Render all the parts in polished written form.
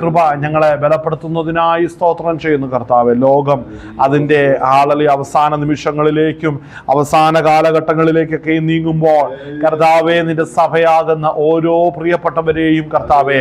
കൃപ ഞങ്ങളെ ബലപ്പെടുത്തുന്നതിനായി സ്തോത്രം ചെയ്യുന്നു കർത്താവെ. ലോകം അതിൻ്റെ അവസാന നിമിഷങ്ങളിലേക്കും അവസാന കാലഘട്ടങ്ങളിലേക്കൊക്കെ നീങ്ങുമ്പോൾ കർത്താവെ, നിന്റെ സഭയാകുന്ന ഓരോ പ്രിയപ്പെട്ടവരെയും കർത്താവെ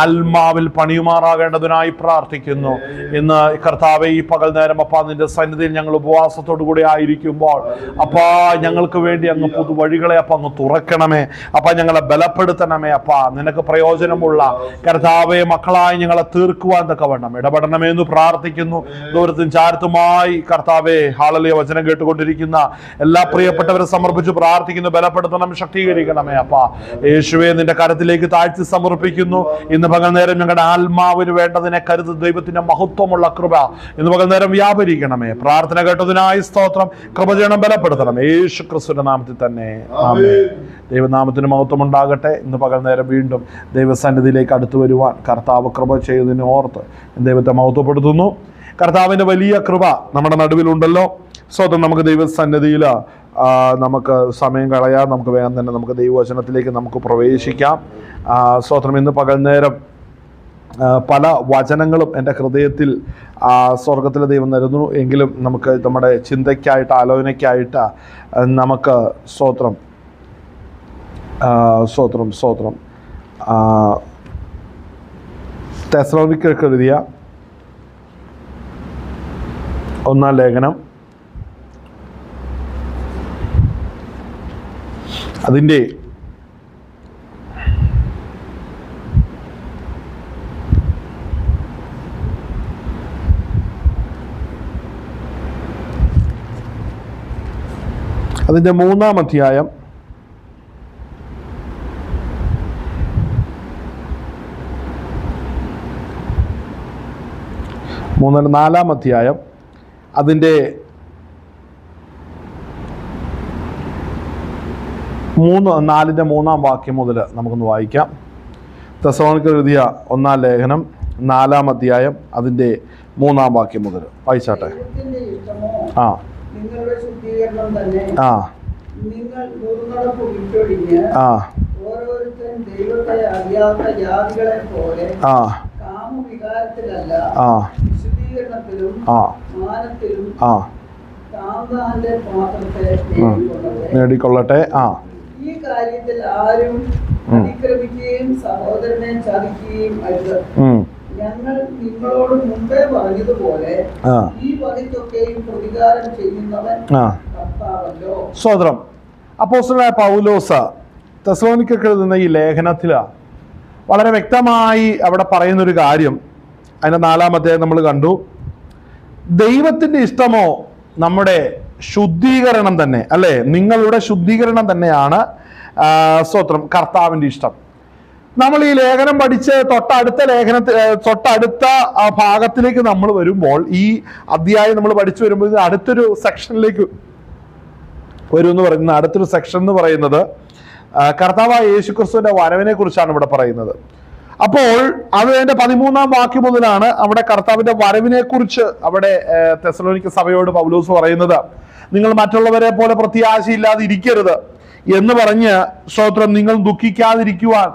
ആത്മാവിൽ പണിയുമാറാകേണ്ടതിനായി പ്രാർത്ഥിക്കുന്നു. ഇന്ന് കർത്താവെ, ഈ പകൽ നേരം അപ്പാ നിന്റെ സന്നിധിയിൽ ഞങ്ങൾ ഉപവാസത്തോടു കൂടി ആയിരിക്കുമ്പോൾ അപ്പാ ഞങ്ങൾക്ക് വേണ്ടി അങ്ങ് പുതുവഴികളെ അപ്പം അങ്ങ് തുറക്കണമേ. അപ്പാ ഞങ്ങളെ ബലപ്പെടുത്തണമേ. അപ്പാ നിനക്ക് പ്രയോജനമുള്ള കർത്താവെ മക്കളായി ഞങ്ങളെ തീർക്കുവാൻ തക്കവണ്ണം ഇടപെടണമേ എന്ന് പ്രാർത്ഥിക്കുന്നു. ദൂരത്തും ചാരത്തുമായി കർത്താവെ ഹല്ലേലൂയ വചനം കേട്ടുകൊണ്ടിരിക്കുന്ന എല്ലാ പ്രിയപ്പെട്ടവരെ സമർപ്പിച്ച് പ്രാർത്ഥിക്കുന്നു. ബലപ്പെടുത്തണം, ശക്തീകരിക്കണമേ. അപ്പാ യേശുവെ, നിന്റെ കരത്തിലേക്ക് താഴ്ത്തി സമർപ്പിക്കുന്നു. ഇന്ന് പകൽ നേരം ഞങ്ങളുടെ ആത്മാവിന് വേണ്ടതിനെ കരുത് ദൈവത്തിന്റെ മഹത്വമുള്ള കൃപ ഇന്ന് പകൽ നേരം വ്യാപരിക്കണമേ. പ്രാർത്ഥന കേട്ടതിനായി സ്തോത്രം. കൃപ ചെയ്യണം, ബലപ്പെടുത്തണം. യേശു ക്രിസ്തുവിന്റെ നാമത്തിൽ തന്നെ ആമേൻ. ദൈവനാമത്തിന് മഹത്വം ഉണ്ടാകട്ടെ. ഇന്ന് പകൽ നേരം വീണ്ടും ദൈവസന്നിധിയിലേക്ക് അടുത്തു വരുവാൻ കർത്താവ് കൃപ ചെയ്തതിനെ ഓർത്ത് ദൈവത്തെ മഹത്വപ്പെടുത്തുന്നു. കർത്താവിന്റെ വലിയ കൃപ നമ്മുടെ നടുവിലുണ്ടല്ലോ. സ്വതം നമുക്ക് ദൈവസന്നിധിയിൽ നമുക്ക് സമയം കളയാം. നമുക്ക് വേഗം തന്നെ നമുക്ക് ദൈവവചനത്തിലേക്ക് നമുക്ക് പ്രവേശിക്കാം. സ്വതന്ത്രം ഇന്ന് പകൽ നേരം പല വചനങ്ങളും എൻ്റെ ഹൃദയത്തിൽ സ്വർഗത്തിലെ ദൈവം തരുന്നു. എങ്കിലും നമുക്ക് നമ്മുടെ ചിന്തയ്ക്കായിട്ട് ആലോചനയ്ക്കായിട്ട് നമുക്ക് സ്തോത്രം തെസ്സലോനിക്കർക്ക് എഴുതിയ 1-ാം ലേഖനം അതിൻ്റെ 3-ാം അധ്യായം 4-ാം അധ്യായം അതിൻ്റെ 4-ാം വാക്യം മുതൽ നമുക്കൊന്ന് വായിക്കാം. തെസ്സലോനിക്കർക്ക് എഴുതിയ 1-ാം ലേഖനം 4-ാം അധ്യായം അതിൻ്റെ 3-ാം വാക്യം മുതൽ വായിച്ചാട്ടെ. നിങ്ങളുടെ ശുദ്ധീകരണം തന്നെ നിങ്ങൾ ദുർനടപ്പ് വിട്ടൊഴിഞ്ഞ് ഓരോരുത്തരും ദൈവത്തെ അറിയാത്ത ജാതികളെ പോലെ കാമവികാരത്തിലല്ല വിശുദ്ധീകരണത്തിലും മാനത്തിലും താന്താന്റെ പാത്രത്തെ നേടിക്കൊള്ളട്ടെ. ഈ കാര്യത്തിൽ ആരും അതിക്രമിക്കുകയും സഹോദരനെ ചതിക്കുകയും അരുത്. ഞങ്ങൾ നിങ്ങളോട് മുമ്പേ പറഞ്ഞതുപോലെ ഈ വകയ്ക്കൊക്കെയും പ്രതികാരം ചെയ്യുന്നവൻ കർത്താവല്ലോ. സ്തോത്രം. അപ്പോസ്തലനായ പൗലോസ് തെസ്സലോനിക്കർക്ക് എഴുതുന്ന ഈ ലേഖനത്തിൽ വളരെ വ്യക്തമായി അവിടെ പറയുന്നൊരു കാര്യം അതിൻ്റെ 4-ാം അധ്യായം നമ്മൾ കണ്ടു. ദൈവത്തിൻ്റെ ഇഷ്ടമോ നമ്മുടെ ശുദ്ധീകരണം തന്നെ, അല്ലേ? നിങ്ങളുടെ ശുദ്ധീകരണം തന്നെയാണ് സ്തോത്രം കർത്താവിൻ്റെ ഇഷ്ടം. നമ്മൾ ഈ ലേഖനം പഠിച്ച് തൊട്ടടുത്ത ഭാഗത്തിലേക്ക് നമ്മൾ വരുമ്പോൾ, ഈ അധ്യായം നമ്മൾ പഠിച്ചു വരുമ്പോൾ അടുത്തൊരു സെക്ഷനിലേക്ക് വരും എന്ന് പറയുന്നത്, അടുത്തൊരു സെക്ഷൻ എന്ന് പറയുന്നത് കർത്താവായ യേശുക്രിസ്തുവിന്റെ വരവിനെ കുറിച്ചാണ് ഇവിടെ പറയുന്നത്. അപ്പോൾ അത് അതിന്റെ 13-ാം വാക്യം മുതലാണ് അവിടെ കർത്താവിന്റെ വരവിനെ കുറിച്ച് അവിടെ തെസ്സലോനിക്ക സഭയോട് പൗലോസ് പറയുന്നത്. നിങ്ങൾ മറ്റുള്ളവരെ പോലെ പ്രത്യാശയില്ലാതെ ഇരിക്കരുത് എന്ന് പറഞ്ഞ് സ്തോത്രം നിങ്ങൾ ദുഃഖിക്കാതിരിക്കുവാൻ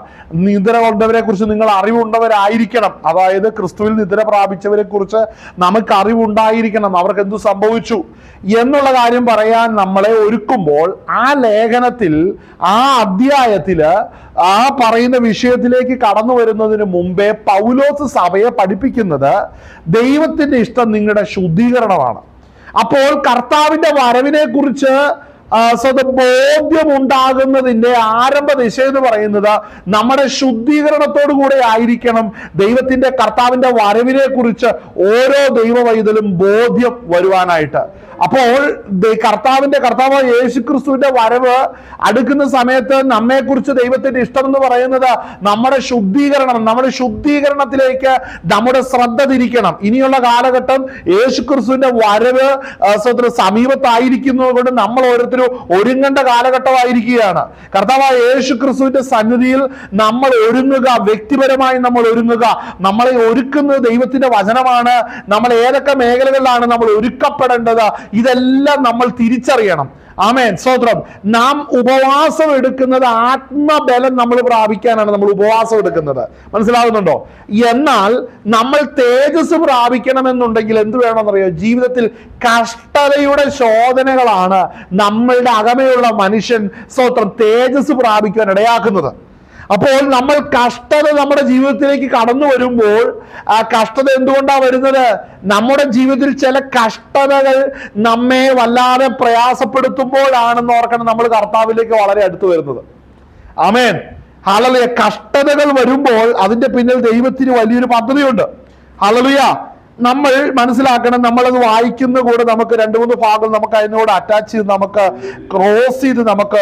നിദ്ര കൊണ്ടവരെ കുറിച്ച് നിങ്ങൾ അറിവുണ്ടവരായിരിക്കണം. അതായത് ക്രിസ്തുവിൽ നിദ്ര പ്രാപിച്ചവരെ കുറിച്ച് നമുക്ക് അറിവുണ്ടായിരിക്കണം, അവർക്ക് എന്തു സംഭവിച്ചു എന്നുള്ള കാര്യം പറയാൻ നമ്മളെ ഒരുക്കുമ്പോൾ ആ ലേഖനത്തിൽ ആ അധ്യായത്തില് ആ പറയുന്ന വിഷയത്തിലേക്ക് കടന്നു വരുന്നതിന് മുമ്പേ പൗലോസ് സഭയെ പഠിപ്പിക്കുന്നത് ദൈവത്തിന്റെ ഇഷ്ടം നിങ്ങളുടെ ശുദ്ധീകരണമാണ്. അപ്പോൾ കർത്താവിന്റെ വരവിനെ കുറിച്ച് ബോധ്യമുണ്ടാകുന്നതിന്റെ ആരംഭ ദിശ എന്ന് പറയുന്നത് നമ്മുടെ ശുദ്ധീകരണത്തോടു കൂടെ ആയിരിക്കണം. ദൈവത്തിന്റെ കർത്താവിന്റെ വരവിനെ കുറിച്ച് ഓരോ ദൈവവൈതലും ബോധ്യം വരുവാനായിട്ട്. അപ്പോൾ കർത്താവായ യേശുക്രിസ്തുവിന്റെ വരവ് അടുക്കുന്ന സമയത്ത് നമ്മെക്കുറിച്ച് ദൈവത്തിന്റെ ഇഷ്ടം എന്ന് പറയുന്നത് നമ്മുടെ ശുദ്ധീകരണത്തിലേക്ക് നമ്മുടെ ശ്രദ്ധ തിരിക്കണം. ഇനിയുള്ള കാലഘട്ടം യേശുക്രിസ്തുവിന്റെ വരവ് സമീപത്തായിരിക്കുന്നത് കൊണ്ട് നമ്മൾ ഓരോരുത്തരും ഒരുങ്ങേണ്ട കാലഘട്ടമായിരിക്കുകയാണ്. കർത്താവായ യേശുക്രിസ്തുവിന്റെ സന്നിധിയിൽ നമ്മൾ ഒരുങ്ങുക, വ്യക്തിപരമായി നമ്മൾ ഒരുങ്ങുക. നമ്മളെ ഒരുക്കുന്നത് ദൈവത്തിന്റെ വചനമാണ്. നമ്മൾ ഏതൊക്കെ മേഖലകളിലാണ് നമ്മൾ ഒരുക്കപ്പെടേണ്ടത്, ഇതെല്ലാം നമ്മൾ തിരിച്ചറിയണം. ആമേൻ, സ്തോത്രം. നാം ഉപവാസം എടുക്കുന്നത് ആത്മബലം നമ്മൾ പ്രാപിക്കാനാണ് നമ്മൾ ഉപവാസം എടുക്കുന്നത്. മനസ്സിലാകുന്നുണ്ടോ? എന്നാൽ നമ്മൾ തേജസ് പ്രാപിക്കണമെന്നുണ്ടെങ്കിൽ എന്ത് വേണമെന്നറിയോ? ജീവിതത്തിൽ കഷ്ടതയുടെ ശോധനകളാണ് നമ്മളുടെ അകമയുള്ള മനുഷ്യൻ സ്തോത്രം തേജസ് പ്രാപിക്കാൻ ഇടയാക്കുന്നത്. അപ്പോൾ നമ്മൾ കഷ്ടത നമ്മുടെ ജീവിതത്തിലേക്ക് കടന്നു വരുമ്പോൾ ആ കഷ്ടത എന്തുകൊണ്ടാണ് വരുന്നത്? നമ്മുടെ ജീവിതത്തിൽ ചില കഷ്ടതകൾ നമ്മെ വല്ലാതെ പ്രയാസപ്പെടുത്തുമ്പോഴാണെന്ന് ഓർക്കണം നമ്മൾ കർത്താവിലേക്ക് വളരെ അടുത്ത് വരുന്നത്. ആമേൻ, ഹല്ലേലൂയ. കഷ്ടതകൾ വരുമ്പോൾ അതിന്റെ പിന്നിൽ ദൈവത്തിന് വലിയൊരു പദ്ധതിയുണ്ട്. ഹല്ലേലൂയ. നമ്മൾ മനസ്സിലാക്കണം, നമ്മളത് വായിക്കുന്ന കൂടെ നമുക്ക് 2-3 ഭാഗം നമുക്ക് അതിനോട് അറ്റാച്ച് ചെയ്ത് നമുക്ക് ക്രോസ് ചെയ്ത് നമുക്ക്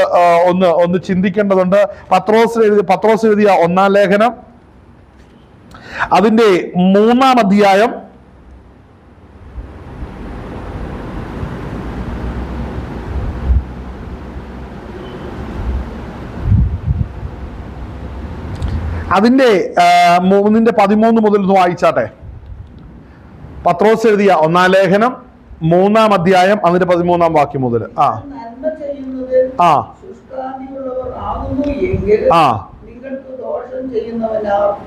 ഒന്ന് ചിന്തിക്കേണ്ടതുണ്ട്. പത്രോസ് എഴുതിയ 1-ാം ലേഖനം അതിന്റെ 3-ാം അധ്യായം അതിന്റെ 13 മുതൽ ഒന്ന് വായിച്ചാട്ടെ. പത്രോസ് എഴുതിയ 1-ാം ലേഖനം 3-ാം അധ്യായം അതിന്റെ 13-ാം വാക്യം മുതൽ.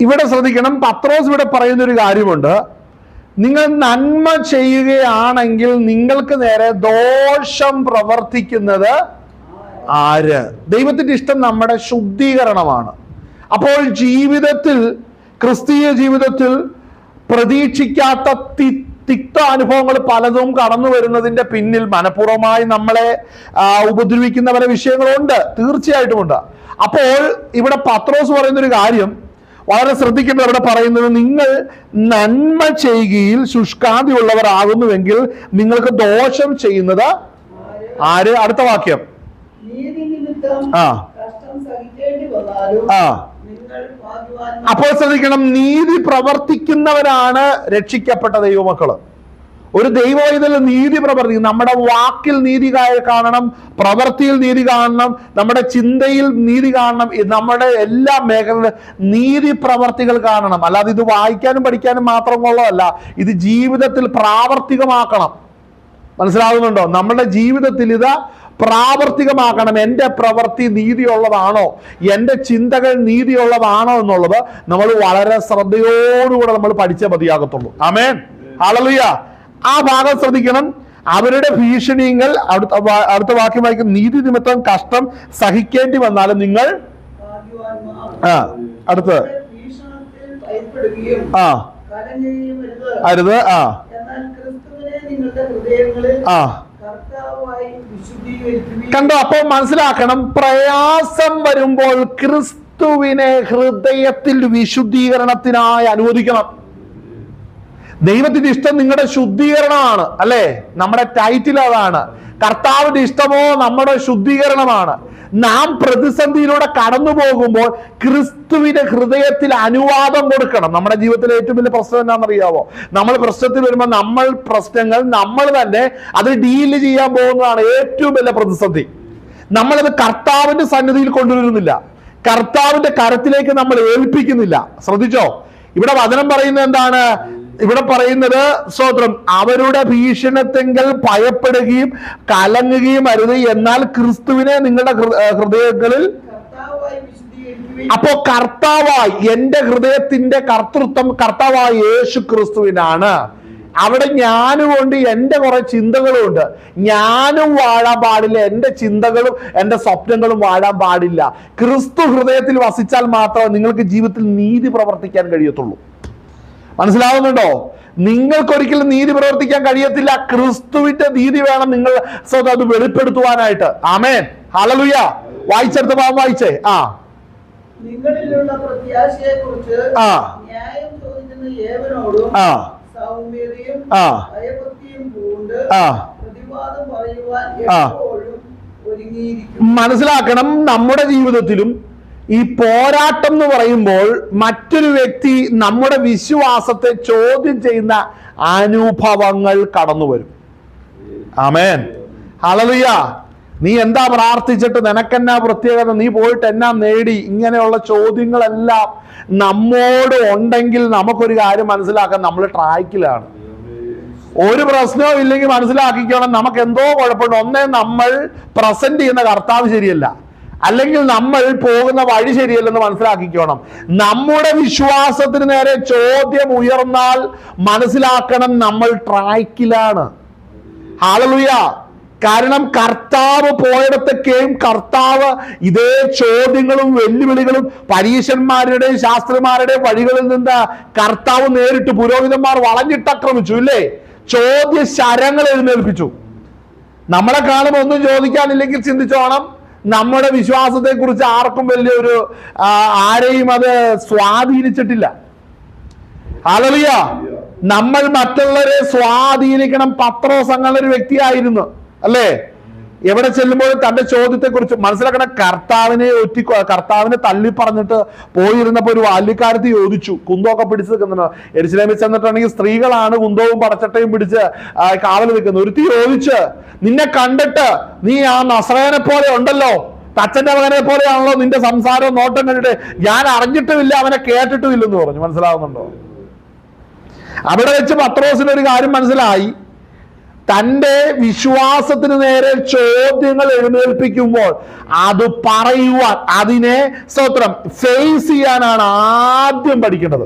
ഇവിടെ ശ്രദ്ധിക്കണം, പത്രോസ് ഇവിടെ പറയുന്ന ഒരു കാര്യമുണ്ട്. നിങ്ങൾ നന്മ ചെയ്യുകയാണെങ്കിൽ നിങ്ങൾക്ക് നേരെ ദോഷം പ്രവർത്തിക്കുന്നത് ആര്? ദൈവത്തിന്റെ ഇഷ്ടം നമ്മുടെ ശുദ്ധീകരണമാണ്. അപ്പോൾ ജീവിതത്തിൽ, ക്രിസ്തീയ ജീവിതത്തിൽ പ്രതീക്ഷിക്കാത്ത തിക്ത അനുഭവങ്ങൾ പലതും കടന്നു വരുന്നതിന്റെ പിന്നിൽ മനഃപൂർവ്വമായി നമ്മളെ ഉപദ്രവിക്കുന്ന പല വിഷയങ്ങളുണ്ട്, തീർച്ചയായിട്ടും ഉണ്ട്. അപ്പോൾ ഇവിടെ പത്രോസ് പറയുന്നൊരു കാര്യം വളരെ ശ്രദ്ധിക്കേണ്ടത്. ഇവിടെ പറയുന്നത്, നിങ്ങൾ നന്മ ചെയ്യുകയിൽ ശുഷ്കാന്തി ഉള്ളവർ ആകുന്നുവെങ്കിൽ നിങ്ങൾക്ക് ദോഷം ചെയ്യുന്നത് ആര്? അടുത്ത വാക്യം. അപ്പോൾ ശ്രദ്ധിക്കണം, നീതി പ്രവർത്തിക്കുന്നവരാണ് രക്ഷിക്കപ്പെട്ട ദൈവമക്കള്. ഒരു ദൈവവൈതൽ നീതി പ്രവർത്തിക്കും. നമ്മുടെ വാക്കിൽ നീതി കാണണം, പ്രവൃത്തിയിൽ നീതി കാണണം, നമ്മുടെ ചിന്തയിൽ നീതി കാണണം, നമ്മുടെ എല്ലാ മേഖലയിലും നീതി പ്രവർത്തികൾ കാണണം. അല്ലാതെ ഇത് വായിക്കാനും പഠിക്കാനും മാത്രമുള്ളതല്ല, ഇത് ജീവിതത്തിൽ പ്രാവർത്തികമാക്കണം. മനസ്സിലാകുന്നുണ്ടോ? നമ്മുടെ ജീവിതത്തിൽ ഇത് പ്രാവർത്തികമാക്കണം. എൻ്റെ പ്രവൃത്തി നീതിയുള്ളതാണോ, എൻ്റെ ചിന്തകൾ നീതിയുള്ളതാണോ എന്നുള്ളത് നമ്മൾ വളരെ ശ്രദ്ധയോടുകൂടെ നമ്മൾ പഠിച്ചേ മതിയാകത്തുള്ളൂ. ആമേൻ, ഹല്ലേലൂയ. ആ ഭാഗം ശ്രദ്ധിക്കണം. അവരുടെ ഭീഷണികൾ അടുത്ത വാക്യം വായിക്കും, നീതി നിമിത്തം കഷ്ടം സഹിക്കേണ്ടി വന്നാലും നിങ്ങൾ അടുത്ത് അരുത്. കണ്ടോ? അപ്പൊ മനസ്സിലാക്കണം, പ്രയാസം വരുമ്പോൾ ക്രിസ്തുവിനെ ഹൃദയത്തിൽ വിശുദ്ധീകരണത്തിനായി അനുവദിക്കണം. ദൈവത്തിന്റെ ഇഷ്ടം നിങ്ങളുടെ ശുദ്ധീകരണമാണ്, അല്ലേ? നമ്മുടെ ടൈറ്റിൽ അതാണ്. കർത്താവിന്റെ ഇഷ്ടമോ നമ്മുടെ ശുദ്ധീകരണമാണ്. നാം പ്രതിസന്ധിയിലൂടെ കടന്നു പോകുമ്പോൾ ക്രിസ്തുവിന്റെ ഹൃദയത്തിൽ അനുവാദം കൊടുക്കണം. നമ്മുടെ ജീവിതത്തിലെ ഏറ്റവും വലിയ പ്രശ്നം എന്താണെന്നറിയാവോ? നമ്മൾ പ്രശ്നത്തിൽ വരുമ്പോൾ നമ്മൾ തന്നെ അത് ഡീല് ചെയ്യാൻ പോകുന്നതാണ് ഏറ്റവും വലിയ പ്രതിസന്ധി. നമ്മളത് കർത്താവിന്റെ സന്നിധിയിൽ കൊണ്ടുവരുന്നില്ല, കർത്താവിന്റെ കരത്തിലേക്ക് നമ്മൾ ഏൽപ്പിക്കുന്നില്ല. ശ്രദ്ധിച്ചോ? ഇവിടെ വചനം പറയുന്നത് എന്താണ്? ഇവിടെ പറയുന്നത്, സ്തോത്രം, അവരുടെ ഭീഷണത്തെങ്കിൽ ഭയപ്പെടുകയും കലങ്ങുകയും അരുത്, എന്നാൽ ക്രിസ്തുവിനെ നിങ്ങളുടെ ഹൃദയങ്ങളിൽ. അപ്പോ കർത്താവായി, എന്റെ ഹൃദയത്തിന്റെ കർത്തൃത്വം കർത്താവായ യേശു ക്രിസ്തുവിനാണ്. അവിടെ ഞാനും ഉണ്ട്, എന്റെ കുറെ ചിന്തകളും ഉണ്ട്. ഞാനും വാഴാൻ പാടില്ല, എന്റെ ചിന്തകളും എന്റെ സ്വപ്നങ്ങളും വാഴാൻ പാടില്ല. ക്രിസ്തു ഹൃദയത്തിൽ വസിച്ചാൽ മാത്രമേ നിങ്ങൾക്ക് ജീവിതത്തിൽ നീതി പ്രവർത്തിക്കാൻ കഴിയത്തുള്ളൂ. മനസ്സിലാവുന്നുണ്ടോ? നിങ്ങൾക്കൊരിക്കലും നീതി പ്രവർത്തിക്കാൻ കഴിയത്തില്ല. ക്രിസ്തുവിന്റെ നീതി വേണം നിങ്ങൾ അത് വെളിപ്പെടുത്തുവാനായിട്ട്. ആമേൻ, ഹല്ലേലൂയ. വായിച്ചെടുത്ത ഭാഗം വായിച്ചേ. നിങ്ങളിലുള്ള പ്രത്യാശയെക്കുറിച്ച് ന്യായം ചോദിക്കുന്ന ഏവനോടും സൗമ്യതയും ഭയഭക്തിയും കൊണ്ട് പ്രതിവാദം പറയുവാൻ എപ്പോഴും ഒരുങ്ങിയിരിക്കും. മനസ്സിലാക്കണം, നമ്മുടെ ജീവിതത്തിലും ഈ പോരാട്ടം എന്ന് പറയുമ്പോൾ മറ്റൊരു വ്യക്തി നമ്മുടെ വിശ്വാസത്തെ ചോദ്യം ചെയ്യുന്ന അനുഭവങ്ങൾ കടന്നു വരും. ആമേൻ, ഹല്ലേലൂയ. നീ എന്താ പ്രാർത്ഥിച്ചിട്ട്, നിനക്കെന്നാ പ്രത്യേകത, നീ പോയിട്ട് എന്നാ നേടി, ഇങ്ങനെയുള്ള ചോദ്യങ്ങളെല്ലാം നമ്മോട് ഉണ്ടെങ്കിൽ നമുക്കൊരു കാര്യം മനസ്സിലാക്കാൻ, നമ്മൾ ട്രാക്കിലാണ്. ഒരു പ്രശ്നവും ഇല്ലെങ്കിൽ മനസ്സിലാക്കിക്കണം, നമുക്ക് എന്തോ കുഴപ്പമുണ്ട്. ഒന്നേ നമ്മൾ പ്രസന്റ് ചെയ്യുന്ന കർത്താവ് ശരിയല്ല, അല്ലെങ്കിൽ നമ്മൾ പോകുന്ന വഴി ശരിയല്ലെന്ന് മനസ്സിലാക്കിക്കോണം. നമ്മുടെ വിശ്വാസത്തിന് നേരെ ചോദ്യം ഉയർന്നാൽ മനസ്സിലാക്കണം നമ്മൾ ട്രാക്കിലാണ്. ഹല്ലേലൂയ. കാരണം കർത്താവ് പോയിടത്തൊക്കെയും കർത്താവ് ഇതേ ചോദ്യങ്ങളും വെല്ലുവിളികളും പരീശന്മാരുടെയും ശാസ്ത്രിമാരുടെയും വഴികളിൽ നിന്ന് കർത്താവ് നേരിട്ട് പുരോഹിതന്മാർ വളഞ്ഞിട്ടാക്രമിച്ചു, ഇല്ലേ? ചോദ്യ ശരങ്ങൾ എഴുന്നേൽപ്പിച്ചു. നമ്മളെ കാണുമ്പോൾ ഒന്നും ചോദിക്കാനില്ലെങ്കിൽ ചിന്തിച്ചോണം, നമ്മുടെ വിശ്വാസത്തെ കുറിച്ച് ആർക്കും വലിയൊരു ആരെയും അത് സ്വാധീനിച്ചിട്ടില്ല. ഹല്ലേലൂയ. നമ്മൾ മറ്റുള്ളവരെ സ്വാധീനിക്കണം. പത്രോസ് അങ്ങനെ ഒരു വ്യക്തിയായിരുന്നു, അല്ലേ? എവിടെ ചെല്ലുമ്പോഴും തന്റെ ചോദ്യത്തെ കുറിച്ച് മനസ്സിലാക്കണം. കർത്താവിനെ തള്ളി പറഞ്ഞിട്ട് പോയിരുന്നപ്പോ ഒരു ബാല്യക്കാരത്തി ചോദിച്ചു, കുന്തമൊക്കെ പിടിച്ച് നിൽക്കുന്നുണ്ടോ? യെരൂശലേമിൽ ചെന്നിട്ടുണ്ടെങ്കിൽ സ്ത്രീകളാണ് കുന്തവും പടച്ചട്ടയും പിടിച്ച് കാവൽ നിൽക്കുന്നത്. ഒരുത്തി ചോദിച്ച്, നിന്നെ കണ്ടിട്ട് നീ ആ നസറേനെ പോലെ ഉണ്ടല്ലോ, തച്ചന്റെ മകനെ പോലെയാണല്ലോ നിന്റെ സംസാരവും നോട്ടം കണ്ടിട്ട്, ഞാൻ അറിഞ്ഞിട്ടുമില്ല അവനെ കേട്ടിട്ടുമില്ലെന്ന് പറഞ്ഞു. മനസ്സിലാവുന്നുണ്ടോ? അവിടെ വെച്ച് പത്രോസിന് ഒരു കാര്യം മനസ്സിലായി. തൻ്റെ വിശ്വാസത്തിന് നേരെ ചോദ്യങ്ങൾ എഴുന്നേൽപ്പിക്കുമ്പോൾ അത് പറയുവാൻ, അതിനെ സ്തോത്രം ഫേസ് ചെയ്യാനാണ് ആദ്യം പഠിക്കേണ്ടത്.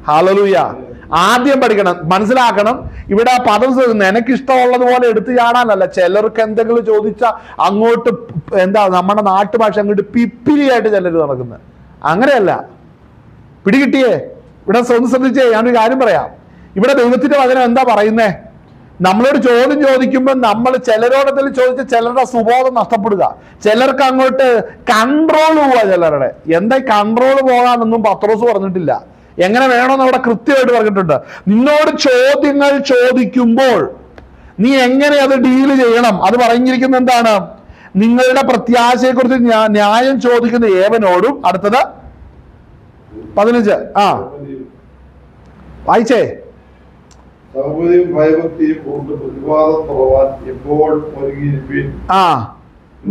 ഹല്ലേലൂയ. ആദ്യം പഠിക്കണം. മനസ്സിലാക്കണം, ഇവിടെ പദം നിനക്കിഷ്ടമുള്ളത് പോലെ എടുത്തു ചാടാനല്ല. ചിലർക്ക് എന്തെങ്കിലും ചോദിച്ചാൽ അങ്ങോട്ട് നമ്മുടെ നാട്ടുഭാഷ അങ്ങോട്ട് പിപ്പിരിയായിട്ട് ചിലർ നടക്കുന്നത്. അങ്ങനെയല്ല. പിടികിട്ടിയേ? ഇവിടെ ശ്രദ്ധിച്ചേ, ഞാനൊരു കാര്യം പറയാം. ഇവിടെ ദൈവത്തിന്റെ വചനം എന്താ പറയുന്നേ? നമ്മളോട് ചോദ്യം ചോദിക്കുമ്പോൾ നമ്മൾ ചിലരോടത്തിൽ ചോദിച്ച് ചിലരുടെ സുബോധം നഷ്ടപ്പെടുക, ചിലർക്ക് അങ്ങോട്ട് കൺട്രോൾ പോവുക. ചിലരുടെ എന്താ കൺട്രോൾ പോകാനൊന്നും പത്രോസ് പറഞ്ഞിട്ടില്ല. എങ്ങനെ വേണമെന്ന് അവിടെ കൃത്യമായിട്ട് പറഞ്ഞിട്ടുണ്ട്. നിന്നോട് ചോദ്യങ്ങൾ ചോദിക്കുമ്പോൾ നീ എങ്ങനെ അത് ഡീല് ചെയ്യണം അത് പറഞ്ഞിരിക്കുന്നത് എന്താണ്? നിങ്ങളുടെ പ്രത്യാശയെക്കുറിച്ച് ന്യായം ചോദിക്കുന്ന ഏവനോടും. അടുത്തത് 15. വായിച്ചേ.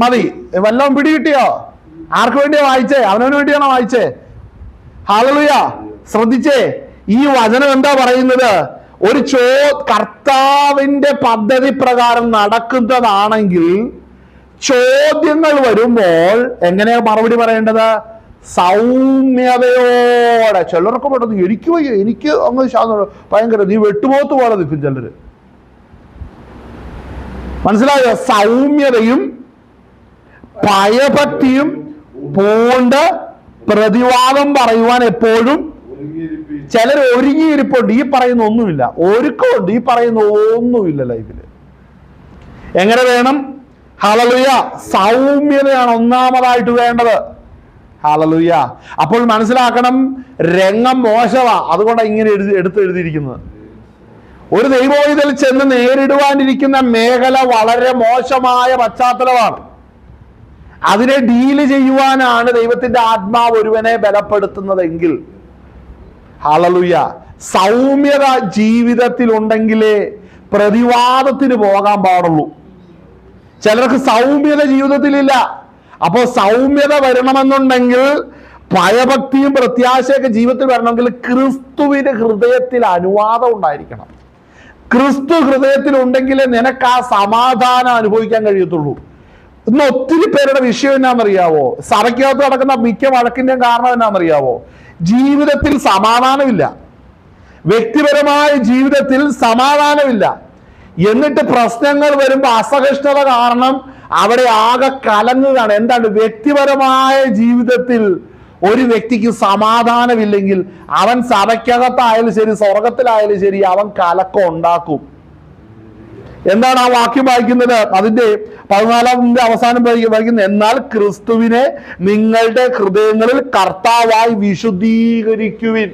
മതി. വല്ലതും പിടികിട്ടിയോ? ആർക്ക് വേണ്ടിയാ വായിച്ചേ? അവനവന് വേണ്ടിയാണോ വായിച്ചേ? ഹല്ലേലൂയ. ശ്രദ്ധിച്ചേ, ഈ വചനം എന്താ പറയുന്നത്? ഒരു കർത്താവിന്റെ പദ്ധതി പ്രകാരം നടക്കുന്നതാണെങ്കിൽ ചോദ്യങ്ങൾ വരുമ്പോൾ എങ്ങനെയാ മറുപടി പറയേണ്ടത്? സൗമ്യതയോടെ. ചിലർക്ക് പെട്ടെന്ന് എനിക്ക് അങ്ങ് ഭയങ്കര നീ വെട്ടുപോത്ത് പോലെ നിൽക്കും ചിലര്. മനസ്സിലായോ? സൗമ്യതയും ഭയഭക്തിയും പൂണ്ട് പ്രതിവാദം പറയുവാൻ എപ്പോഴും ചിലർ ഒരുങ്ങിയിരിപ്പുണ്ട്. ഈ പറയുന്ന ഒന്നുമില്ല. ഒരുക്കമുണ്ട്, ഈ പറയുന്ന ഒന്നുമില്ല ലൈഫില്. എങ്ങനെ വേണം? ഹല്ലേലൂയ. സൗമ്യതയാണ് ഒന്നാമതായിട്ട് വേണ്ടത്. ഹല്ലേലൂയ. അപ്പോൾ മനസ്സിലാക്കണം, രംഗം മോശമാ, അതുകൊണ്ടാണ് ഇങ്ങനെ എഴുതിയിരിക്കുന്നത്. ഒരു ദൈവോഹിതൽ ചെന്ന് നേരിടുവാനിരിക്കുന്ന മേഖല വളരെ മോശമായ പശ്ചാത്തലമാണ്. അതിനെ ഡീല് ചെയ്യുവാനാണ് ദൈവത്തിന്റെ ആത്മാവ് ഒരുവനെ ബലപ്പെടുത്തുന്നതെങ്കിൽ, ഹല്ലേലൂയ, സൗമ്യത ജീവിതത്തിൽ ഉണ്ടെങ്കിലേ പ്രതിവാദത്തിന് പോകാൻ പാടുള്ളൂ. ചിലർക്ക് സൗമ്യത ജീവിതത്തിലില്ല. അപ്പോൾ സൗമ്യത വരണമെന്നുണ്ടെങ്കിൽ, ഭയഭക്തിയും പ്രത്യാശയൊക്കെ ജീവിതത്തിൽ വരണമെങ്കിൽ ക്രിസ്തുവിന്റെ ഹൃദയത്തിൽ അനുവാദം ഉണ്ടായിരിക്കണം. ക്രിസ്തു ഹൃദയത്തിൽ ഉണ്ടെങ്കിലേ നിനക്ക് ആ സമാധാനം അനുഭവിക്കാൻ കഴിയത്തുള്ളൂ. ഇന്ന് ഒത്തിരി പേരുടെ വിഷയം എന്നാണെന്നറിയാവോ? സഭയ്ക്കകത്ത് നടക്കുന്ന മിക്ക വഴക്കിന്റെയും കാരണം എന്നാണെന്നറിയാവോ? ജീവിതത്തിൽ സമാധാനമില്ല. വ്യക്തിപരമായ ജീവിതത്തിൽ സമാധാനമില്ല. എന്നിട്ട് പ്രശ്നങ്ങൾ വരുമ്പോൾ അസഹിഷ്ണുത കാരണം അവിടെ ആകെ കലങ്ങുകയാണ്. എന്താണ്? വ്യക്തിപരമായ ജീവിതത്തിൽ ഒരു വ്യക്തിക്ക് സമാധാനമില്ലെങ്കിൽ അവൻ സഭയ്ക്കകത്തായാലും ശരി സ്വർഗത്തിലായാലും ശരി അവൻ കലക്കം ഉണ്ടാക്കും. എന്താണ് ആ വാക്യം വായിക്കുന്നത്? അതിന്റെ 14 അവസാനം വായിക്കുന്നത്, എന്നാൽ ക്രിസ്തുവിനെ നിങ്ങളുടെ ഹൃദയങ്ങളിൽ കർത്താവായി വിശുദ്ധീകരിക്കുവിൻ.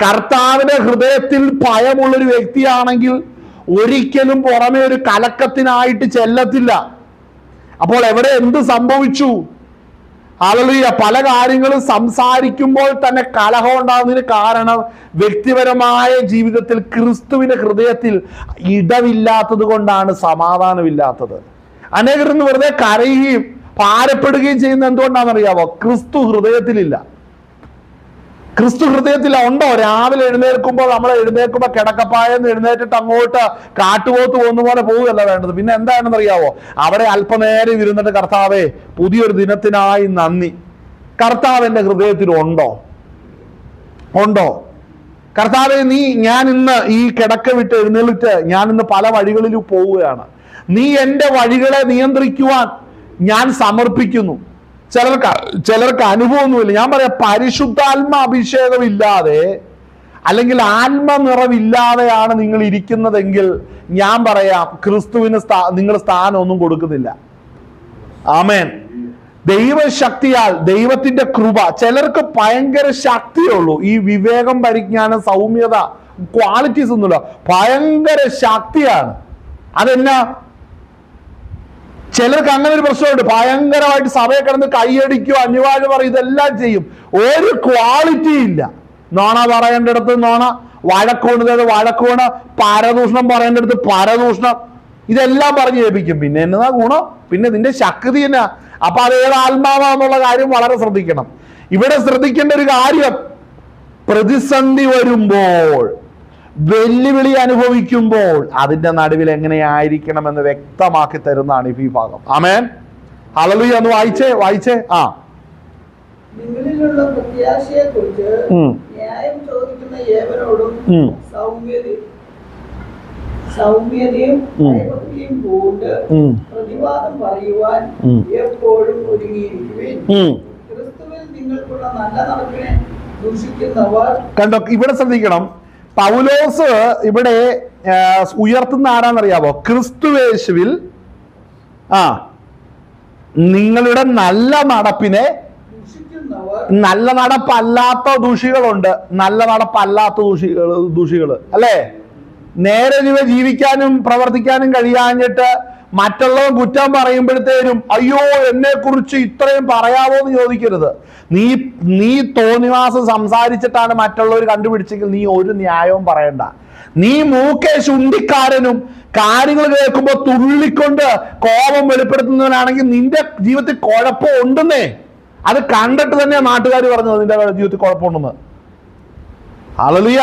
കർത്താവിന്റെ ഹൃദയത്തിൽ ഭയമുള്ളൊരു വ്യക്തിയാണെങ്കിൽ ഒരിക്കലും പുറമെ ഒരു കലക്കത്തിനായിട്ട് ചെല്ലത്തില്ല. അപ്പോൾ എവിടെ എന്ത് സംഭവിച്ചു? ഹല്ലേലൂയ. പല കാര്യങ്ങളും സംസാരിക്കുമ്പോൾ തന്നെ കലഹം ഉണ്ടാകുന്നതിന് കാരണം വ്യക്തിപരമായ ജീവിതത്തിൽ ക്രിസ്തുവിന്റെ ഹൃദയത്തിൽ ഇടമില്ലാത്തത് കൊണ്ടാണ് സമാധാനമില്ലാത്തത്. അനേകർ ഇന്ന് വെറുതെ കരയുകയും ഭാരപ്പെടുകയും ചെയ്യുന്ന എന്തുകൊണ്ടാണെന്നറിയാവോ? ക്രിസ്തു ഹൃദയത്തിലില്ല. ക്രിസ്തു ഹൃദയത്തിൽ ഉണ്ടോ? രാവിലെ എഴുന്നേൽക്കുമ്പോൾ നമ്മൾ എഴുന്നേൽക്കുമ്പോൾ കിടക്കപ്പായെന്ന് എഴുന്നേറ്റിട്ട് അങ്ങോട്ട് കാട്ടുപോത്ത് പോകുന്ന പോലെ പോവുകയല്ല വേണ്ടത്. പിന്നെ എന്താണെന്ന് അറിയാവോ? അവിടെ അല്പനേരം ഇരുന്നിട്ട് കർത്താവേ പുതിയൊരു ദിനത്തിനായി നന്ദി. കർത്താവിന്റെ ഹൃദയത്തിൽ ഉണ്ടോ? കർത്താവെ ഞാൻ ഇന്ന് ഈ കിടക്ക വിട്ട് എഴുന്നേൽറ്റ് ഞാൻ ഇന്ന് പല വഴികളിലും പോവുകയാണ്. നീ എൻ്റെ വഴികളെ നിയന്ത്രിക്കുവാൻ ഞാൻ സമർപ്പിക്കുന്നു. ചിലർക്ക് അനുഭവമൊന്നുമില്ല. ഞാൻ പറയാം, പരിശുദ്ധാത്മ അഭിഷേകമില്ലാതെ അല്ലെങ്കിൽ ആത്മനിറവില്ലാതെയാണ് നിങ്ങൾ ഇരിക്കുന്നതെങ്കിൽ ഞാൻ പറയാം, ക്രിസ്തുവിന് നിങ്ങൾ സ്ഥാനമൊന്നും കൊടുക്കുന്നില്ല. ആമേൻ. ദൈവശക്തിയാൽ, ദൈവത്തിന്റെ കൃപ. ചിലർക്ക് ഭയങ്കര ശക്തിയുള്ളൂ. ഈ വിവേകം, പരിജ്ഞാനം, സൗമ്യത, ക്വാളിറ്റീസ് ഒന്നുമില്ല, ഭയങ്കര ശക്തിയാണ്. അതെന്നാ? ചിലർക്ക് അങ്ങനെ ഒരു പ്രശ്നമുണ്ട്. ഭയങ്കരമായിട്ട് സഭയെ കിടന്ന് കൈയടിക്കുക, അനിവാര്യ പറയും, ഇതെല്ലാം ചെയ്യും. ഒരു ക്വാളിറ്റി ഇല്ല. നോണ പറയേണ്ടടുത്ത് നോണ, വഴക്കൂണ്, പരദൂഷണം പറയേണ്ടടുത്ത് പരദൂഷണം, ഇതെല്ലാം പറഞ്ഞു കേൾപ്പിക്കും. പിന്നെ എന്നതാ ഗുണം? പിന്നെ ഇതിന്റെ ശക്തി എന്നാ? അപ്പൊ അത് ഏത് ആത്മാവാന്നുള്ള കാര്യം വളരെ ശ്രദ്ധിക്കണം. ഇവിടെ ശ്രദ്ധിക്കേണ്ട ഒരു കാര്യം, പ്രതിസന്ധി വരുമ്പോൾ, വെല്ലുവിളി അനുഭവിക്കുമ്പോൾ അതിന്റെ നടുവിൽ എങ്ങനെയായിരിക്കണമെന്ന് വ്യക്തമാക്കി തരുന്നതാണ് ഈ ഭാഗം. ആമേൻ. ഹല്ലേലൂയ. ഒന്ന് വായിച്ചേ. നിങ്ങളിലുള്ള പ്രത്യാശയെക്കുറിച്ച് ന്യായം ചോദിക്കുന്ന ഏവരോടും സൗമ്യതയും ഭയഭക്തിയും കൊണ്ട് പ്രതിവാദം പറയുവാൻ എപ്പോഴും ഒരുങ്ങിയിരിക്കുവിൻ. ക്രിസ്തുവിൽ നിങ്ങൾക്കുള്ള നല്ല നടപ്പിനെ ദൂഷിക്കുന്നവർ. കണ്ടോ, ഇവിടെ ശ്രദ്ധിക്കണം. പൗലോസ് ഇവിടെ ഉയർത്തുന്ന ആരാന്നറിയാവോ? ക്രിസ്തുവേശുവിൽ നിങ്ങളുടെ നല്ല നടപ്പിനെ, നല്ല നടപ്പല്ലാത്ത ദൂഷികളുണ്ട്, നല്ല നടപ്പല്ലാത്ത ദൂഷികൾ അല്ലേ? നേരെ ജീവിക്കാനും പ്രവർത്തിക്കാനും കഴിയാഞ്ഞിട്ട് മറ്റുള്ളവർ കുറ്റം പറയുമ്പോഴത്തേനും അയ്യോ എന്നെ കുറിച്ച് ഇത്രയും പറയാമോ എന്ന് ചോദിക്കരുത്. നീ തോന്നിവാസം സംസാരിച്ചിട്ടാണ് മറ്റുള്ളവർ കണ്ടുപിടിച്ചെങ്കിൽ നീ ഒരു ന്യായവും പറയണ്ട. നീ മൂക്കെ ശുണ്ടിക്കാരനും കാര്യങ്ങൾ കേൾക്കുമ്പോൾ തുള്ളിക്കൊണ്ട് കോപം വെളിപ്പെടുത്തുന്നവനാണെങ്കിൽ നിന്റെ ജീവിതത്തിൽ കുഴപ്പം ഉണ്ടെന്നേ. അത് കണ്ടിട്ട് തന്നെ നാട്ടുകാർ പറഞ്ഞത് നിന്റെ ജീവിതത്തിൽ കുഴപ്പമുണ്ടെന്ന്. ഹല്ലേലൂയ.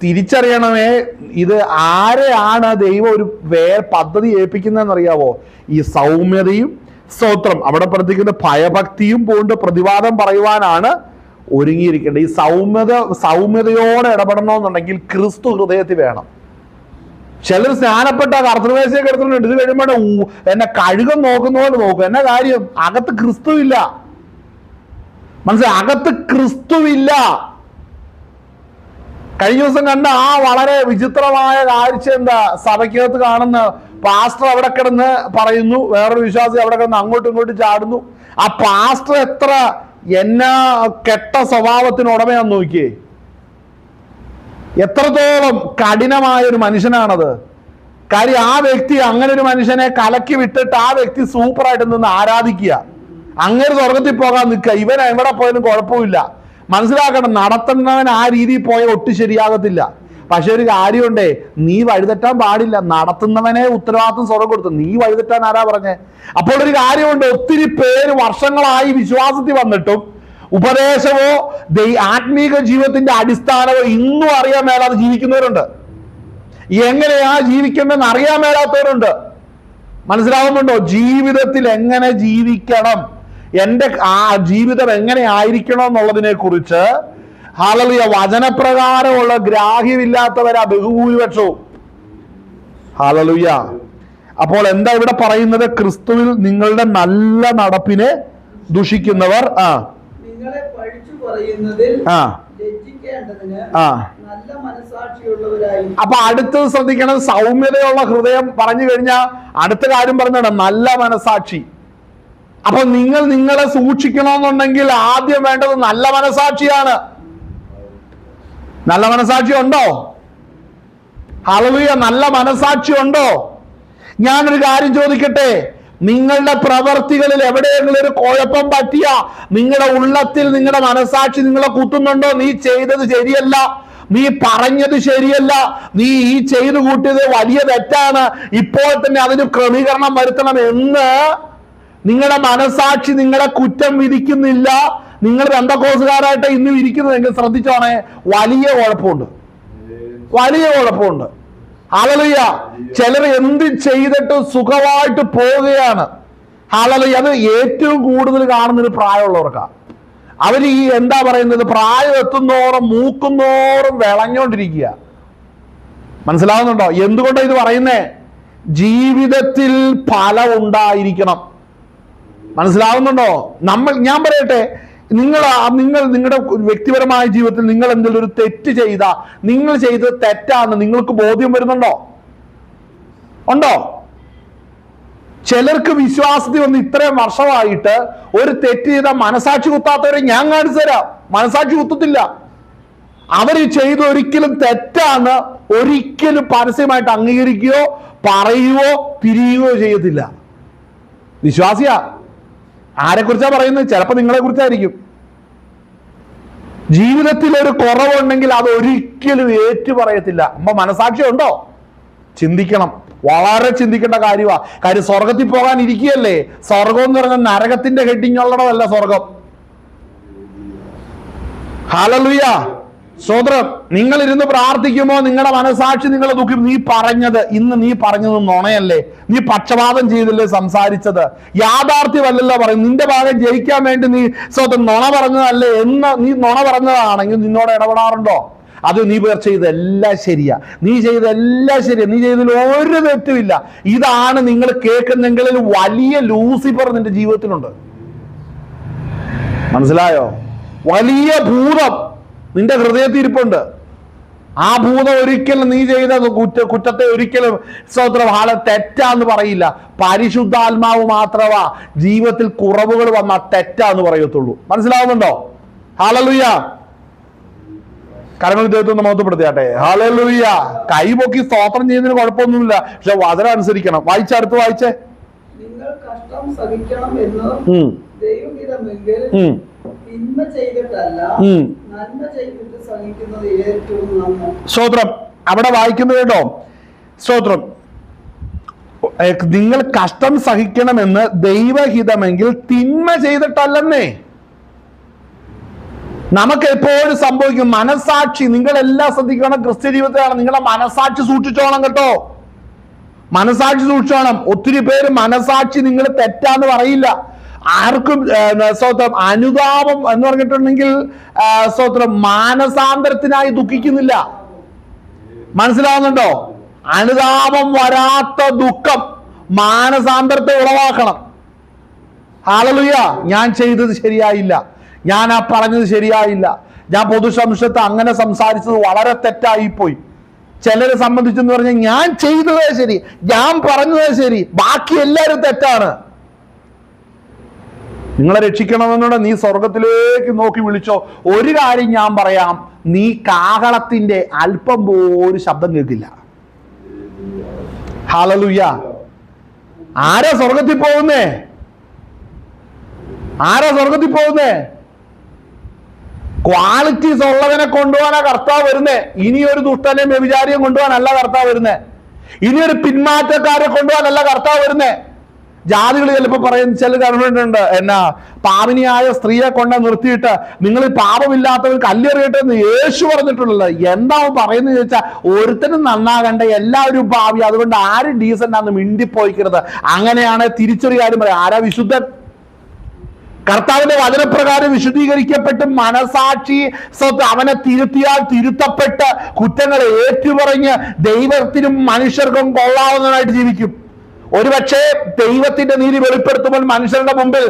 തിരിച്ചറിയണമേ, ഇത് ആരെയാണ് ദൈവം ഒരു പദ്ധതി ഏൽപ്പിക്കുന്നതെന്നറിയാവോ? ഈ സൗമ്യതയും സ്തോത്രം, അവിടെ പ്രവർത്തിക്കുന്ന ഭയഭക്തിയും കൊണ്ട് പ്രതിവാദം പറയുവാനാണ് ഒരുങ്ങിയിരിക്കേണ്ടത്. ഈ സൗമ്യതയോടെ ഇടപെടണമെന്നുണ്ടെങ്കിൽ ക്രിസ്തു ഹൃദയത്തിൽ വേണം. ചിലർ സ്നാനപ്പെട്ട കർത്തൃമേശയൊക്കെ എടുത്തിട്ടുണ്ട്. ഇത് കഴിയുമ്പോൾ എന്നെ കഴുകം നോക്കുന്ന പോലെ നോക്കും. എന്നാ കാര്യം? അകത്ത് ക്രിസ്തുവില്ല. മനസ്സിലായി? അകത്ത് ക്രിസ്തുവില്ല. കഴിഞ്ഞ ദിവസം കണ്ട വളരെ വിചിത്രമായ കാഴ്ച എന്താ? സഭയ്ക്കകത്ത് കാണുന്ന പാസ്റ്റർ അവിടെ കിടന്ന് പറയുന്നു, വേറൊരു വിശ്വാസി അവിടെ കിടന്ന് അങ്ങോട്ടും ഇങ്ങോട്ടും ചാടുന്നു. ആ പാസ്റ്റർ എന്നാ കെട്ട സ്വഭാവത്തിന് ഉടമയാന്ന് നോക്കിയേ. എത്രത്തോളം കഠിനമായ ഒരു മനുഷ്യനാണത്. കാര്യം ആ വ്യക്തി അങ്ങനെ ഒരു മനുഷ്യനെ കലക്കി വിട്ടിട്ട് ആ വ്യക്തി സൂപ്പറായിട്ട് നിന്ന് ആരാധിക്കുക. അങ്ങനെ സ്വർഗത്തിൽ പോകാൻ നിൽക്കുക. ഇവൻ എവിടെ പോയാലും കുഴപ്പമില്ല. മനസ്സിലാക്കണം, നടത്തുന്നവൻ ആ രീതിയിൽ പോയ ഒട്ടും ശരിയാകത്തില്ല. പക്ഷെ ഒരു കാര്യമുണ്ടേ, നീ വഴിതെറ്റാൻ പാടില്ല. നടത്തുന്നവനെ ഉത്തരവാദിത്വം സ്വർഗം കൊടുത്തു. നീ വഴിതെറ്റാൻ ആരാ പറഞ്ഞേ? അപ്പോൾ ഒരു കാര്യമുണ്ട്, ഒത്തിരി പേര് വർഷങ്ങളായി വിശ്വാസത്തിൽ വന്നിട്ടും ഉപദേശമോ ആത്മീക ജീവിതത്തിന്റെ അടിസ്ഥാനമോ ഇന്നും അറിയാൻ മേലാതെ ജീവിക്കുന്നവരുണ്ട്. എങ്ങനെയാ ജീവിക്കേണ്ടതെന്ന് അറിയാൻ മേലാത്തവരുണ്ട്. മനസ്സിലാവുന്നുണ്ടോ? ജീവിതത്തിൽ എങ്ങനെ ജീവിക്കണം, എൻ്റെ ആ ജീവിതം എങ്ങനെ ആയിരിക്കണം എന്നുള്ളതിനെ കുറിച്ച് ഹല്ലേലൂയ വചനപ്രകാരമുള്ള ഗ്രാഹ്യമില്ലാത്തവരാ ബഹുഭൂരിപക്ഷവും. ഹല്ലേലൂയ. അപ്പോൾ എന്താ ഇവിടെ പറയുന്നത്? ക്രിസ്തുവിൽ നിങ്ങളുടെ നല്ല നടപ്പിനെ ദുഷിക്കുന്നവർ നിങ്ങളെ പഴിച്ചു പറയുന്നതിൽ ലജ്ജിക്കേണ്ടതിന് നല്ല മനസാക്ഷിയുള്ളവരായി. അപ്പൊ അടുത്തത് ശ്രദ്ധിക്കണം, സൗമ്യതയുള്ള ഹൃദയം പറഞ്ഞു കഴിഞ്ഞാൽ അടുത്ത കാര്യം പറഞ്ഞാണ് നല്ല മനസാക്ഷി. അപ്പൊ നിങ്ങളെ സൂക്ഷിക്കണമെന്നുണ്ടെങ്കിൽ ആദ്യം വേണ്ടത് നല്ല മനസാക്ഷിയാണ്. നല്ല മനസാക്ഷി ഉണ്ടോ? ഹല്ലേലൂയ. നല്ല മനസാക്ഷി ഉണ്ടോ? ഞാനൊരു കാര്യം ചോദിക്കട്ടെ, നിങ്ങളുടെ പ്രവർത്തികളിൽ എവിടെയെങ്കിലും ഒരു കുഴപ്പം പറ്റിയ നിങ്ങളുടെ ഉള്ളത്തിൽ നിങ്ങളുടെ മനസാക്ഷി നിങ്ങളെ കുത്തുന്നുണ്ടോ? നീ ചെയ്തത് ശരിയല്ല, നീ പറഞ്ഞത് ശരിയല്ല, നീ ഈ ചെയ്തു കൂട്ടിയത് വലിയ തെറ്റാണ്, ഇപ്പോൾ തന്നെ അതിന് ക്രമീകരണം വരുത്തണം എന്ന് നിങ്ങളുടെ മനസാക്ഷി നിങ്ങളെ കുറ്റം വിധിക്കുന്നില്ല, നിങ്ങൾ പെന്തക്കോസുകാരായിട്ട് ഇന്നും ഇരിക്കുന്നതെങ്കിൽ ശ്രദ്ധിച്ചോണേ, വലിയ കുഴപ്പമുണ്ട്. ഹല്ലേലൂയ. ചിലർ എന്ത് ചെയ്തിട്ട് സുഖമായിട്ട് പോവുകയാണ്. ഹല്ലേലൂയ. അത് ഏറ്റവും കൂടുതൽ കാണുന്നത് പ്രായമുള്ളവർക്കാണ്. അവർ ഈ എന്താ പറയുന്നത്, പ്രായം എത്തുന്നോറും മൂക്കുന്നോറും വിളഞ്ഞോണ്ടിരിക്കുക. മനസ്സിലാവുന്നുണ്ടോ? എന്തുകൊണ്ടാണ് ഇത് പറയുന്നേ? ജീവിതത്തിൽ ഫലം ഉണ്ടായിരിക്കണം. മനസ്സിലാവുന്നുണ്ടോ? ഞാൻ പറയട്ടെ, നിങ്ങളുടെ വ്യക്തിപരമായ ജീവിതത്തിൽ നിങ്ങൾ എന്തെങ്കിലും ഒരു തെറ്റ് ചെയ്താൽ, നിങ്ങൾ ചെയ്തത് തെറ്റാന്ന് നിങ്ങൾക്ക് ബോധ്യം വരുന്നുണ്ടോ? ഉണ്ടോ? ചിലർക്ക് വിശ്വാസത്തിൽ വന്ന് ഇത്രയും വർഷമായിട്ട് ഒരു തെറ്റ് ചെയ്താൽ മനസാക്ഷി കുത്താത്തവരെ ഞാൻ കാണിച്ചു തരാം. മനസാക്ഷി കുത്തത്തില്ല. അവർ ചെയ്ത് ഒരിക്കലും തെറ്റാന്ന് ഒരിക്കലും പരസ്യമായിട്ട് അംഗീകരിക്കുകയോ പറയുകയോ തിരിയുകയോ ചെയ്യത്തില്ല. വിശ്വാസിയാ. ആരെക്കുറിച്ചാ പറയുന്നത്? ചിലപ്പോൾ നിങ്ങളെ കുറിച്ചായിരിക്കും. ജീവിതത്തിൽ ഒരു കുറവുണ്ടെങ്കിൽ അത് ഒരിക്കലും ഏറ്റു പറയത്തില്ല. അപ്പൊ മനസാക്ഷി ഉണ്ടോ? ചിന്തിക്കണം. വളരെ ചിന്തിക്കേണ്ട കാര്യമാണ്. കാര്യം സ്വർഗത്തിൽ പോകാൻ ഇരിക്കുകയല്ലേ. സ്വർഗം എന്ന് പറഞ്ഞാൽ നരകത്തിന്റെ ഹെഡിങ്ങുള്ളതല്ല സ്വർഗം. ഹല്ലേലൂയ. സ്തോത്രം. നിങ്ങൾ ഇരുന്ന് പ്രാർത്ഥിക്കുമ്പോൾ നിങ്ങളുടെ മനസാക്ഷി നിങ്ങളെ ദുഃഖം. നീ പറഞ്ഞത് നുണയല്ലേ? നീ പക്ഷപാതം ചെയ്തില്ലേ സംസാരിച്ചത്? യാഥാർത്ഥ്യമല്ലല്ലോ പറയും. നിന്റെ ഭാഗം ജയിക്കാൻ വേണ്ടി നീ സ്വന്തം നുണ പറഞ്ഞതല്ലേ എന്ന് നീ നുണ പറഞ്ഞതാണെങ്കിൽ നിന്നോട് ഇടപെടാറുണ്ടോ? അത് നീ ചെയ്തെല്ലാം ശരിയാ, നീ ചെയ്തെല്ലാം ശരിയാ, നീ ചെയ്തതിൽ ഒരു തെറ്റുമില്ല. ഇതാണ് നിങ്ങൾ കേൾക്കുന്നെങ്കിൽ വലിയ ലൂസിഫർ നിന്റെ ജീവിതത്തിലുണ്ട്. മനസ്സിലായോ? വലിയ ഭൂതം നിന്റെ ഹൃദയത്തിൽ ഇരിപ്പുണ്ട്. ആ ഭൂതം ഒരിക്കലും നീ ചെയ്ത കുറ്റത്തെ ഒരിക്കലും തെറ്റാന്ന് പറയില്ല. പരിശുദ്ധാത്മാവ് മാത്രമാ ജീവിതത്തിൽ കുറവുകൾ വന്നാൽ തെറ്റാന്ന് പറയത്തുള്ളൂ. മനസ്സിലാവുന്നുണ്ടോ? ഹല്ലേലൂയ. കരങ്ങൾ ദൈവത്തെ മഹത്വപ്പെടുത്തിയാട്ടെ. ഹല്ലേലൂയ. കൈപൊക്കി സ്തോത്രം ചെയ്യുന്നതിന് കുഴപ്പമൊന്നുമില്ല, പക്ഷെ വചനം അനുസരിക്കണം. അടുത്ത് വായിച്ചേ. നിങ്ങൾ കഷ്ടം സഹിക്കണം എന്ന് ദൈവഹിതമെങ്കിൽ തിന്മ ചെയ്തിട്ടല്ല നന്മ ചെയ്തിട്ട് സഹിക്കുന്നത് ഏറ്റവും നന്ന്. സ്തോത്രം. അവിടെ വായിക്കുന്നത് കേട്ടോ. സ്തോത്രം. നിങ്ങൾ കഷ്ടം സഹിക്കണമെന്ന് ദൈവഹിതമെങ്കിൽ തിന്മ ചെയ്തിട്ടല്ലെന്നേ. നമുക്ക് എപ്പോഴും സംഭവിക്കും മനസാക്ഷി. നിങ്ങളെല്ലാം ശ്രദ്ധിക്കണം. ക്രിസ്ത്യ ജീവിതത്തിലാണ് നിങ്ങളുടെ മനസാക്ഷി സൂക്ഷിച്ചോണം കേട്ടോ. മനസാക്ഷി സൂക്ഷിച്ചോണം. ഒത്തിരി പേര് മനസാക്ഷി നിങ്ങൾ തെറ്റാന്ന് പറയില്ല. ആർക്കും സ്തോത്രം അനുതാപം എന്ന് പറഞ്ഞിട്ടുണ്ടെങ്കിൽ സ്തോത്രം മാനസാന്തരത്തിനായി ദുഃഖിക്കുന്നില്ല. മനസ്സിലാവുന്നുണ്ടോ? അനുതാപം വരാത്ത ദുഃഖം മാനസാന്തരത്തെ ഉളവാക്കണം. ഹല്ലേലൂയ. ഞാൻ ചെയ്തത് ശരിയായില്ല, ഞാൻ ആ പറഞ്ഞത് ശരിയായില്ല, ഞാൻ പൊതുസംശയത്തെ അങ്ങനെ സംസാരിച്ചത് വളരെ തെറ്റായിപ്പോയി. ചിലരെ സംബന്ധിച്ചെന്ന് പറഞ്ഞാൽ ഞാൻ ചെയ്തതേ ശരി, ഞാൻ പറഞ്ഞതേ ശരി, ബാക്കി എല്ലാവരും തെറ്റാണ്. നിങ്ങളെ രക്ഷിക്കണമെന്നുണ്ട് നീ സ്വർഗത്തിലേക്ക് നോക്കി വിളിച്ചോ. ഒരു കാര്യം ഞാൻ പറയാം, നീ കാഹളത്തിന്റെ അല്പം പോലും ശബ്ദം കേൾക്കില്ല. ഹല്ലേലൂയ. ആരാ സ്വർഗത്തിൽ പോകുന്നേ? ക്വാളിറ്റീസ് ഉള്ളവനെ കൊണ്ടുപോകാനാ കർത്താവ് വരുന്നേ. ഇനിയൊരു ദുഷ്ടനെ വ്യഭിചാരിയും കൊണ്ടുപോകാനല്ല കർത്താവ് വരുന്നേ. ഇനിയൊരു പിന്മാറ്റക്കാരെ കൊണ്ടുപോകാനല്ല കർത്താവ് വരുന്നേ. ജാതികൾ ചിലപ്പോൾ പറയുന്ന ചില ഗവൺമെന്റ് എന്നാ പാപിനിയായ സ്ത്രീയെ കൊണ്ട് നിർത്തിയിട്ട് നിങ്ങൾ പാപമില്ലാത്തവർ കല്ലെറിയട്ടെ എന്ന് യേശു പറഞ്ഞിട്ടുള്ളത്. എന്താ പറയുന്നത് ചോദിച്ചാൽ, ഒരുത്തനും നന്നാകണ്ട, എല്ലാവരും പാപി, അതുകൊണ്ട് ആരും ഡീസന്റ് ആണെന്ന് മിണ്ടിപ്പോയിക്കരുത്. അങ്ങനെയാണ് തിരിച്ചൊരു കാര്യം പറയാം. ആരാ വിശുദ്ധൻ? കർത്താവിന്റെ വചനപ്രകാരം വിശുദ്ധീകരിക്കപ്പെട്ട് മനസാക്ഷി അവനെ തിരുത്തിയാൽ തിരുത്തപ്പെട്ട് കുറ്റങ്ങളെ ഏറ്റുപറഞ്ഞ് ദൈവത്തിനും മനുഷ്യർക്കും കൊള്ളാവുന്നതായിട്ട് ജീവിക്കും. ഒരുപക്ഷെ ദൈവത്തിന്റെ നീതി വെളിപ്പെടുത്തുമ്പോൾ മനുഷ്യരുടെ മുമ്പിൽ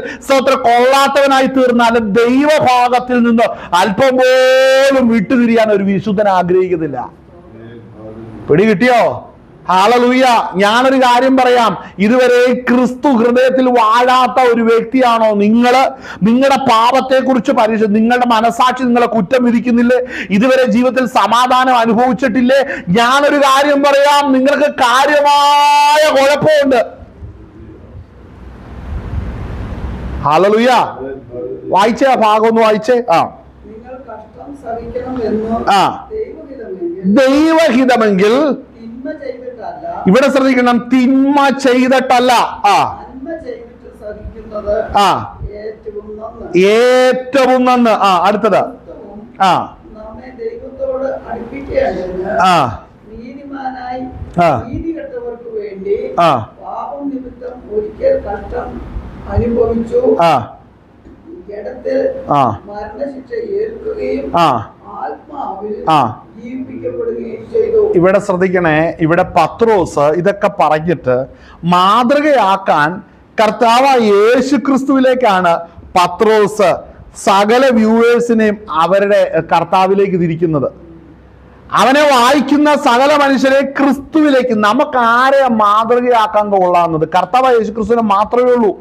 കൊള്ളാത്തവനായി തീർന്നാലും ദൈവഭാഗത്തിൽ നിന്ന് അല്പം പോലും വിട്ടുതിരിയാൻ ഒരു വിശുദ്ധൻ ആഗ്രഹിക്കുന്നില്ല. പിടി കിട്ടിയോ? ഹല്ലേലൂയ. ഞാനൊരു കാര്യം പറയാം, ഇതുവരെ ക്രിസ്തു ഹൃദയത്തിൽ വാഴാത്ത ഒരു വ്യക്തിയാണോ നിങ്ങള്? നിങ്ങളുടെ പാപത്തെ കുറിച്ച് നിങ്ങളുടെ മനസാക്ഷി നിങ്ങളെ കുറ്റം വിധിക്കുന്നില്ലേ? ഇതുവരെ ജീവിതത്തിൽ സമാധാനം അനുഭവിച്ചിട്ടില്ലേ? ഞാനൊരു കാര്യം പറയാം, നിങ്ങൾക്ക് കാര്യമായ കുഴപ്പമുണ്ട്. ഹല്ലേലൂയ. വായിച്ചേ ആ ഭാഗം ഒന്ന് വായിച്ചേ. നിങ്ങൾ കഷ്ടം സഹിക്കണമെന്ന് ദൈവഹിതമെങ്കിൽ ഇവിടെ ശ്രദ്ധിക്കണം, തിന്മ ചെയ്തിട്ടല്ല. ഏറ്റവും നന്ന്. അടുത്തത് നമ്മെ ദൈവത്തോട് അടുപ്പിക്കേണ്ടതിന് നീതിമാനായി നീതി കെട്ടവർക്ക് വേണ്ടി പാപം നിമിത്തം ഒരിക്കൽ കഷ്ടം അനുഭവിച്ചു, ജഡത്തിൽ മരണശിക്ഷ ഏൽക്കുകയും ആത്മാവിൽ ജീവിപ്പിക്കപ്പെടുകയും ചെയ്തു. ഇവിടെ ശ്രദ്ധിക്കണേ, ഇവിടെ പത്രോസ് ഇതൊക്കെ പറഞ്ഞിട്ട് മാതൃകയാക്കാൻ കർത്താവ് യേശു ക്രിസ്തുവിലേക്കാണ് പത്രോസ് സകല വ്യൂവേഴ്സിനെയും അവരുടെ കർത്താവിലേക്ക് തിരിക്കുന്നത്. അവനെ വായിക്കുന്ന സകല മനുഷ്യരെ ക്രിസ്തുവിലേക്ക്. നമുക്ക് ആരെയാ മാതൃകയാക്കാൻ കൊള്ളാവുന്നത്? കർത്താവ് യേശു ക്രിസ്തുവിനെ മാത്രമേ ഉള്ളൂ.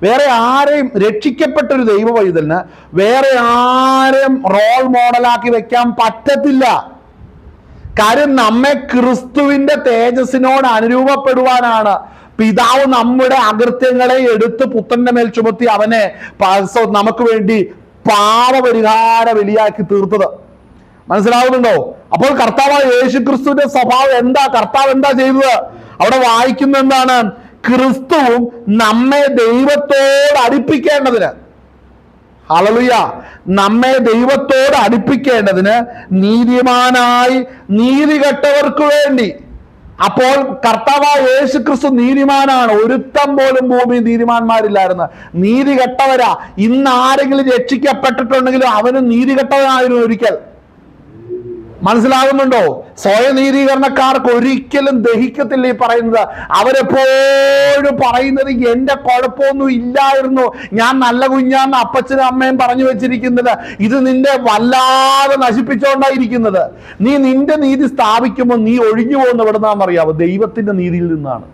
വേറെ ആരെയും, രക്ഷിക്കപ്പെട്ടൊരു ദൈവ പൈതലിന് വേറെ ആരെയും റോൾ മോഡലാക്കി വെക്കാൻ പറ്റത്തില്ല. കാര്യം നമ്മെ ക്രിസ്തുവിന്റെ തേജസ്സിനോട് അനുരൂപപ്പെടുവാനാണ് പിതാവ് നമ്മുടെ അകൃത്യങ്ങളെ എടുത്ത് പുത്രന്റെ മേൽ ചുമത്തി അവനെ നമുക്ക് വേണ്ടി പാപപരിഹാര ബലിയാക്കി തീർത്തത്. മനസ്സിലാവുന്നുണ്ടോ? അപ്പോൾ കർത്താവ് യേശു ക്രിസ്തുവിന്റെ സ്വഭാവം എന്താ? കർത്താവ് എന്താ ചെയ്തത്? അവിടെ വായിക്കുന്ന എന്താണ്? ക്രിസ്തുവും നമ്മെ ദൈവത്തോട് അടുപ്പിക്കേണ്ടതിന്, ഹല്ലേലൂയ, നമ്മെ ദൈവത്തോട് അടുപ്പിക്കേണ്ടതിന് നീതിമാനായി നീതി കെട്ടവർക്ക് വേണ്ടി. അപ്പോൾ കർത്താവായ യേശു ക്രിസ്തു നീതിമാനാണ്. ഒരുത്തം പോലും ഭൂമി നീതിമാന്മാരില്ലായിരുന്നു, നീതി കെട്ടവരാ. ഇന്ന് ആരെങ്കിലും രക്ഷിക്കപ്പെട്ടിട്ടുണ്ടെങ്കിലും അവന് നീതി കെട്ടവനായിരുന്നു ഒരിക്കൽ. മനസ്സിലാകുന്നുണ്ടോ? സ്വയനീതീകരണക്കാർക്ക് ഒരിക്കലും ദഹിക്കത്തില്ല ഈ പറയുന്നത്. അവരെപ്പോഴും പറയുന്നത് എന്റെ കുഴപ്പമൊന്നും ഇല്ലായിരുന്നു, ഞാൻ നല്ല കുഞ്ഞാന്ന് അപ്പച്ചനും അമ്മയും പറഞ്ഞു വെച്ചിരിക്കുന്നത്. ഇത് നിന്റെ വല്ലാതെ നശിപ്പിച്ചുകൊണ്ടായിരിക്കുന്നത്. നീ നിന്റെ നീതി സ്ഥാപിക്കുമ്പോൾ നീ ഒഴിഞ്ഞു പോകുന്ന എവിടുന്നാണെന്നറിയാവോ? ദൈവത്തിന്റെ നീതിയിൽ നിന്നാണ്.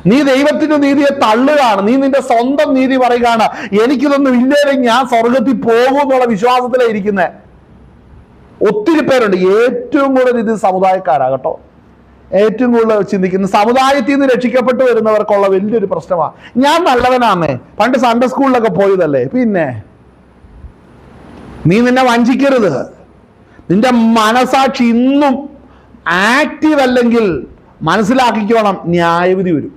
നീ ദൈവത്തിന്റെ നീതിയെ തള്ളുകയാണ്. നീ നിന്റെ സ്വന്തം നീതി പറയുകയാണ്, എനിക്കിതൊന്നും ഇല്ലെങ്കിൽ ഞാൻ സ്വർഗത്തിൽ പോകും എന്നുള്ള വിശ്വാസത്തിലാണ് ഇരിക്കുന്നത്. ഒത്തിരി പേരുണ്ട്. ഏറ്റവും കൂടുതൽ ഇത് സമുദായക്കാരാകട്ടോ, ഏറ്റവും കൂടുതൽ ചിന്തിക്കുന്ന സമുദായത്തിൽ നിന്ന് രക്ഷിക്കപ്പെട്ടു വരുന്നവർക്കുള്ള വലിയൊരു പ്രശ്നമാണ്. ഞാൻ നല്ലവനാന്നേ, പണ്ട് സൺഡേ സ്കൂളിലൊക്കെ പോയതല്ലേ. പിന്നെ നീ നിന്നെ വഞ്ചിക്കരുത്. നിന്റെ മനസാക്ഷി ഇന്നും ആക്റ്റീവ് അല്ലെങ്കിൽ മനസ്സിലാക്കിക്കോണം, ന്യായവിധി വരും.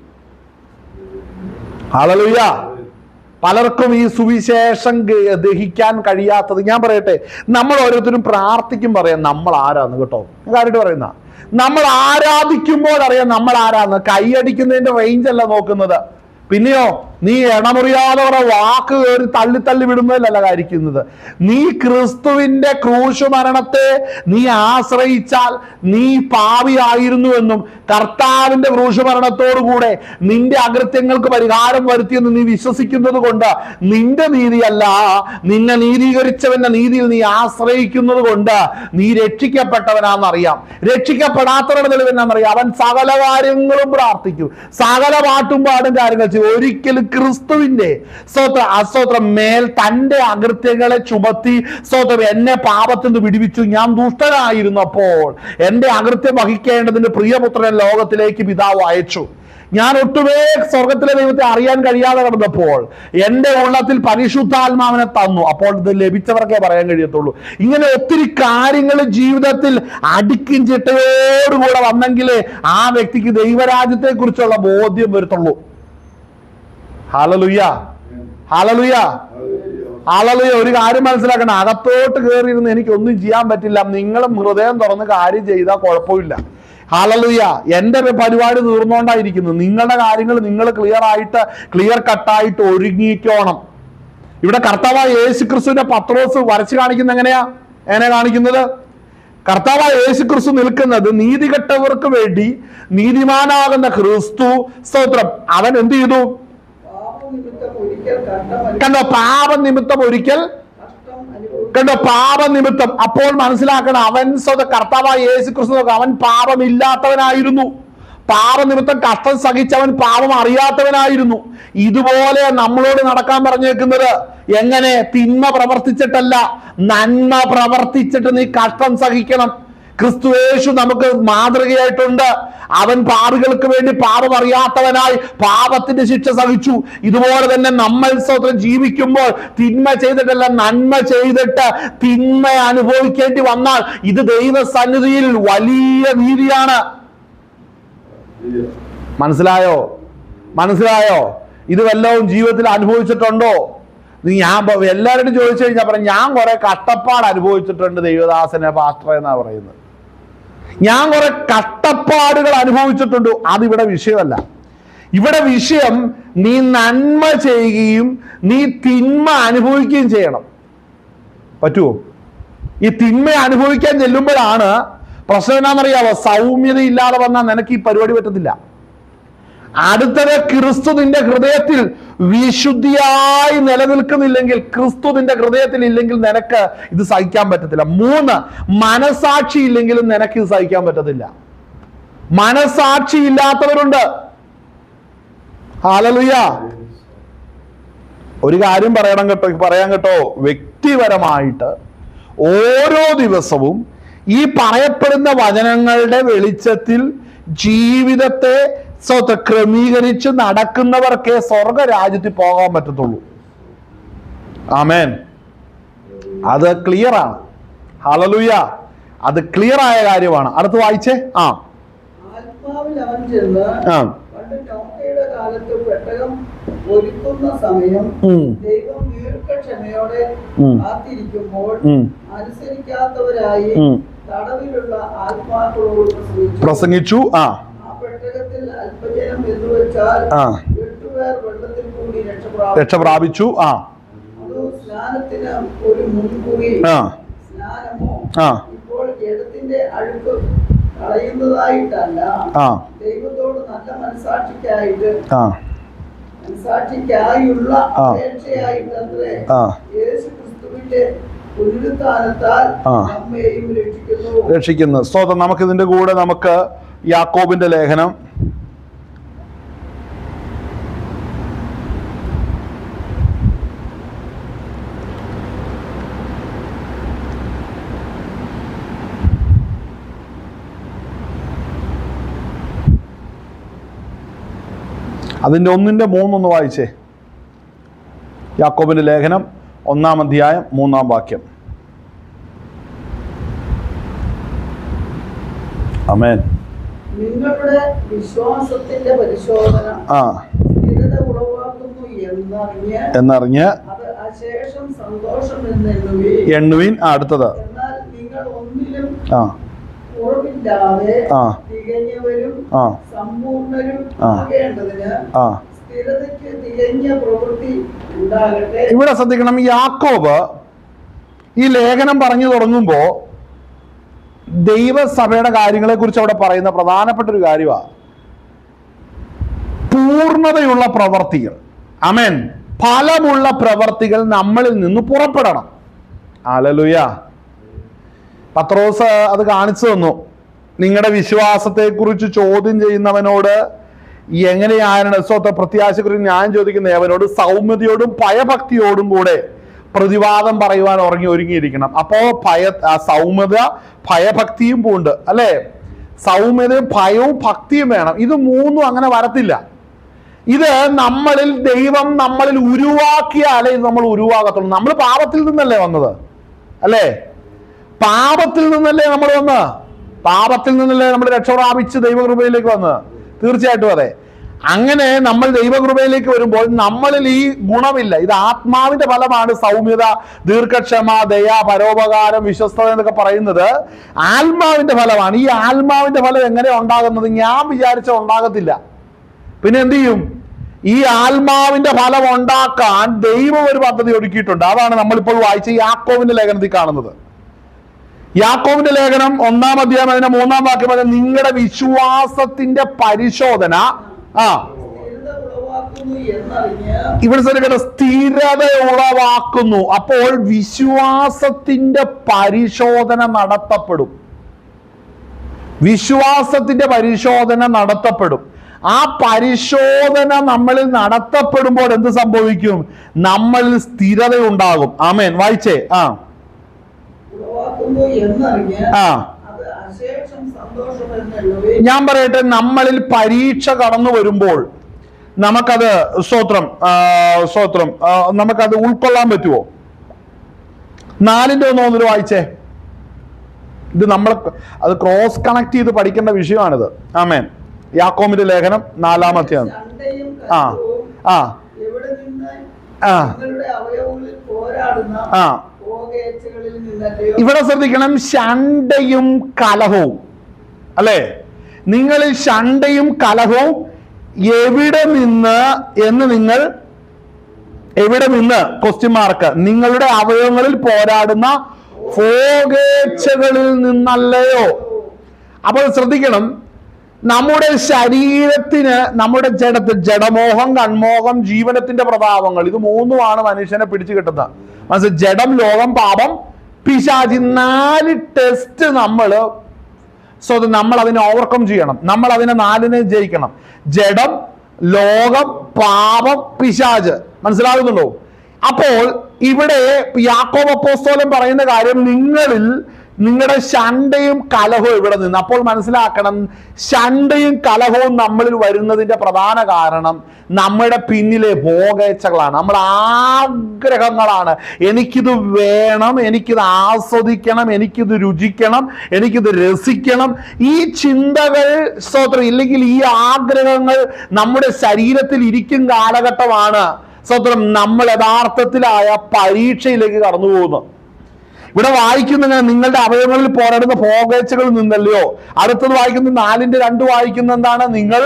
ഹല്ലേലൂയ. പലർക്കും ഈ സുവിശേഷം ദഹിക്കാൻ കഴിയാത്തത്. ഞാൻ പറയട്ടെ, നമ്മൾ ഓരോരുത്തരും പ്രാർത്ഥിക്കും പറയാം നമ്മൾ ആരാന്ന്. കേട്ടോ, കാര്യമായിട്ട് പറയുന്ന, നമ്മൾ ആരാധിക്കുമ്പോൾ അറിയാം നമ്മൾ ആരാന്ന്. കൈയടിക്കുന്നതിന്റെ റേഞ്ച് അല്ല നോക്കുന്നത്. പിന്നെയോ നീ ഇണമുറിയാതെ വാക്ക് കയറി തള്ളി വിടുന്നതിലല്ല കാര്യക്കുന്നത്. നീ ക്രിസ്തുവിന്റെ ക്രൂശ് മരണത്തെ നീ ആശ്രയിച്ചാൽ നീ പാപിയായിരുന്നുവെന്നും കർത്താവിന്റെ ക്രൂശ് മരണത്തോടുകൂടെ നിന്റെ അകൃത്യങ്ങൾക്ക് പരിഹാരം വരുത്തിയെന്ന് നീ വിശ്വസിക്കുന്നത് കൊണ്ട് നിന്റെ നീതിയല്ല, നിന്നെ നീതീകരിച്ചവന്റെ നീതിയിൽ നീ ആശ്രയിക്കുന്നത് കൊണ്ട് നീ രക്ഷിക്കപ്പെട്ടവനാണെന്നറിയാം. രക്ഷിക്കപ്പെടാത്തവരുടെ തെളിവെന്നാണെന്നറിയാം. അവൻ സകല കാര്യങ്ങളും പ്രാർത്ഥിക്കും, സകല പാട്ടും പാടും കാര്യങ്ങൾ ചെയ്യും. ഒരിക്കലും ക്രിസ്തുവിന്റെ സ്തോത്രം മേൽ തന്റെ അകൃത്യങ്ങളെ ചുമത്തി എന്നെ പാപത്തിൽ നിന്ന് വിടുവിച്ചു. ഞാൻ ദുഷ്ടനായിരുന്നപ്പോൾ എന്റെ അകൃത്യം വഹിക്കേണ്ടതിന് പ്രിയപുത്രൻ ലോകത്തിലേക്ക് പിതാവ് അയച്ചു. ഞാൻ ഒട്ടുമേ സ്വർഗത്തിലെ ദൈവത്തെ അറിയാൻ കഴിയാതെ കിടന്നപ്പോൾ എന്റെ ഉള്ളത്തിൽ പരിശുദ്ധാത്മാവിനെ തന്നു. അപ്പോൾ ഇത് ലഭിച്ചവർക്കേ പറയാൻ കഴിയത്തുള്ളൂ. ഇങ്ങനെ ഒത്തിരി കാര്യങ്ങൾ ജീവിതത്തിൽ അടുക്കും ചിട്ടയോടുകൂടെ വന്നെങ്കിലേ ആ വ്യക്തിക്ക് ദൈവരാജ്യത്തെ കുറിച്ചുള്ള ബോധ്യം വരത്തുള്ളൂ. Hallelujah, hallelujah, hallelujah. ഒരു കാര്യം മനസ്സിലാക്കണം, അകത്തോട്ട് കയറിയിരുന്ന് എനിക്കൊന്നും ചെയ്യാൻ പറ്റില്ല. നിങ്ങളും ഹൃദയം തുറന്ന് കാര്യം ചെയ്താൽ കുഴപ്പമില്ല. ഹല്ലേലൂയ. എന്റെ പരിപാടി തീർന്നുകൊണ്ടായിരിക്കുന്നു. നിങ്ങളുടെ കാര്യങ്ങൾ നിങ്ങൾ ക്ലിയർ കട്ടായിട്ട് ഒരുങ്ങിക്കോണം. ഇവിടെ കർത്താവായ യേശു ക്രിസ്തുവിന്റെ പത്രോസ് വരച്ച് കാണിക്കുന്നത് എങ്ങനെ കാണിക്കുന്നത്? കർത്താവായ യേശു ക്രിസ്തു നിൽക്കുന്നത് നീതികെട്ടവർക്ക് വേണ്ടി. നീതിമാനാകുന്ന ക്രിസ്തു സ്തോത്രം അവൻ എന്ത് ചെയ്തു? കണ്ടോ, പാപനിമിത്തം ഒരിക്കൽ കണ്ടോ, പാപനിമിത്തം. അപ്പോൾ മനസ്സിലാക്കണം, അവൻ കർത്താവായ യേശു ക്രിസ്തു അവൻ പാപമില്ലാത്തവനായിരുന്നു. പാപനിമിത്തം കഷ്ടം സഹിച്ചവൻ പാപം അറിയാത്തവനായിരുന്നു. ഇതുപോലെ നമ്മളോട് നടക്കാൻ പറഞ്ഞേക്കുന്നത് എങ്ങനെ? തിന്മ പ്രവർത്തിച്ചിട്ടല്ല, നന്മ പ്രവർത്തിച്ചിട്ട് നീ കഷ്ടം സഹിക്കണം. ക്രിസ്തുയേശു നമുക്ക് മാതൃകയായിട്ടുണ്ട്. അവൻ പാപികൾക്ക് വേണ്ടി പാപം അറിയാത്തവനായി പാപത്തിന്റെ ശിക്ഷ സഹിച്ചു. ഇതുപോലെ തന്നെ നമ്മൾ സ്വന്തം ജീവിക്കുമ്പോൾ തിന്മ ചെയ്തിട്ടല്ല, നന്മ ചെയ്തിട്ട് തിന്മ അനുഭവിക്കേണ്ടി വന്നാൽ ഇത് ദൈവസന്നിധിയിൽ വലിയ നീതിയാണ്. മനസ്സിലായോ? ഇത് വല്ലതും ജീവിതത്തിൽ അനുഭവിച്ചിട്ടുണ്ടോ? എല്ലാവരോടും ചോദിച്ചു കഴിഞ്ഞാൽ പറയാം, ഞാൻ കുറെ കഷ്ടപ്പാട് അനുഭവിച്ചിട്ടുണ്ട് ദൈവദാസനെ പാസ്റ്റർ എന്നാ പറയുന്നത്. ഞാൻ കുറെ കഷ്ടപ്പാടുകൾ അനുഭവിച്ചിട്ടുണ്ട്. അതിവിടെ വിഷയമല്ല. ഇവിടെ വിഷയം നീ നന്മ ചെയ്യുകയും നീ തിന്മ അനുഭവിക്കുകയും ചെയ്യണം. പറ്റുമോ? ഈ തിന്മ അനുഭവിക്കാൻ ചെല്ലുമ്പോഴാണ് പ്രശ്നം. എന്നാണെന്നറിയാവോ? സൗമ്യത ഇല്ലാതെ വന്നാൽ നിനക്ക് ഈ പരിപാടി പറ്റത്തില്ല. അടുത്തത്, ക്രിസ്തു നിന്റെ ഹൃദയത്തിൽ വിശുദ്ധിയായി നിലനിൽക്കുന്നില്ലെങ്കിൽ, ക്രിസ്തു നിന്റെ ഹൃദയത്തിൽ ഇല്ലെങ്കിൽ നിനക്ക് ഇത് സഹിക്കാൻ പറ്റത്തില്ല. 3, മനസാക്ഷി ഇല്ലെങ്കിലും നിനക്ക് ഇത് സഹിക്കാൻ പറ്റത്തില്ല. മനസാക്ഷി ഇല്ലാത്തവരുണ്ട്. ഹല്ലേലൂയ. ഒരു കാര്യം പറയാൻ കേട്ടോ, വ്യക്തിപരമായിട്ട് ഓരോ ദിവസവും ഈ പറയപ്പെടുന്ന വചനങ്ങളുടെ വെളിച്ചത്തിൽ ജീവിതത്തെ ക്രമീകരിച്ച് നടക്കുന്നവർക്കേ സ്വർഗരാജ്യത്തിൽ പോകാൻ പറ്റത്തുള്ളൂ. ആമേൻ. അത് ക്ലിയറാണ്. ഹല്ലേലൂയ. അത് ക്ലിയർ ആയ കാര്യമാണ്. അടുത്ത് വായിച്ചേ. ആത്മാവിൽ അവൻ ചെന്ന് പണ്ട് നോഹയുടെ കാലത്ത് പെട്ടകം ഒരുക്കുന്ന സമയം ദൈവം ദീർഘക്ഷമയോടെ കാത്തിരിക്കുമ്പോൾ അനുസരിക്കാത്തവരായി തടവിലുള്ള ആത്മാക്കളോട് പ്രസംഗിച്ചു. ആ പെട്ടകത്തിൽ അല്പജനം എന്ന് വെച്ചാൽ 8 പേർ വെള്ളത്തിൽ കൂടി രക്ഷ പ്രാപിച്ചു. അത് സ്നാനത്തിന് ഒരു മുൻകുറി സ്നാനമോ ഇപ്പോൾ ജഡത്തിന്റെ അഴുക്ക് കളയുന്നതായിട്ടല്ല, ദൈവത്തോട് നല്ല മനസാക്ഷിക്കായുള്ള അപേക്ഷയായിട്ടത്രേ യേശു ക്രിസ്തുവിന്റെ പുനരുത്ഥാനത്താൽ നമ്മെയും രക്ഷിക്കുന്നു. സ്തോത്രം. നമുക്ക് ഇതിന്റെ കൂടെ നമുക്ക് യാക്കോബിന്റെ ലേഖനം അതിന്റെ 1:3 വായിച്ചേ. യാക്കോബിന്റെ ലേഖനം 1-ാം അധ്യായം 3-ാം വാക്യം. ആമേൻ. നിങ്ങളുടെ വിശ്വാസത്തിന്റെ പരിശോധന സ്ഥിരത ഉളവാക്കുന്നു എന്നറിഞ്ഞ് അത് അശേഷം സന്തോഷം എണ്ണുവിൻ. അടുത്തത്, എന്നാൽ നിങ്ങൾ ഒന്നിലും കുറവില്ലാതെ തികഞ്ഞവരും സമ്പൂർണ്ണരും ആകേണ്ടതിന് സ്ഥിരതയ്ക്ക് തികഞ്ഞ പ്രവൃത്തി ഉണ്ടാകട്ടെ. ഇവിടെ ശ്രദ്ധിക്കണം. യാക്കോബ് ഈ ലേഖനം പറഞ്ഞു തുടങ്ങുമ്പോ ദൈവസഭയുടെ കാര്യങ്ങളെ കുറിച്ച് അവിടെ പറയുന്ന പ്രധാനപ്പെട്ട ഒരു കാര്യമാണ് പൂർണ്ണതയുള്ള പ്രവർത്തികൾ. ആമേൻ. ഫലമുള്ള പ്രവർത്തികൾ നമ്മളിൽ നിന്ന് പുറപ്പെടണം. ഹല്ലേലൂയ. പത്രോസ് അത് കാണിച്ചു തന്നു. നിങ്ങളുടെ വിശ്വാസത്തെക്കുറിച്ച് ചോദ്യം ചെയ്യുന്നവനോട് എങ്ങനെയാണ് പ്രത്യാശയെക്കുറിച്ച് ഞാൻ ചോദിക്കുന്ന അവനോട് സൗമ്യതയോടും ഭയഭക്തിയോടും കൂടെ പ്രതിവാദം പറയുവാൻ ഒരുങ്ങിയിരിക്കണം. അപ്പോ സൗമ്യത ഭയഭക്തിയും പൂണ്ട്, അല്ലെ? സൗമ്യതയും ഭയവും ഭക്തിയും വേണം. ഇത് 3 അങ്ങനെ വരത്തില്ല. ഇത് ദൈവം നമ്മളിൽ ഉരുവാക്കിയാലേ ഇത് നമ്മൾ ഉരുവാകത്തുള്ളൂ. നമ്മൾ പാപത്തിൽ നിന്നല്ലേ വന്നത്, അല്ലേ? പാപത്തിൽ നിന്നല്ലേ നമ്മൾ വന്ന്, പാപത്തിൽ നിന്നല്ലേ നമ്മൾ രക്ഷ പ്രാപിച്ച് ദൈവകൃപയിലേക്ക് വന്ന്. തീർച്ചയായിട്ടും അതെ. അങ്ങനെ നമ്മൾ ദൈവകൃപയിലേക്ക് വരുമ്പോൾ നമ്മളിൽ ഈ ഗുണമില്ല. ഇത് ആത്മാവിന്റെ ഫലമാണ്. സൗമ്യത, ദീർഘക്ഷമ, ദയ, പരോപകാരം, വിശ്വസ്തത എന്നൊക്കെ പറയുന്നത് ആത്മാവിന്റെ ഫലമാണ്. ഈ ആത്മാവിന്റെ ഫലം എങ്ങനെ ഉണ്ടാകുന്നത്? ഞാൻ വിചാരിച്ച ഉണ്ടാകത്തില്ല. പിന്നെ എന്ത് ചെയ്യും? ഈ ആത്മാവിന്റെ ഫലം ഉണ്ടാക്കാൻ ദൈവം ഒരു പദ്ധതി ഒരുക്കിയിട്ടുണ്ട്. അതാണ് നമ്മളിപ്പോൾ വായിച്ച യാക്കോബിന്റെ ലേഖനത്തിൽ കാണുന്നത്. യാക്കോബിന്റെ ലേഖനം 1-ാം അധ്യായം 3-ാം വാക്യം, നിങ്ങളുടെ വിശ്വാസത്തിന്റെ പരിശോധന ഇവിടെ സ്ഥിരത ഉളവാക്കുന്നു. അപ്പോൾ വിശ്വാസത്തിന്റെ പരിശോധന നടത്തപ്പെടും. വിശ്വാസത്തിന്റെ പരിശോധന നടത്തപ്പെടും. ആ പരിശോധന നമ്മളിൽ നടത്തപ്പെടുമ്പോൾ എന്ത് സംഭവിക്കും? നമ്മളിൽ സ്ഥിരത ഉണ്ടാകും. ആമേൻ. വായിച്ചേ. ഞാൻ പറയട്ടെ, നമ്മളിൽ പരീക്ഷ കടന്നു വരുമ്പോൾ നമുക്കത് സ്തോത്രം നമുക്കത് ഉൾക്കൊള്ളാൻ പറ്റുമോ? 4:1 വായിച്ചേ. ഇത് നമ്മൾ അത് ക്രോസ് കണക്ട് ചെയ്ത് പഠിക്കേണ്ട വിഷയമാണിത്. ആമേൻ. യാക്കോബിന്റെ ലേഖനം 4-ാം അധ്യായം. നിങ്ങളുടെ അവയവങ്ങളിൽ പോരാടുന്ന ആ ഭോഗേച്ഛകളിൽ നിന്നല്ലയോ. ഇവിടെ ശ്രദ്ധിക്കണം, ശണ്ഠയും കലഹവും അല്ലേ? നിങ്ങളിൽ ശണ്ഠയും കലഹവും എവിടെ നിന്ന് എന്ന് നിങ്ങൾ എവിടെ നിന്ന് ക്വസ്റ്റ്യൻമാർക്ക് നിങ്ങളുടെ അവയവങ്ങളിൽ പോരാടുന്ന ഭോഗേച്ഛകളിൽ നിന്നല്ലയോ. അപ്പോൾ ശ്രദ്ധിക്കണം, നമ്മുടെ ശരീരത്തിന്, നമ്മുടെ ജഡമോഹം, കൺമോഹം, ജീവനത്തിന്റെ പ്രതാപങ്ങൾ, ഇത് മൂന്നുമാണ് മനുഷ്യനെ പിടിച്ചു കിട്ടുന്നത്. മനസ്സിലായി? ജഡം, ലോകം, പാപം, പിശാചി, 4 ടെസ്റ്റ് നമ്മൾ അതിനെ ഓവർകം ചെയ്യണം. നമ്മൾ അതിനെ 4നെ ജയിക്കണം. ജഡം, ലോകം, പാപം, പിശാച്. മനസ്സിലാകുന്നുണ്ടോ? അപ്പോൾ ഇവിടെ യാക്കോബ് അപ്പോസ്തലൻ പറയുന്ന കാര്യം, നിങ്ങളുടെ ശണ്ഠയും കലഹവും ഇവിടെ നിന്ന്. അപ്പോൾ മനസ്സിലാക്കണം, ശണ്ഠയും കലഹവും നമ്മളിൽ വരുന്നതിന്റെ പ്രധാന കാരണം നമ്മുടെ പിന്നിലെ ഭോഗേച്ഛകളാണ്, നമ്മുടെ ആഗ്രഹങ്ങളാണ്. എനിക്കിത് വേണം, എനിക്കിത് ആസ്വദിക്കണം, എനിക്കിത് രുചിക്കണം, എനിക്കിത് രസിക്കണം. ഈ ചിന്തകൾ സ്തോത്രം, ഇല്ലെങ്കിൽ ഈ ആഗ്രഹങ്ങൾ നമ്മുടെ ശരീരത്തിൽ ഇരിക്കും കാലഘട്ടമാണ് സ്തോത്രം നമ്മൾ യഥാർത്ഥത്തിലായ പരീക്ഷയിലേക്ക് കടന്നു പോകുന്നത്. ഇവിടെ വായിക്കുന്ന നിങ്ങളുടെ അവയവങ്ങളിൽ പോരാടുന്ന ഭോഗേച്ഛകളിൽ നിന്നല്ലയോ. അടുത്തത് വായിക്കുന്ന 4:2 വായിക്കുന്ന എന്താണ്? നിങ്ങൾ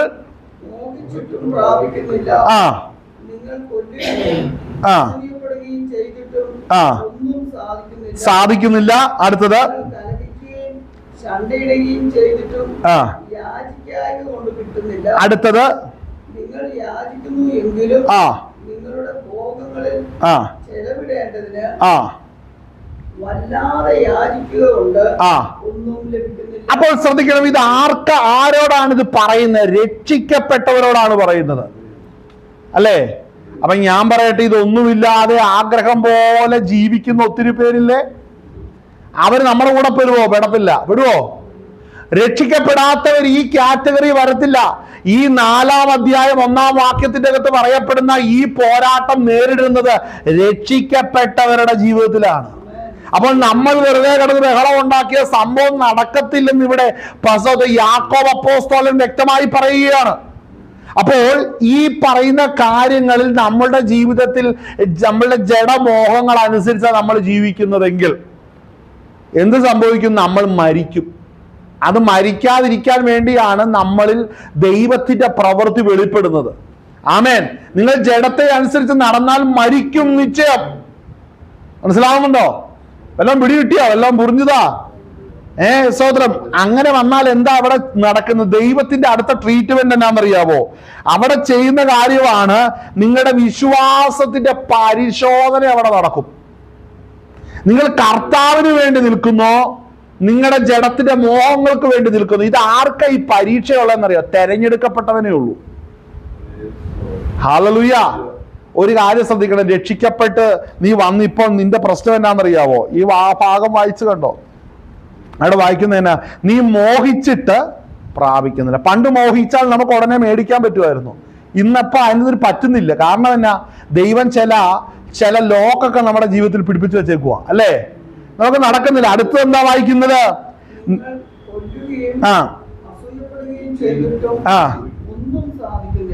സാധിക്കുന്നില്ല. അടുത്തത് അടുത്തത് നിങ്ങൾ യാചിക്കുന്നു എങ്കിലും നിങ്ങളുടെ ഭോഗങ്ങളിൽ ചെലവിടേണ്ടതിന് വല്ലാതെ യാചിക്കുക കൊണ്ട് ഒന്നും ലഭിക്കുന്നില്ല. അപ്പോൾ ശ്രദ്ധിക്കണം, ഇത് ആരോടാണ് ഇത് പറയുന്നത്? രക്ഷിക്കപ്പെട്ടവരോടാണ് പറയുന്നത്, അല്ലേ? അപ്പൊ ഞാൻ പറയട്ടെ, ഇതൊന്നുമില്ലാതെ ആഗ്രഹം പോലെ ജീവിക്കുന്ന ഒത്തിരി പേരില്ലേ? അവർ നമ്മുടെ കൂടെ പെടുവോ? രക്ഷിക്കപ്പെടാത്തവർ ഈ കാറ്റഗറി വരത്തില്ല. ഈ 4-ാം അധ്യായം 1-ാം വാക്യത്തിന്റെ അകത്ത് പറയപ്പെടുന്ന ഈ പോരാട്ടം നേരിടുന്നത് രക്ഷിക്കപ്പെട്ടവരുടെ ജീവിതത്തിലാണ്. അപ്പോൾ നമ്മൾ വെറുതെ കിടന്ന് ബഹളം ഉണ്ടാക്കിയ സംഭവം നടക്കത്തില്ലെന്ന് ഇവിടെ യാക്കോബ് അപ്പോസ്തലൻ വ്യക്തമായി പറയുകയാണ്. അപ്പോൾ ഈ പറയുന്ന കാര്യങ്ങളിൽ നമ്മളുടെ ജീവിതത്തിൽ നമ്മളുടെ ജഡമോഹങ്ങൾ അനുസരിച്ചാണ് നമ്മൾ ജീവിക്കുന്നതെങ്കിൽ എന്ത് സംഭവിക്കും? നമ്മൾ മരിക്കും. അത് മരിക്കാതിരിക്കാൻ വേണ്ടിയാണ് നമ്മളിൽ ദൈവത്തിന്റെ പ്രവൃത്തി വെളിപ്പെടുന്നത്. ആമേൻ. നിങ്ങൾ ജഡത്തെ അനുസരിച്ച് നടന്നാൽ മരിക്കും നിശ്ചയം. മനസ്സിലാവുന്നുണ്ടോ? എല്ലാം പിടി കിട്ടിയോ? എല്ലാം പുറിഞ്ഞതാ? സഹോദരം, അങ്ങനെ വന്നാൽ എന്താ അവിടെ നടക്കുന്നത്? ദൈവത്തിന്റെ അടുത്ത ട്രീറ്റ്മെന്റ് എന്നാണെന്നറിയാവോ? അവിടെ ചെയ്യുന്ന കാര്യമാണ്, നിങ്ങളുടെ വിശ്വാസത്തിന്റെ പരിശോധന അവിടെ നടക്കും. നിങ്ങൾ കർത്താവിന് വേണ്ടി നിൽക്കുന്നോ, നിങ്ങളുടെ ജഡത്തിന്റെ മോഹങ്ങൾക്ക് വേണ്ടി നിൽക്കുന്നു? ഇത് ആർക്കാ ഈ പരീക്ഷയുള്ളതെന്നറിയോ? തെരഞ്ഞെടുക്കപ്പെട്ടവനേ ഉള്ളൂ. ഹല്ലേലൂയ. ഒരു കാര്യം ശ്രദ്ധിക്കണം, രക്ഷിക്കപ്പെട്ട് നീ വന്നിപ്പോൾ നിന്റെ പ്രശ്നം എന്നാണെന്നറിയാവോ? ഈ ഭാഗം വായിച്ചു കണ്ടോ? അവിടെ വായിക്കുന്നതിനാ, നീ മോഹിച്ചിട്ട് പ്രാപിക്കുന്നില്ല. പണ്ട് മോഹിച്ചാൽ നമുക്ക് ഉടനെ മേടിക്കാൻ പറ്റുമായിരുന്നു. ഇന്നപ്പോ അതിനൊരു പറ്റുന്നില്ല. കാരണം എന്നാ? ദൈവം ചില ലോക്കൊക്കെ നമ്മുടെ ജീവിതത്തിൽ പിടിപ്പിച്ചു വെച്ചേക്കുക, അല്ലേ? നമുക്ക് നടക്കുന്നില്ല. അടുത്തത് എന്താ വായിക്കുന്നത്?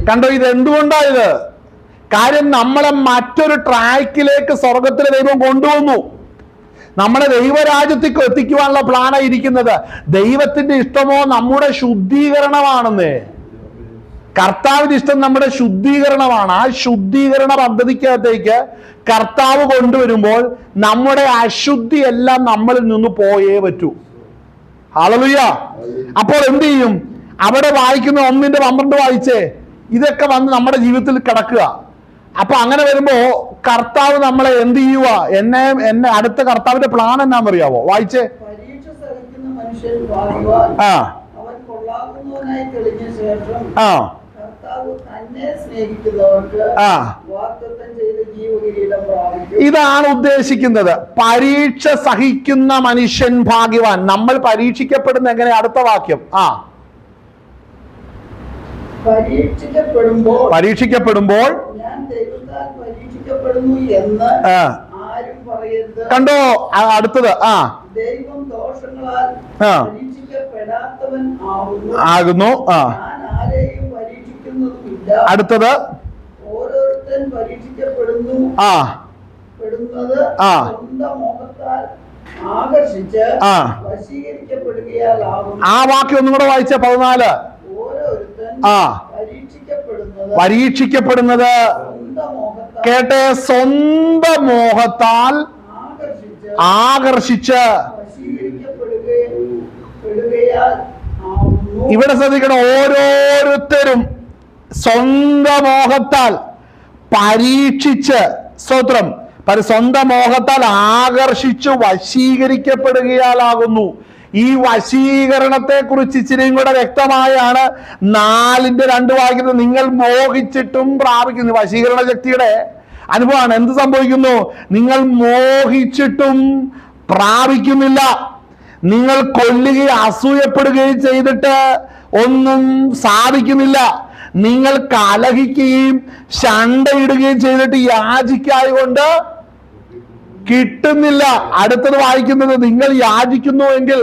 കണ്ടോ? ഇത് എന്തുകൊണ്ടായത്? കാര്യം നമ്മളെ മറ്റൊരു ട്രാക്കിലേക്ക് സ്വർഗത്തിലെ ദൈവം കൊണ്ടുവന്നു. നമ്മളെ ദൈവരാജ്യത്തേക്ക് എത്തിക്കുവാനുള്ള പ്ലാനാണ് ഇരിക്കുന്നത്. ദൈവത്തിന്റെ ഇഷ്ടമോ നമ്മുടെ ശുദ്ധീകരണമാണെന്നേ. കർത്താവിന്റെ ഇഷ്ടം നമ്മുടെ ശുദ്ധീകരണമാണ്. ആ ശുദ്ധീകരണ പദ്ധതിക്കകത്തേക്ക് കർത്താവ് കൊണ്ടുവരുമ്പോൾ നമ്മുടെ അശുദ്ധി എല്ലാം നമ്മളിൽ നിന്ന് പോയേ പറ്റൂ. ഹല്ലേലൂയ. അപ്പോൾ എന്ത് ചെയ്യും? അവിടെ വായിക്കുന്ന 1:12 വായിച്ചേ. ഇതൊക്കെ വന്ന് നമ്മുടെ ജീവിതത്തിൽ കിടക്കുക. അപ്പൊ അങ്ങനെ വരുമ്പോ കർത്താവ് നമ്മളെ എന്ത് ചെയ്യുക? എന്നെ അടുത്ത കർത്താവിന്റെ പ്ലാൻ എന്നാന്നറിയാവോ? വായിച്ചേ. പരീക്ഷ സഹിക്കുന്ന മനുഷ്യൻ ഭാഗ്യവാൻ, അവൻ കൊള്ളാകുന്നവനായി തെളിഞ്ഞ ശേഷം കർത്താവ് തന്നെ സ്നേഹിക്കുന്നവർക്ക് വാഗ്ദത്തം ചെയ്ത ജീവകിരീടം പ്രാപിക്കും. ഇതാണ് ഉദ്ദേശിക്കുന്നത്. പരീക്ഷ സഹിക്കുന്ന മനുഷ്യൻ ഭാഗ്യവാൻ. നമ്മൾ പരീക്ഷിക്കപ്പെടുന്ന എങ്ങനെ? അടുത്ത വാക്യം. പരീക്ഷിക്കപ്പെടുമ്പോൾ ഞാൻ ദൈവത്താൽ പരീക്ഷിക്കപ്പെടുന്നു എന്ന് ആരും പറയരുത്. കണ്ടോ? അടുത്തത് ദൈവം ദോഷങ്ങളാൽ പരീക്ഷിക്കപ്പെടാത്തവൻ ആകുന്നു. ഞാൻ ആരെയും പരീക്ഷിക്കുന്നതുമില്ല. അടുത്തത് ഓരോരുത്തൻ പരീക്ഷിക്കപ്പെടും വശീകരിക്കപ്പെടുന്നു ആ പെടുന്നത് ആ. സ്വന്തം മോഹത്താൽ ആകർഷിച്ച് ആ. വശീകരിക്കപ്പെടുകയാലാകുന്നു. ആ വാക്യം ഒന്നും കൂടെ വായിച്ച 14. ഓരോരുത്തൻ ആ. പരീക്ഷിക്കപ്പെടുന്നത് പരീക്ഷിക്കപ്പെടുന്നത് സ്വന്തം മോഹത്താൽ കേട്ടെ, സ്വന്തം മോഹത്താൽ ആകർഷിച്ച് വശീകരിക്കപ്പെടുകയാൽ ആകുന്നു. ഇവിടെ ശ്രദ്ധിക്കണം, ഓരോരുത്തരും സ്വന്തം മോഹത്താൽ പരീക്ഷിച്ച്, സ്തോത്രം, സ്വന്തം മോഹത്താൽ ആകർഷിച്ചു വശീകരിക്കപ്പെടുകയാലാകുന്നു. ഈ വശീകരണത്തെ കുറിച്ച് ഇച്ചിരിയും കൂടെ വ്യക്തമായാണ് 4:2 വായിക്കുന്നത്. നിങ്ങൾ മോഹിച്ചിട്ടും പ്രാപിക്കുന്നു. വശീകരണ ശക്തിയുടെ അനുഭവമാണ്. എന്ത് സംഭവിക്കുന്നു? നിങ്ങൾ മോഹിച്ചിട്ടും പ്രാപിക്കുന്നില്ല. നിങ്ങൾ കൊല്ലുകയും അസൂയപ്പെടുകയും ചെയ്തിട്ട് ഒന്നും സാധിക്കുന്നില്ല. നിങ്ങൾ കലഹിക്കുകയും ശണ്ടയിടുകയും ചെയ്തിട്ട് യാചിക്കായകൊണ്ട് കിട്ടുന്നില്ല. അടുത്തത് വായിക്കുന്നത്, നിങ്ങൾ യാചിക്കുന്നുവെങ്കിൽ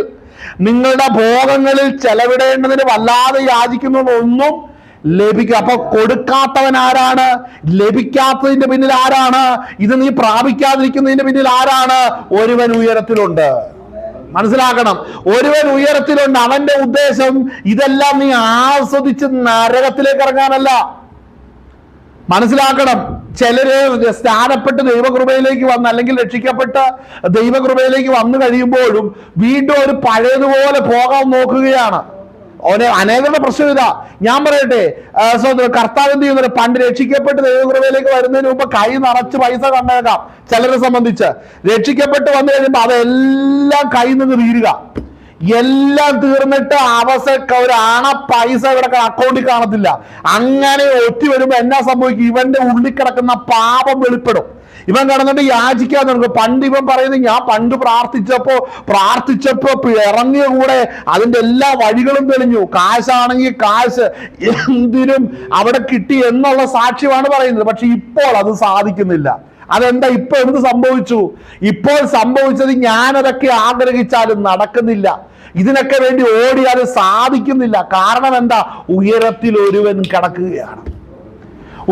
നിങ്ങളുടെ ഭോഗങ്ങളിൽ ചെലവിടേണ്ടതിന് വല്ലാതെ യാചിക്കുന്നതൊന്നും ലഭിക്കുക. അപ്പൊ കൊടുക്കാത്തവൻ ആരാണ്? ലഭിക്കാത്തതിന്റെ പിന്നിൽ ആരാണ്? ഇത് നീ പ്രാപിക്കാതിരിക്കുന്നതിന്റെ പിന്നിൽ ആരാണ്? ഒരുവൻ ഉയരത്തിലുണ്ട്. മനസ്സിലാക്കണം, ഒരുവൻ ഉയരത്തിലുണ്ട്. അവന്റെ ഉദ്ദേശം ഇതെല്ലാം നീ ആസ്വദിച്ച് നരകത്തിലേക്ക് ഇറങ്ങാനല്ല. മനസ്സിലാക്കണം. ചിലര് സ്നാനപ്പെട്ട് ദൈവകൃപയിലേക്ക് വന്ന്, അല്ലെങ്കിൽ രക്ഷിക്കപ്പെട്ട് ദൈവകൃപയിലേക്ക് വന്നു കഴിയുമ്പോഴും വീണ്ടും ഒരു പഴയതുപോലെ പോകാൻ നോക്കുകയാണ്. അനേകരുടെ പ്രശ്നം ഇതാ. ഞാൻ പറയട്ടെ, കർത്താവ് എന്ത് ചെയ്യുന്നത്? പണ്ട് രക്ഷിക്കപ്പെട്ട് ദൈവകൃപയിലേക്ക് വരുന്നതിന് മുമ്പ് കൈ നിറച്ച് പൈസ കണ്ടേക്കാം. ചിലരെ സംബന്ധിച്ച് രക്ഷിക്കപ്പെട്ട് വന്നു കഴിയുമ്പോൾ അതെല്ലാം കയ്യിൽ നിന്ന് തീരുക. എല്ലാം തീർന്നിട്ട് ഒരു പൈസ ഇവിടെ അക്കൗണ്ടിൽ കാണത്തില്ല. അങ്ങനെ ഒത്തി വരുമ്പോ എന്നാ സംഭവിക്കും? ഇവന്റെ ഉള്ളിൽ കിടക്കുന്ന പാപം വെളിപ്പെടും. ഇവൻ കിടന്നിട്ട് യാചിക്കാൻ തുടങ്ങും. പണ്ട് ഇവൻ പറയുന്നത്, ഞാൻ പണ്ട് പ്രാർത്ഥിച്ചപ്പോ ഇറങ്ങിയ കൂടെ അതിന്റെ എല്ലാ വഴികളും തെളിഞ്ഞു. കാശാണെങ്കിൽ കാശ് എന്തിനും അവിടെ കിട്ടി എന്നുള്ള സാക്ഷ്യമാണ് പറയുന്നത്. പക്ഷെ ഇപ്പോൾ അത് സാധിക്കുന്നില്ല. അതെന്താ? ഇപ്പൊ എന്ത് സംഭവിച്ചു? ഇപ്പോൾ സംഭവിച്ചത്, ഞാനതൊക്കെ ആഗ്രഹിച്ചാലും നടക്കുന്നില്ല. ഇതിനൊക്കെ വേണ്ടി ഓടിയാലും സാധിക്കുന്നില്ല. കാരണം എന്താ? ഉയരത്തിൽ ഒരുവൻ കിടക്കുകയാണ്.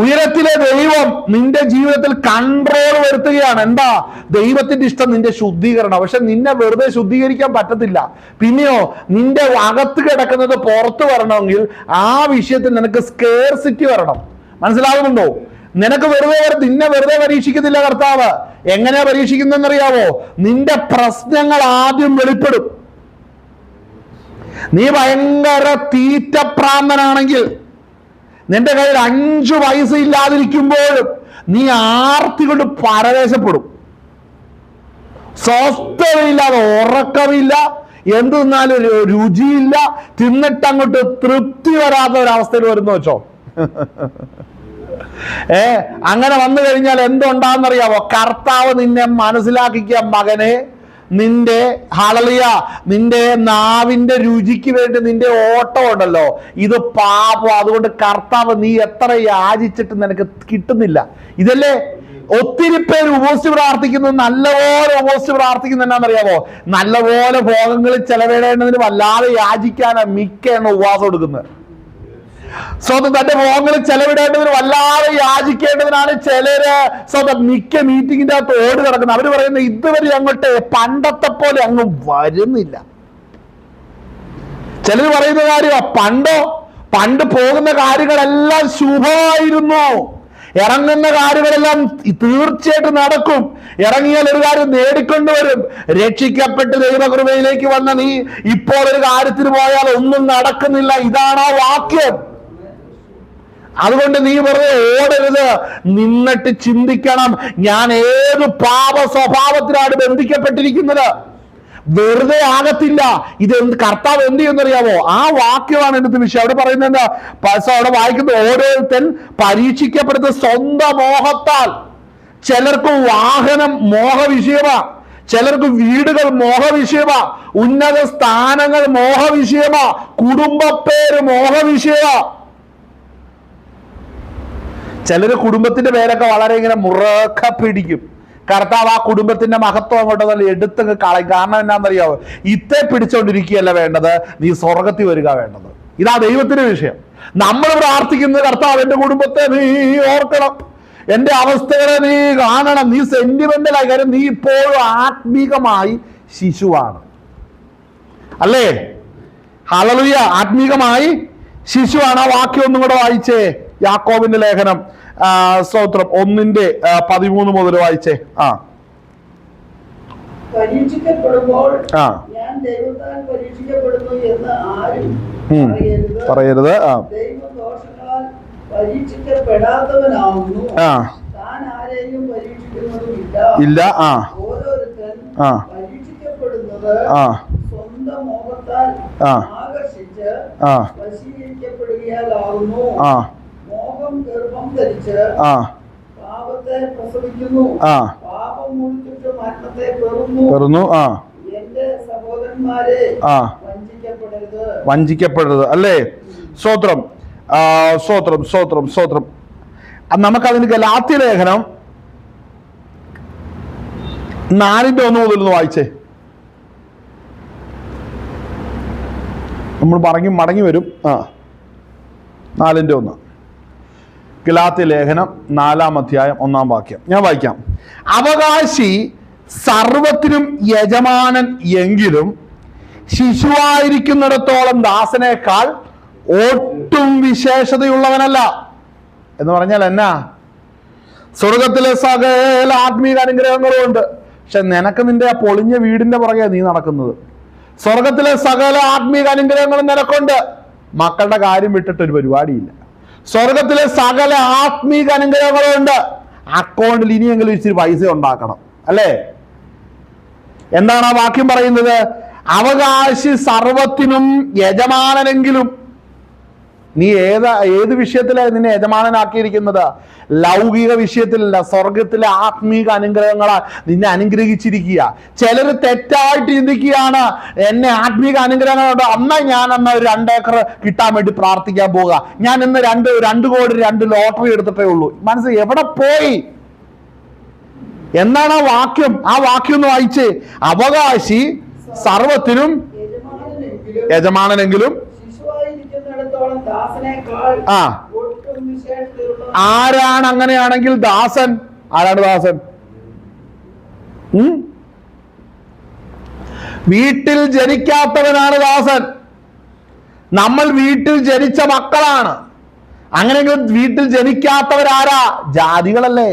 ഉയരത്തിലെ ദൈവം നിന്റെ ജീവിതത്തിൽ കൺട്രോൾ വരുത്തുകയാണ്. എന്താ? ദൈവത്തിന്റെ ഇഷ്ടം നിന്റെ ശുദ്ധീകരണം. പക്ഷെ നിന്നെ വെറുതെ ശുദ്ധീകരിക്കാൻ പറ്റത്തില്ല. പിന്നെയോ, നിന്റെ അകത്ത് കിടക്കുന്നത് പുറത്തു വരണമെങ്കിൽ ആ വിഷയത്തിൽ നിനക്ക് സ്കേർസിറ്റി വരണം. മനസ്സിലാകുന്നുണ്ടോ? നിനക്ക് നിന്നെ വെറുതെ പരീക്ഷിക്കുന്നില്ല കർത്താവ്. എങ്ങനെയാ പരീക്ഷിക്കുന്നറിയാവോ? നിന്റെ പ്രശ്നങ്ങൾ ആദ്യം വെളിപ്പെടും. നീ ഭയങ്കര തീറ്റപ്രാന്തനാണെങ്കിൽ, നിന്റെ കയ്യിൽ 5 പൈസ ഇല്ലാതിരിക്കുമ്പോഴും നീ ആർത്തി കൊണ്ട് പരവേശപ്പെടും. സ്വസ്ഥതയില്ലാതെ, ഉറക്കമില്ല, എന്ത് തിന്നാലും രുചിയില്ല, തിന്നിട്ടങ്ങോട്ട് തൃപ്തി വരാത്ത ഒരവസ്ഥയിൽ വരുന്നു വെച്ചോ. അങ്ങനെ വന്നു കഴിഞ്ഞാൽ എന്തുണ്ടാകുന്നറിയാവോ? കർത്താവ് നിന്നെ മനസ്സിലാക്കിക്കുക, മകനെ, നിന്റെ നിന്റെ നാവിന്റെ രുചിക്ക് വേണ്ടി നിന്റെ ഓട്ടം ഉണ്ടല്ലോ, ഇത് പാപം. അതുകൊണ്ട് കർത്താവ്, നീ എത്ര യാചിച്ചിട്ട് നിനക്ക് കിട്ടുന്നില്ല. ഇതല്ലേ ഒത്തിരി പേര് ഉപവസിച്ച് പ്രാർത്ഥിക്കുന്നു. നല്ലപോലെ ഉപവസിച്ച് പ്രാർത്ഥിക്കുന്ന എന്നാന്നറിയാമോ? നല്ലപോലെ ഭോഗങ്ങളിൽ ചെലവിടേണ്ടതിന് വല്ലാതെ യാചിക്കാനാണ് മിക്ക ഉപവാസം എടുക്കുന്നത്. സ്വന്തം തന്റെ ഭോഗങ്ങളിൽ ചെലവിടേണ്ടതിന് വല്ലാതെ യാചിക്കേണ്ടതിനാണ് ചിലര് സ്വന്തം മിക്ക മീറ്റിങ്ങിന്റെ അകത്ത് ഓടി കിടക്കുന്നത്. അവര് പറയുന്നത്, ഇതുവരെ അങ്ങോട്ട് പണ്ടത്തെ പോലെ അങ്ങ് വരുന്നില്ല. ചിലര് പറയുന്ന കാര്യമാ, പണ്ട് പോകുന്ന കാര്യങ്ങളെല്ലാം ശുഭമായിരുന്നു. ഇറങ്ങുന്ന കാര്യങ്ങളെല്ലാം തീർച്ചയായിട്ടും നടക്കും. ഇറങ്ങിയാൽ ഒരു കാര്യം നേടിക്കൊണ്ടുവരും. രക്ഷിക്കപ്പെട്ട് ദൈവകൃപയിലേക്ക് വന്ന നീ ഇപ്പോൾ ഒരു കാര്യത്തിന് പോയാൽ ഒന്നും നടക്കുന്നില്ല. ഇതാണ് ആ വാക്യം. അതുകൊണ്ട് നീ വെറുതെ ഓടരുത്. നിന്നിട്ട് ചിന്തിക്കണം, ഞാൻ ഏത് പാപ സ്വഭാവത്തിലാണ് ബന്ധിക്കപ്പെട്ടിരിക്കുന്നത്. വെറുതെ ആകത്തില്ല. ഇത് കർത്താവ് എന്ത് ചെയ്യുന്നറിയാമോ? ആ വാക്യമാണ് എടുത്ത വിഷയം. അവിടെ പറയുന്നത് എന്താ? അവിടെ വായിക്കുന്നത്, ഓരോരുത്തൻ പരീക്ഷിക്കപ്പെടുന്ന സ്വന്തം മോഹത്താൽ. ചിലർക്ക് വാഹനം മോഹവിഷയമാ, ചിലർക്ക് വീടുകൾ മോഹവിഷയമാ, ഉന്നത സ്ഥാനങ്ങൾ മോഹവിഷയമാ, കുടുംബപ്പേര് മോഹവിഷയമാ. ചിലര് കുടുംബത്തിന്റെ പേരൊക്കെ വളരെ ഇങ്ങനെ മുറക്ക പിടിക്കും. കർത്താവ് ആ കുടുംബത്തിന്റെ മഹത്വം അങ്ങോട്ട് നല്ല എടുത്തങ്ങ് കളയും. കാരണം എന്നാന്നറിയാവോ? ഇത്തെ പിടിച്ചോണ്ടിരിക്കുകയല്ല വേണ്ടത്, നീ സ്വർഗത്തിൽ വരിക വേണ്ടത്. ഇതാ ദൈവത്തിന്റെ വിഷയം. നമ്മൾ പ്രാർത്ഥിക്കുന്നത്, കർത്താവ് എന്റെ കുടുംബത്തെ നീ ഓർക്കണം, എന്റെ അവസ്ഥകളെ നീ കാണണം. നീ സെന്റിമെന്റലായി, കാര്യം നീ ഇപ്പോഴും ആത്മീകമായി ശിശുവാണ്, അല്ലേ? ഹല്ലേലൂയ. ആത്മീകമായി ശിശുവാണ്. ആ വാക്യം ഒന്നും കൂടെ വായിച്ചേ, യാക്കോബിന്റെ ലേഖനം സ്തോത്രം 1:13 മുതൽ വായിച്ചേ. പരീക്ഷിക്കപ്പെടുമ്പോൾ ഞാൻ ദൈവത്താൽ പരീക്ഷിക്കപ്പെടുന്നു എന്ന് ആരും പറയരുത്. ദൈവം ദോഷങ്ങളാൽ പരീക്ഷിക്കപ്പെടാത്തവനാവുന്നു. താൻ ആരെയും പരീക്ഷിക്കുന്നതുമില്ല. ഇല്ല. ഓരോരുത്തൻ പരീക്ഷിക്കപ്പെടുന്നത് സ്വന്തം മോഹത്താൽ ആകർഷിച്ച് വശീകരിക്കപ്പെടുകയാലാവുന്നു. മോഹം ഗർഭം ധരിച്ച് പാപത്തെ പ്രസവിക്കുന്നു. പാപം മുഴുവൻ മരണത്തെ പെറുന്നു. എന്റെ സഹോദരന്മാരെ വഞ്ചിക്കപ്പെടരുത്, അല്ലേ? സ്തോത്രം, സ്തോത്രം, സ്തോത്രം, സ്തോത്രം. നമുക്കതിന് ഗലാത്യ ലേഖനം 4:1 മുതൽ വായിച്ചേ. നമ്മൾ മടങ്ങി വരും. 4:1 ഗലാത്യ ലേഖനം 4-ാം അധ്യായം 1-ാം വാക്യം ഞാൻ വായിക്കാം. അവകാശി സർവത്തിനും യജമാനൻ എങ്കിലും ശിശുവായിരിക്കുന്നിടത്തോളം ദാസനേക്കാൾ ഒട്ടും വിശേഷതയുള്ളവനല്ല. എന്ന് പറഞ്ഞാൽ എന്നാ? സ്വർഗത്തിലെ സകല ആത്മീക അനുഗ്രഹങ്ങളും ഉണ്ട്, പക്ഷെ നിനക്ക് നിന്റെ ആ പൊളിഞ്ഞ വീടിന്റെ പുറകെ നീ നടക്കുന്നത്. സ്വർഗത്തിലെ സകല ആത്മീക അനുഗ്രഹങ്ങളും നിനക്കുണ്ട്, മക്കളുടെ കാര്യം വിട്ടിട്ടൊരു പരിപാടിയില്ല. സ്വർഗത്തിലെ സകല ആത്മീക അനുഗ്രഹങ്ങളും ഉണ്ട്, അക്കൗണ്ടിൽ ഇനിയെങ്കിലും ഇച്ചിരി പൈസ ഉണ്ടാക്കണം, അല്ലേ? എന്താണ് ആ വാക്യം പറയുന്നത്? അവകാശി സർവത്തിനും യജമാനനെങ്കിലും. നീ ഏത് വിഷയത്തിലാണ് നിന്നെ യജമാനനാക്കിയിരിക്കുന്നത്? ലൗകിക വിഷയത്തിലല്ല, സ്വർഗത്തിലെ ആത്മീക അനുഗ്രഹങ്ങളാൽ നിന്നെ അനുഗ്രഹിച്ചിരിക്കുക. ചിലർ തെറ്റായിട്ട് ചിന്തിക്കുകയാണ്, എന്നെ ആത്മീക അനുഗ്രഹങ്ങളുണ്ട്, ഞാൻ ഒരു 2 ഏക്കർ കിട്ടാൻ വേണ്ടി പ്രാർത്ഥിക്കാൻ പോവുക, ഞാൻ ഇന്ന് 2 കോടി 2 ലോട്ടറി എടുത്തിട്ടേ ഉള്ളൂ. മനസ്സ് എവിടെ പോയി? എന്താണ് ആ വാക്യം? ആ വാക്യം ഒന്ന് വായിച്ചേ. അവകാശി സർവത്തിനും യജമാനനെങ്കിലും. ആരാണ് അങ്ങനെയാണെങ്കിൽ ദാസൻ? ആരാണ് ദാസൻ? വീട്ടിൽ ജനിക്കാത്തവനാണ് ദാസൻ. നമ്മൾ വീട്ടിൽ ജനിച്ച മക്കളാണ്. അങ്ങനെയെങ്കിൽ വീട്ടിൽ ജനിക്കാത്തവരാരാ? ജാതികളല്ലേ?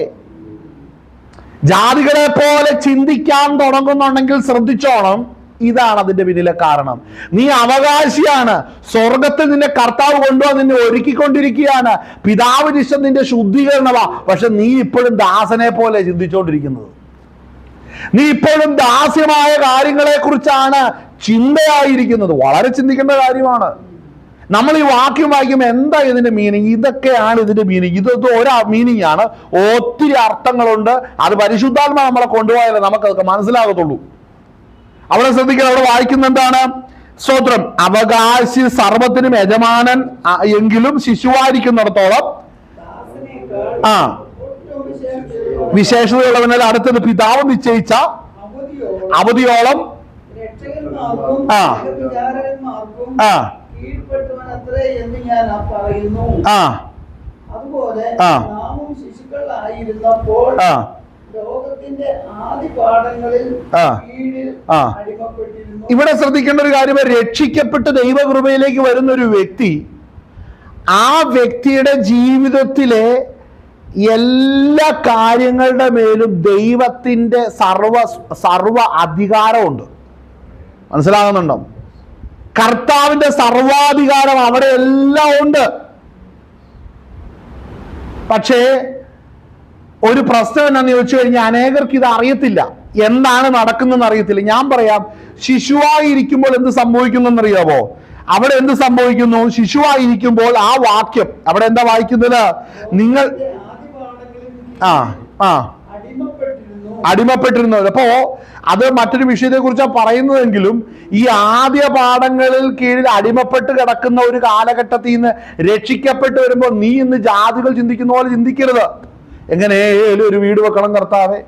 ജാതികളെ പോലെ ചിന്തിക്കാൻ തുടങ്ങുന്നുണ്ടെങ്കിൽ ശ്രദ്ധിച്ചോണം, ഇതാണ് അതിന്റെ പിന്നിലെ കാരണം. നീ അവകാശിയാണ്. സ്വർഗത്തിൽ നിന്നെ കർത്താവ് കൊണ്ടുവന്ന് നിന്നെ ഒരുക്കിക്കൊണ്ടിരിക്കുകയാണ്. പിതാവിന് ഇഷ്ടം നിന്റെ ശുദ്ധീകരണമാ. പക്ഷെ നീ ഇപ്പോഴും ദാസനെ പോലെ ചിന്തിച്ചുകൊണ്ടിരിക്കുന്നത്. നീ ഇപ്പോഴും ദാസ്യമായ കാര്യങ്ങളെ കുറിച്ചാണ് ചിന്തയായിരിക്കുന്നത്. വളരെ ചിന്തിക്കേണ്ട കാര്യമാണ്. നമ്മൾ ഈ വാക്യം വായിക്കുമ്പോൾ എന്താ ഇതിന്റെ മീനിങ്? ഇതൊക്കെയാണ് ഇതിന്റെ മീനിങ്. ഇതൊക്കെ ഒരാ മീനിങ് ആണ്, ഒത്തിരി അർത്ഥങ്ങളുണ്ട്. അത് പരിശുദ്ധാത്മ നമ്മളെ കൊണ്ടുപോയാലേ നമുക്കതൊക്കെ മനസ്സിലാകത്തുള്ളൂ. അവിടെ ശ്രദ്ധിക്കണം, അവിടെ വായിക്കുന്ന എന്താണ്? സ്തോത്രം. അവകാശി സർവത്തിനും യജമാനൻ എങ്കിലും ശിശുവായിരിക്കുന്നിടത്തോളം വിശേഷതയുള്ളവനാൽ അടുത്തത് പിതാവ് നിശ്ചയിച്ച അവധിയോളം ഇവിടെ ശ്രദ്ധിക്കേണ്ട ഒരു കാര്യം, രക്ഷിക്കപ്പെട്ട് ദൈവകൃപയിലേക്ക് വരുന്ന ഒരു വ്യക്തി, ആ വ്യക്തിയുടെ ജീവിതത്തിലെ എല്ലാ കാര്യങ്ങളുടെ മേലും ദൈവത്തിന്റെ സർവ അധികാരമുണ്ട്. മനസ്സിലാകുന്നുണ്ടോ? കർത്താവിന്റെ സർവാധികാരം അവിടെ എല്ലാം ഉണ്ട്. പക്ഷേ ഒരു പ്രശ്നം എന്നാന്ന് ചോദിച്ചു കഴിഞ്ഞാൽ അനേകർക്ക് ഇത് അറിയത്തില്ല, എന്താണ് നടക്കുന്നതെന്ന് അറിയത്തില്ല. ഞാൻ പറയാം, ശിശുവായിരിക്കുമ്പോൾ എന്ത് സംഭവിക്കുന്നറിയാവോ? അവിടെ എന്ത് സംഭവിക്കുന്നു? ശിശുവായിരിക്കുമ്പോൾ ആ വാക്യം അവിടെ എന്താ വായിക്കുന്നത്? നിങ്ങൾ അടിമപ്പെട്ടിരുന്നു. അപ്പോ അത് മറ്റൊരു വിഷയത്തെ കുറിച്ചാണ് പറയുന്നതെങ്കിലും ഈ ആദ്യ പാഠങ്ങളിൽ കീഴിൽ അടിമപ്പെട്ട് കിടക്കുന്ന ഒരു കാലഘട്ടത്തിൽ നിന്ന് രക്ഷിക്കപ്പെട്ട് വരുമ്പോൾ നീ ഇന്ന് ജാതികൾ ചിന്തിക്കുന്ന പോലെ ചിന്തിക്കരുത്. എങ്ങനെയും ഒരു വീട് വെക്കണം കർത്താവേ,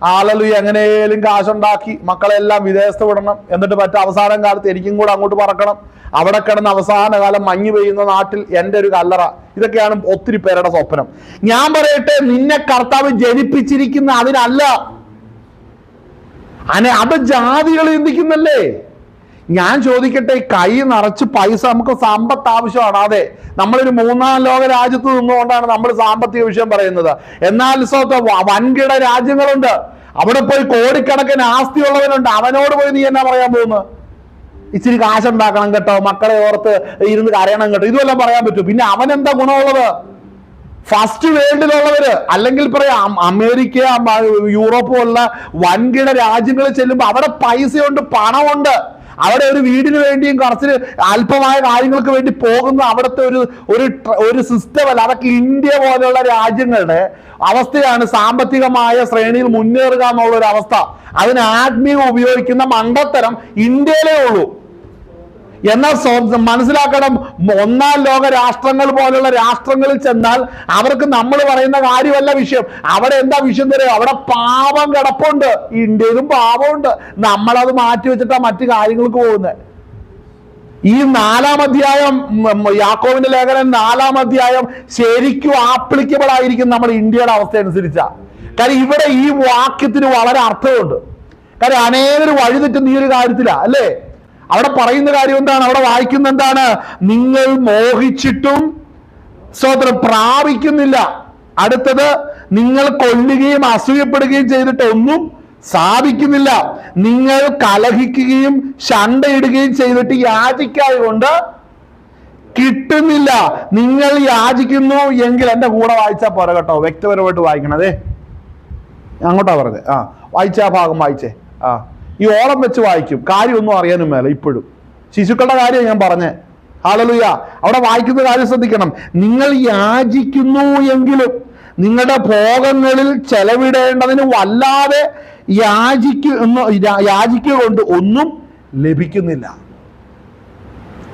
ഹല്ലേലൂയ, എങ്ങനെയും കാശുണ്ടാക്കി മക്കളെല്ലാം വിദേശത്ത് വിടണം, എന്നിട്ട് അവസാനം കാലത്ത് എനിക്കും കൂടെ അങ്ങോട്ട് പറക്കണം, അവിടെ കിടന്ന് അവസാന കാലം മഞ്ഞ് പെയ്യുന്ന നാട്ടിൽ എൻ്റെ ഒരു കല്ലറ. ഇതൊക്കെയാണ് ഒത്തിരി പേരുടെ സ്വപ്നം. ഞാൻ പറയട്ടെ, നിന്നെ കർത്താവ് ജനിപ്പിച്ചിരിക്കുന്ന അതിനല്ല. അത് ജാതികൾ ചിന്തിക്കുന്നല്ലേ. ഞാൻ ചോദിക്കട്ടെ, കൈ നിറച്ച് പൈസ, നമുക്ക് സമ്പത്ത് ആവശ്യമാണ്. അതെ, നമ്മളൊരു 3-ാം ലോക രാജ്യത്ത് നിന്നുകൊണ്ടാണ് നമ്മൾ സാമ്പത്തിക വിഷയം പറയുന്നത്. എന്നാൽ വൻകിട രാജ്യങ്ങളുണ്ട്, അവിടെ പോയി കോടിക്കണക്കിന് ആസ്തിയുള്ളവനുണ്ട്. അവനോട് പോയി നീ എന്നാ പറയാൻ പോകുന്നത്? ഇച്ചിരി കാശുണ്ടാക്കണം കേട്ടോ, മക്കളെ ഓർത്ത് ഇരുന്ന് കരയണം കേട്ടോ, ഇതുമെല്ലാം പറയാൻ പറ്റും. പിന്നെ അവനെന്താ ഗുണമുള്ളത്? ഫസ്റ്റ് വേൾഡിലുള്ളവര്, അല്ലെങ്കിൽ പറയാം അമേരിക്ക, യൂറോപ്പ് പോലുള്ള വൻകിട രാജ്യങ്ങളിൽ ചെല്ലുമ്പോൾ അവിടെ പൈസയുണ്ട്, പണമുണ്ട്. അവിടെ ഒരു വീടിന് വേണ്ടിയും കുറച്ച് അല്പമായ കാര്യങ്ങൾക്ക് വേണ്ടി പോകുന്ന അവിടുത്തെ ഒരു സിസ്റ്റം അല്ല. അതൊക്കെ ഇന്ത്യ പോലെയുള്ള രാജ്യങ്ങളുടെ അവസ്ഥയാണ്. സാമ്പത്തികമായ ശ്രേണിയിൽ മുന്നേറുക എന്നുള്ള ഒരു അവസ്ഥ, അതിന് ആത്മീയം ഉപയോഗിക്കുന്ന മണ്ടത്തരം ഇന്ത്യയിലേ ഉള്ളൂ. എന്നാൽ മനസ്സിലാക്കണം, 1-ാം ലോക രാഷ്ട്രങ്ങൾ പോലുള്ള രാഷ്ട്രങ്ങളിൽ ചെന്നാൽ അവർക്ക് നമ്മൾ പറയുന്ന കാര്യമല്ല വിഷയം. അവിടെ എന്താ വിഷയം തരുക? അവിടെ പാപം കിടപ്പുണ്ട്. ഇന്ത്യയിലും പാപമുണ്ട്. നമ്മളത് മാറ്റി വെച്ചിട്ടാ മറ്റു കാര്യങ്ങൾക്ക് പോകുന്നത്. ഈ 4-ാം അധ്യായം, യാക്കോബിന്റെ ലേഖനം 4-ാം അധ്യായം ശരിക്കും ആപ്ലിക്കബിൾ ആയിരിക്കും നമ്മുടെ ഇന്ത്യയുടെ അവസ്ഥ അനുസരിച്ചാ. കാര്യം ഇവിടെ ഈ വാക്യത്തിന് വളരെ അർത്ഥമുണ്ട്. കാര്യം അനേകർ വഴിതെറ്റുന്ന ഈ ഒരു കാര്യത്തിലാ, അല്ലേ? അവിടെ പറയുന്ന കാര്യം എന്താണ്? അവിടെ വായിക്കുന്ന എന്താണ്? നിങ്ങൾ മോഹിച്ചിട്ടും സ്വതന്ത്രം പ്രാപിക്കുന്നില്ല. അടുത്തത്, നിങ്ങൾ കൊല്ലുകയും അസൂയപ്പെടുകയും ചെയ്തിട്ട് ഒന്നും സാധിക്കുന്നില്ല. നിങ്ങൾ കലഹിക്കുകയും ശണ്ടയിടുകയും ചെയ്തിട്ട് യാചിക്കാതെ കൊണ്ട് കിട്ടുന്നില്ല. നിങ്ങൾ യാചിക്കുന്നു എങ്കിൽ, എൻ്റെ കൂടെ വായിച്ചാൽ പോരാ കേട്ടോ, വ്യക്തിപരമായിട്ട് വായിക്കണതേ. അങ്ങോട്ടാ പറഞ്ഞത്. വായിച്ച ആ ഭാഗം വായിച്ചേ. ഈ ഓളം വെച്ച് വായിക്കും, കാര്യമൊന്നും അറിയാനും മേല. ഇപ്പോഴും ശിശുക്കളുടെ കാര്യം ഞാൻ പറഞ്ഞേ. ഹല്ലേലൂയ. അവിടെ വായിക്കുന്ന കാര്യം ശ്രദ്ധിക്കണം. നിങ്ങൾ യാചിക്കുന്നു എങ്കിലും നിങ്ങളുടെ ഭോഗങ്ങളിൽ ചെലവിടേണ്ടതിന് വല്ലാതെ യാചിക്കുക കൊണ്ട് ഒന്നും ലഭിക്കുന്നില്ല.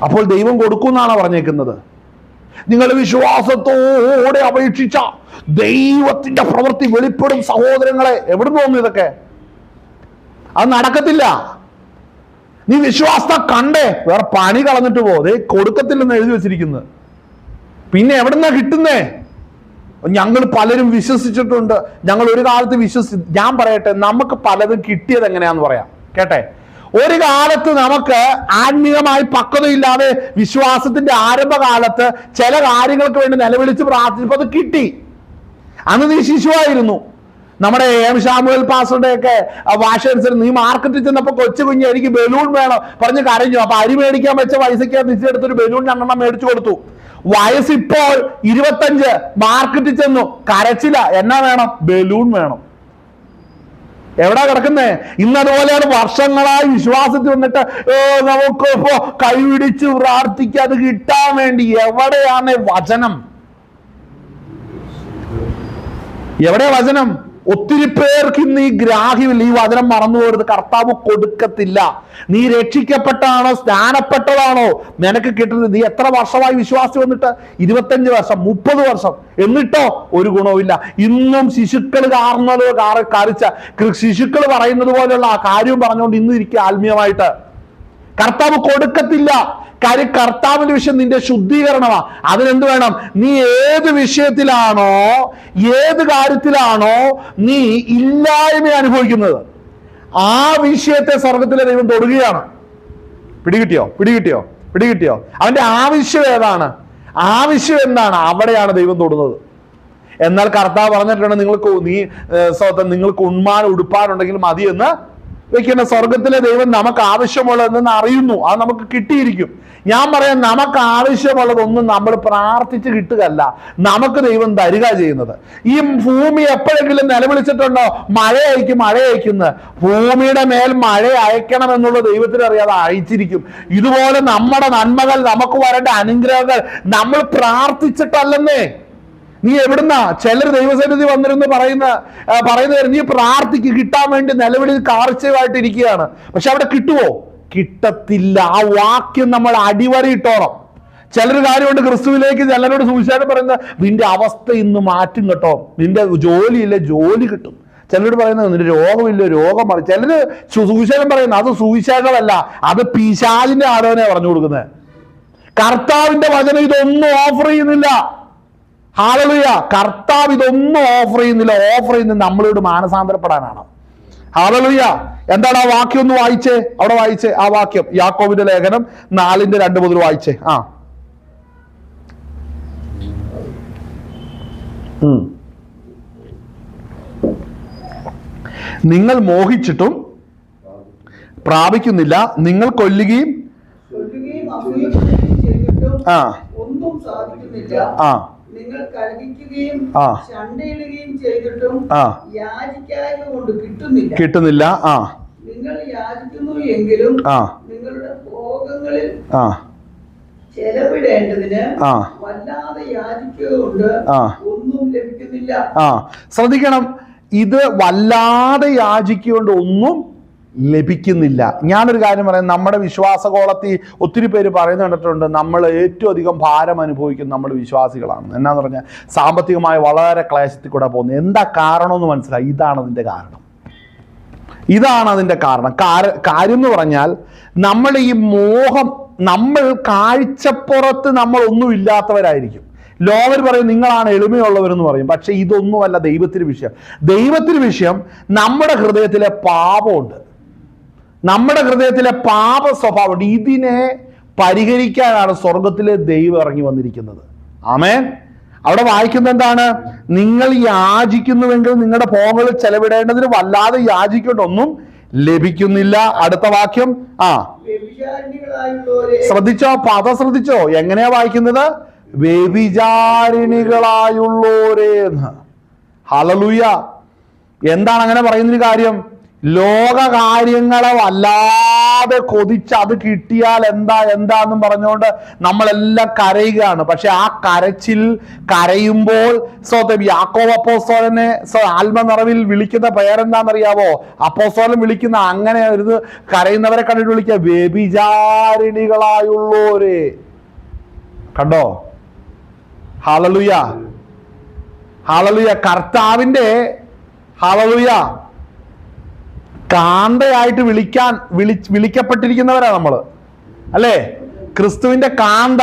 അപ്പോൾ ദൈവം കൊടുക്കുമെന്നാണ് പറഞ്ഞേക്കുന്നത്. നിങ്ങൾ വിശ്വാസത്തോടെ അപേക്ഷിച്ച ദൈവത്തിന്റെ പ്രവൃത്തി വെളിപ്പെടും. സഹോദരങ്ങളെ, എവിടുന്ന് തോന്നുന്നു ഇതൊക്കെ? അത് നടക്കത്തില്ല. നീ വിശ്വാസത്തെ കണ്ടേ, വേറെ പണി കളഞ്ഞിട്ട് പോതെ കൊടുക്കത്തില്ലെന്ന് എഴുതി വെച്ചിരിക്കുന്നത്. പിന്നെ എവിടുന്നാ കിട്ടുന്നേ? ഞങ്ങൾ പലരും വിശ്വസിച്ചിട്ടുണ്ട്, ഞങ്ങൾ ഒരു കാലത്ത് ഞാൻ പറയട്ടെ, നമുക്ക് പലതും കിട്ടിയത് എങ്ങനെയാന്ന് പറയാം കേട്ടെ. ഒരു കാലത്ത് നമുക്ക് ആത്മീയമായി പക്വതയില്ലാതെ വിശ്വാസത്തിന്റെ ആരംഭകാലത്ത് ചില കാര്യങ്ങൾക്ക് വേണ്ടി നിലവിളിച്ച് പ്രാർത്ഥിച്ചപ്പോൾ അത് കിട്ടി. അന്ന് നീ ശിശുവായിരുന്നു. നമ്മുടെ എം ഷാമുവേൽ പാസ്റ്ററുടെ ഒക്കെ ഭാഷ അനുസരിച്ച് നീ മാർക്കറ്റിൽ ചെന്നപ്പോൾ കൊച്ചു കുഞ്ഞ് എനിക്ക് ബലൂൺ വേണം പറഞ്ഞ് കരഞ്ഞു. അപ്പൊ അരി മേടിക്കാൻ വെച്ച പൈസയ്ക്ക് നിശ്ചയെടുത്തൊരു ബലൂൺ 2 മേടിച്ചു കൊടുത്തു. വയസ്സിപ്പോൾ 25, മാർക്കറ്റിൽ ചെന്നു, കരച്ചില്ല. എന്നാ വേണം? ബലൂൺ വേണം. എവിടാ കിടക്കുന്നേ? ഇന്നതുപോലെയാണ് വർഷങ്ങളായി വിശ്വാസത്തിൽ വന്നിട്ട് നമുക്ക് ഇപ്പോ കൈപിടിച്ച് പ്രാർത്ഥിക്കുക അത് കിട്ടാൻ വേണ്ടി. എവിടെയാണ് വചനം? എവിടെയാ വചനം? ഒത്തിരി പേർക്ക് ഇന്ന് ഈ ഗ്രാഹ്യമില്ല. ഈ വചനം മറന്നു പോകരുത്. കർത്താവ് കൊടുക്കത്തില്ല. നീ രക്ഷിക്കപ്പെട്ടാണോ സ്നാനപ്പെട്ടതാണോ നിനക്ക് കിട്ടുന്നത്? നീ എത്ര വർഷമായി വിശ്വാസം വന്നിട്ട്? 25 വർഷം, 30 വർഷം, എന്നിട്ടോ ഒരു ഗുണവുമില്ല. ഇന്നും ശിശുക്കൾ ശിശുക്കൾ പറയുന്നത് പോലെയുള്ള ആ കാര്യം പറഞ്ഞുകൊണ്ട് ഇന്ന് ഇരിക്കുക ആത്മീയമായിട്ട്. കർത്താവ് കൊടുക്കത്തില്ല. കാര്യം കർത്താവിന്റെ വിഷയം നിന്റെ ശുദ്ധീകരണമാ. അതിനെന്ത് വേണം? നീ ഏത് വിഷയത്തിലാണോ, ഏത് കാര്യത്തിലാണോ നീ ഇല്ലായ്മ അനുഭവിക്കുന്നത്, ആ വിഷയത്തെ സ്വർഗത്തിലെ ദൈവം തൊടുകയാണ്. പിടികിട്ടിയോ? അവന്റെ ആവശ്യം ഏതാണ്? ആവശ്യം എന്താണ്? അവിടെയാണ് ദൈവം തൊടുന്നത്. എന്നാൽ കർത്താവ് പറഞ്ഞിട്ടുണ്ട്, നിങ്ങൾക്ക് ഉണ്മാൻ ഉടുപ്പാനുണ്ടെങ്കിൽ മതി എന്ന് വെക്കുന്ന. സ്വർഗത്തിലെ ദൈവം നമുക്ക് ആവശ്യമുള്ളതെന്ന് അറിയുന്നു. അത് നമുക്ക് കിട്ടിയിരിക്കും. ഞാൻ പറയാം, നമുക്ക് ആവശ്യമുള്ളതൊന്നും നമ്മൾ പ്രാർത്ഥിച്ച് കിട്ടുകയല്ല, നമുക്ക് ദൈവം തരിക ചെയ്യുന്നത്. ഈ ഭൂമി എപ്പോഴെങ്കിലും നിലവിളിച്ചിട്ടുണ്ടോ മഴ അയക്കുന്ന? ഭൂമിയുടെ മേൽ മഴ അയക്കണം എന്നുള്ള ദൈവത്തിന് അറിയാതെ അയച്ചിരിക്കും. ഇതുപോലെ നമ്മുടെ നന്മകൾ, നമുക്ക് വരേണ്ട അനുഗ്രഹങ്ങൾ നമ്മൾ പ്രാർത്ഥിച്ചിട്ടല്ലെന്നേ. നീ എവിടുന്നാ? ചിലർ ദൈവസന്നിധി വന്നിരുന്ന് പറയുന്ന നീ പ്രാർത്ഥിക്ക്, കിട്ടാൻ വേണ്ടി നിലവിളിയിൽ കാർച്ചയായിട്ട് ഇരിക്കുകയാണ്. പക്ഷെ അവിടെ കിട്ടുമോ? കിട്ടത്തില്ല. ആ വാക്യം നമ്മൾ അടിവരയിട്ടോളം. ചിലർ കാര്യമുണ്ട്, ക്രിസ്തുവിലേക്ക് ചിലരോട് സുവിശേഷം പറയുന്നത് നിന്റെ അവസ്ഥ ഇന്ന് മാറ്റും കേട്ടോ, നിന്റെ ജോലിയില്ല, ജോലി കിട്ടും. ചിലരോട് പറയുന്നത് നിന്റെ രോഗമില്ല, രോഗം മാറി. ചിലര് സുവിശേഷം പറയുന്നത് അത് സുവിശേഷമല്ല, അത് പിശാചിന്റെ ആലോചന പറഞ്ഞു കൊടുക്കുന്നത്. കർത്താവിന്റെ വചനം ഇതൊന്നും ഓഫർ ചെയ്യുന്നില്ല. ഹല്ലേലൂയ. കർത്താവ് ഇതൊന്നും ഓഫർ ചെയ്യുന്നില്ല. ഓഫർ ചെയ്യുന്നത് നമ്മളോട് മാനസാന്തരപ്പെടാനാണ്. ഹല്ലേലൂയ. എന്താണ് ആ വാക്യം? ഒന്ന് വായിച്ചേ, അവിടെ വായിച്ചേ ആ വാക്യം. യാക്കോബിന്റെ ലേഖനം 4:2 മുതൽ വായിച്ചേ. നിങ്ങൾ മോഹിച്ചിട്ടും പ്രാപിക്കുന്നില്ല, നിങ്ങൾ കൊല്ലുകയും അസൂയപ്പെടുകയും ചെയ്തിട്ടും ഒന്നും സാധിക്കുന്നില്ല. നിങ്ങൾ കലഹിക്കുകയും ശണ്ടയിടുകയും ചെയ്തിട്ടും യാചിക്കായ്മ കൊണ്ട് കിട്ടുന്നില്ല. നിങ്ങൾ യാചിക്കുന്നു എങ്കിലും നിങ്ങളുടെ ഭോഗങ്ങളിൽ ചെലവിടേണ്ടതിന് വല്ലാതെ യാചിക്കുക കൊണ്ട് ഒന്നും ലഭിക്കുന്നില്ല. ശ്രദ്ധിക്കണം, ഇത് വല്ലാതെ യാചിക്കൊണ്ട് ഒന്നും ലഭിക്കുന്നില്ല. ഞാനൊരു കാര്യം പറയാം, നമ്മുടെ വിശ്വാസകോളത്തിൽ ഒത്തിരി പേര് പറയുന്ന കണ്ടിട്ടുണ്ട്, നമ്മൾ ഏറ്റവും അധികം ഭാരം അനുഭവിക്കുന്ന നമ്മൾ വിശ്വാസികളാണ്. എന്നാന്ന് പറഞ്ഞാൽ സാമ്പത്തികമായി വളരെ ക്ലേശത്തിൽ കൂടെ പോകുന്നത്. എന്താ കാരണമെന്ന് മനസ്സിലായി? ഇതാണ് അതിൻ്റെ കാരണം. ഇതാണ് അതിൻ്റെ കാരണം. കാര്യം എന്ന് പറഞ്ഞാൽ നമ്മൾ ഈ മോഹം, നമ്മൾ കാഴ്ചപ്പുറത്ത് നമ്മൾ ഒന്നും ഇല്ലാത്തവരായിരിക്കും. ലോകർ പറയും നിങ്ങളാണ് എളിമയുള്ളവരെന്ന് പറയും. പക്ഷെ ഇതൊന്നുമല്ല ദൈവത്തിന് വിഷയം. ദൈവത്തിന് വിഷയം നമ്മുടെ ഹൃദയത്തിലെ പാപമുണ്ട്, നമ്മുടെ ഹൃദയത്തിലെ പാപ സ്വഭാവമുണ്ട്. ഇതിനെ പരിഹരിക്കാനാണ് സ്വർഗത്തിലെ ദൈവം ഇറങ്ങി വന്നിരിക്കുന്നത്. ആമേൻ. അവിടെ വായിക്കുന്നത് എന്താണ്? നിങ്ങൾ യാചിക്കുന്നുവെങ്കിൽ നിങ്ങളുടെ ഭോഗങ്ങളിൽ ചെലവിടേണ്ടതിന് വല്ലാതെ യാചിക്കൊണ്ടൊന്നും ലഭിക്കുന്നില്ല. അടുത്ത വാക്യം ശ്രദ്ധിച്ചോ, പദം ശ്രദ്ധിച്ചോ, എങ്ങനെയാ വായിക്കുന്നത്? വ്യഭിചാരിണികളായുള്ളോരേ. ഹല്ലേലൂയ. എന്താണ് അങ്ങനെ പറയുന്നൊരു കാര്യം? ലോക കാര്യങ്ങളെ വല്ലാതെ കൊതിച്ച് അത് കിട്ടിയാൽ എന്താന്നും പറഞ്ഞുകൊണ്ട് നമ്മളെല്ലാം കരയുകയാണ്. പക്ഷെ ആ കരയുമ്പോൾ യാക്കോബ് അപ്പോസ്തലനെ ആത്മനിറവിൽ വിളിക്കുന്ന പേരെന്താണെന്നറിയാവോ? അപ്പോസ്തലൻ വിളിക്കുന്ന അങ്ങനെ ഒരു കരയുന്നവരെ കണ്ടിട്ട് വിളിക്കുക വ്യഭിചാരിണികളായുള്ളോരേ. കണ്ടോ? Hallelujah, hallelujah. കർത്താവിന്റെ ഹല്ലേലൂയ കാന്തയായിട്ട് വിളിക്കപ്പെട്ടിരിക്കുന്നവരാ നമ്മള്, അല്ലേ? ക്രിസ്തുവിന്റെ കാന്ത.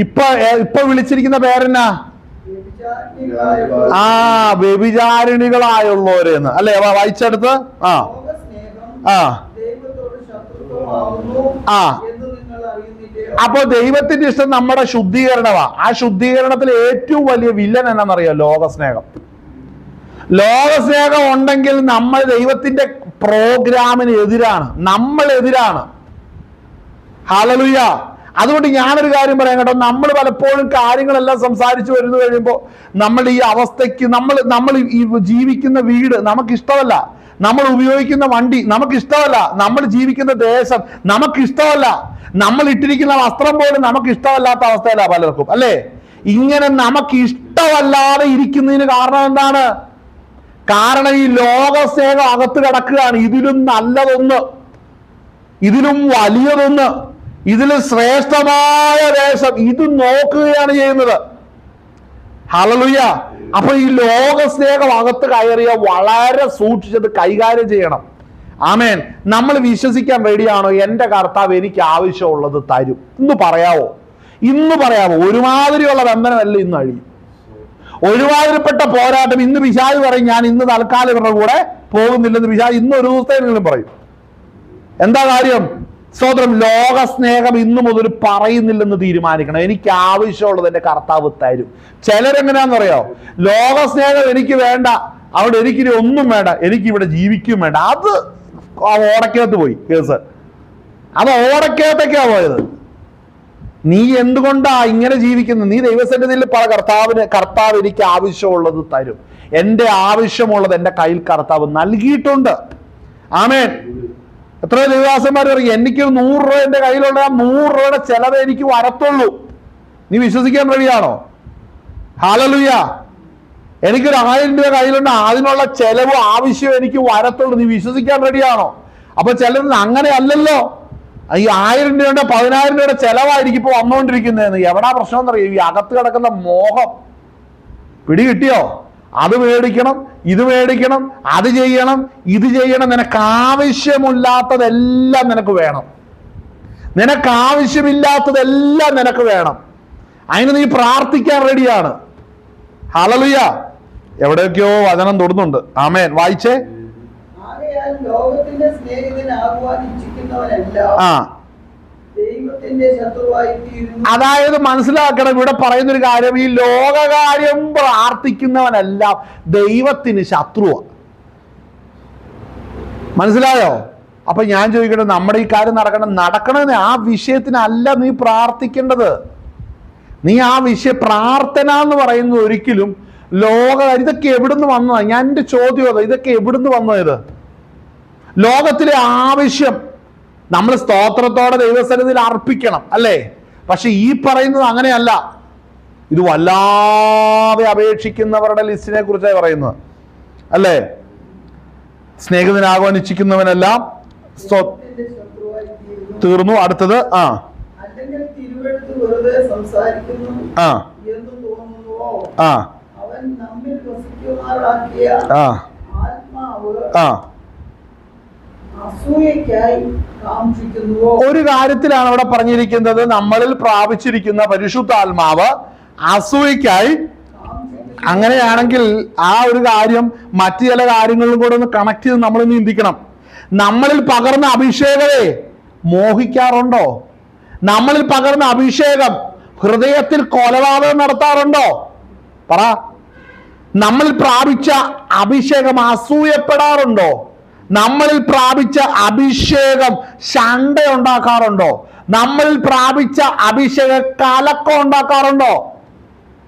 ഇപ്പൊ വിളിച്ചിരിക്കുന്ന പേരെന്നാ? വ്യഭിചാരിണികളായുള്ളവരെന്ന്, അല്ലേ? വായിച്ചെടുത്ത് അപ്പൊ ദൈവത്തിന്റെ ഇഷ്ടം നമ്മുടെ ശുദ്ധീകരണമാ. ആ ശുദ്ധീകരണത്തിൽ ഏറ്റവും വലിയ വില്ലൻ എന്നാണെന്നറിയാം? ലോകസ്നേഹം. ലോകസ്നേഹം ഉണ്ടെങ്കിൽ നമ്മൾ ദൈവത്തിന്റെ പ്രോഗ്രാമിന് എതിരാണ്, നമ്മൾ എതിരാണ്. ഹല്ലേലൂയ. അതുകൊണ്ട് ഞാനൊരു കാര്യം പറയാം കേട്ടോ, നമ്മൾ പലപ്പോഴും കാര്യങ്ങളെല്ലാം സംസാരിച്ചു വരുന്നു കഴിയുമ്പോൾ നമ്മൾ ഈ അവസ്ഥയ്ക്ക് നമ്മൾ ഈ ജീവിക്കുന്ന വീട് നമുക്കിഷ്ടമല്ല, നമ്മൾ ഉപയോഗിക്കുന്ന വണ്ടി നമുക്കിഷ്ടമല്ല, നമ്മൾ ജീവിക്കുന്ന ദേശം നമുക്കിഷ്ടമല്ല, നമ്മൾ ഇട്ടിരിക്കുന്ന വസ്ത്രം പോലും നമുക്ക് ഇഷ്ടമല്ലാത്ത അവസ്ഥയല്ല പലർക്കും, അല്ലേ? ഇങ്ങനെ നമുക്ക് ഇഷ്ടമല്ലാതെ ഇരിക്കുന്നതിന് കാരണം എന്താണ്? കാരണം ഈ ലോകസ്നേഹം അകത്ത് കിടക്കുകയാണ്. ഇതിലും നല്ലതൊന്ന്, ഇതിലും വലിയതൊന്ന്, ഇതിലും ശ്രേഷ്ഠമായ ദേശം ഇത് നോക്കുകയാണ് ചെയ്യുന്നത്. ഹല്ലേലൂയ. അപ്പൊ ഈ ലോകസ്നേഹം അകത്ത് കയറിയ വളരെ സൂക്ഷിച്ചത് കൈകാര്യം ചെയ്യണം. ആമേൻ. നമ്മൾ വിശ്വസിക്കാൻ റെഡിയാണോ? എൻ്റെ കർത്താവ് എനിക്ക് ആവശ്യമുള്ളത് തരും. ഇന്ന് പറയാവോ? ഒരുമാതിരിയുള്ള ബന്ധനമല്ല ഇന്ന് അഴിയും. ഒരുമാതിരിപ്പെട്ട പോരാട്ടം. ഇന്ന് പിശാച് പറയും ഞാൻ ഇന്ന് തൽക്കാലം ഇവരുടെ കൂടെ പോകുന്നില്ലെന്ന് പിശാച് ഇന്ന് ഒരു ദിവസത്തേനെങ്കിലും പറയും. എന്താ കാര്യം? സ്തോത്രം. ലോകസ്നേഹം ഇന്നു മുതൽ പറയുന്നില്ലെന്ന് തീരുമാനിക്കണം. എനിക്ക് ആവശ്യമുള്ളത് എൻ്റെ കർത്താവ് തരും. ചിലരെങ്ങനെയാണെന്നറിയോ? ലോകസ്നേഹം എനിക്ക് വേണ്ട, അവിടെ എനിക്കിനി ഒന്നും വേണ്ട, എനിക്കിവിടെ ജീവിക്കും വേണ്ട. അത് ഓടക്കകത്ത് പോയി കേസ്. അത് ഓടക്കകത്തേക്കാ പോയത്. നീ എന്തുകൊണ്ടാ ഇങ്ങനെ ജീവിക്കുന്നത്? നീ ദൈവസന്നിധിയിൽ പറ, കർത്താവ് എനിക്ക് ആവശ്യമുള്ളത് തരും. എൻ്റെ ആവശ്യമുള്ളത് എൻ്റെ കയ്യിൽ കർത്താവ് നൽകിയിട്ടുണ്ട്. ആമേൻ. എത്ര ദേവദാസന്മാർ പറയും എനിക്ക് 100 രൂപ എൻ്റെ കയ്യിലുള്ള 100 രൂപയുടെ ചെലവ് എനിക്ക് വരത്തുള്ളൂ. നീ വിശ്വസിക്കാൻ റെഡിയാണോ? ഹല്ലേലൂയ. എനിക്കൊരു 1000 രൂപ കയ്യിലുണ്ട്, അതിനുള്ള ചെലവ് ആവശ്യം എനിക്ക് വരത്തുള്ളൂ. നീ വിശ്വസിക്കാൻ റെഡിയാണോ? അപ്പൊ ചിലത് അങ്ങനെയല്ലല്ലോ. ഈ 1000 രൂപയുടെ 10,000 രൂപയുടെ ചെലവായിരിക്കും ഇപ്പൊ വന്നുകൊണ്ടിരിക്കുന്നതെന്ന്. എവിടാ പ്രശ്നം എന്നറിയോ? ഈ അകത്ത് കിടക്കുന്ന മോഹം പിടി കിട്ടിയോ? അത് മേടിക്കണം, ഇത് മേടിക്കണം, അത് ചെയ്യണം, ഇത് ചെയ്യണം. നിനക്ക് ആവശ്യമില്ലാത്തതെല്ലാം നിനക്ക് വേണം. നിനക്ക് ആവശ്യമില്ലാത്തതെല്ലാം നിനക്ക് വേണം. അതിന് നീ പ്രാർത്ഥിക്കാൻ റെഡിയാണ്. ഹല്ലേലൂയ. എവിടെയൊക്കെയോ വചനം തൊടുന്നുണ്ട്. ആമേൻ. വായിച്ചേ. ആകയാൽ ലോകത്തിന്റെ സ്നേഹിതനാകുവാൻ ഇച്ഛിക്കുന്നവനെല്ലാം ദൈവത്തിന്റെ ശത്രുവായി തീരുന്നു. അതായത് മനസ്സിലാക്കണം, ഇവിടെ പറയുന്നൊരു കാര്യം, ഈ ലോകകാര്യം പ്രാർത്ഥിക്കുന്നവനെല്ലാം ദൈവത്തിന് ശത്രുവാ. മനസ്സിലായോ? അപ്പൊ ഞാൻ ചോദിക്കട്ടെ, നമ്മുടെ ഈ കാര്യം നടക്കണമെന്ന് ആ വിഷയത്തിനല്ല നീ പ്രാർത്ഥിക്കേണ്ടത്. നീ ആ വിഷയം, പ്രാർത്ഥന എന്ന് പറയുന്നത് ഒരിക്കലും ഇതൊക്കെ എവിടുന്ന് വന്നതാ? ഞാൻ എൻ്റെ ചോദ്യം അതാ, ഇതൊക്കെ എവിടുന്ന് വന്നത്? ലോകത്തിലെ ആവശ്യം നമ്മൾ സ്തോത്രത്തോടെ ദൈവസന്നിധിയിൽ അർപ്പിക്കണം, അല്ലേ? പക്ഷെ ഈ പറയുന്നത് അങ്ങനെയല്ല. ഇത് വല്ലാതെ അപേക്ഷിക്കുന്നവരുടെ ലിസ്റ്റിനെ കുറിച്ചാണ് പറയുന്നത്, അല്ലേ? സ്നേഹിതനാകുവാൻ ഇച്ഛിക്കുന്നവനെല്ലാം തീർന്നു. അടുത്തത് അല്ലെങ്കിൽ തിരുവെഴുത്ത് വെറുതെ സംസാരിക്കുന്നു എന്ന് തോന്നുന്നുവോ? അവൻ നമ്മിൽ വസിക്കുമാറാക്കിയ ആത്മാവ് അസൂയയ്ക്കായി കാംക്ഷിക്കുന്നുവോ? ഒരു കാര്യത്തിലാണ് അവിടെ പറഞ്ഞിരിക്കുന്നത്, നമ്മളിൽ പ്രാപിച്ചിരിക്കുന്ന പരിശുദ്ധാത്മാവ് അസൂയയ്ക്കായി. അങ്ങനെയാണെങ്കിൽ ആ ഒരു കാര്യം മറ്റു ചില കാര്യങ്ങളിലും കൂടെ ഒന്ന് കണക്ട് ചെയ്ത് നമ്മൾ ചിന്തിക്കണം. നമ്മളിൽ പകർന്ന അഭിഷേകത്തെ മോഹിക്കാറുണ്ടോ? നമ്മളിൽ പകർന്ന അഭിഷേകം ഹൃദയത്തിൽ കൊലപാതകം നടത്താറുണ്ടോ? പറ. നമ്മളിൽ പ്രാപിച്ച അഭിഷേകം അസൂയപ്പെടാറുണ്ടോ? നമ്മളിൽ പ്രാപിച്ച അഭിഷേകം ശണ്ട ഉണ്ടാക്കാറുണ്ടോ? നമ്മളിൽ പ്രാപിച്ച അഭിഷേക കലക്കം ഉണ്ടാക്കാറുണ്ടോ?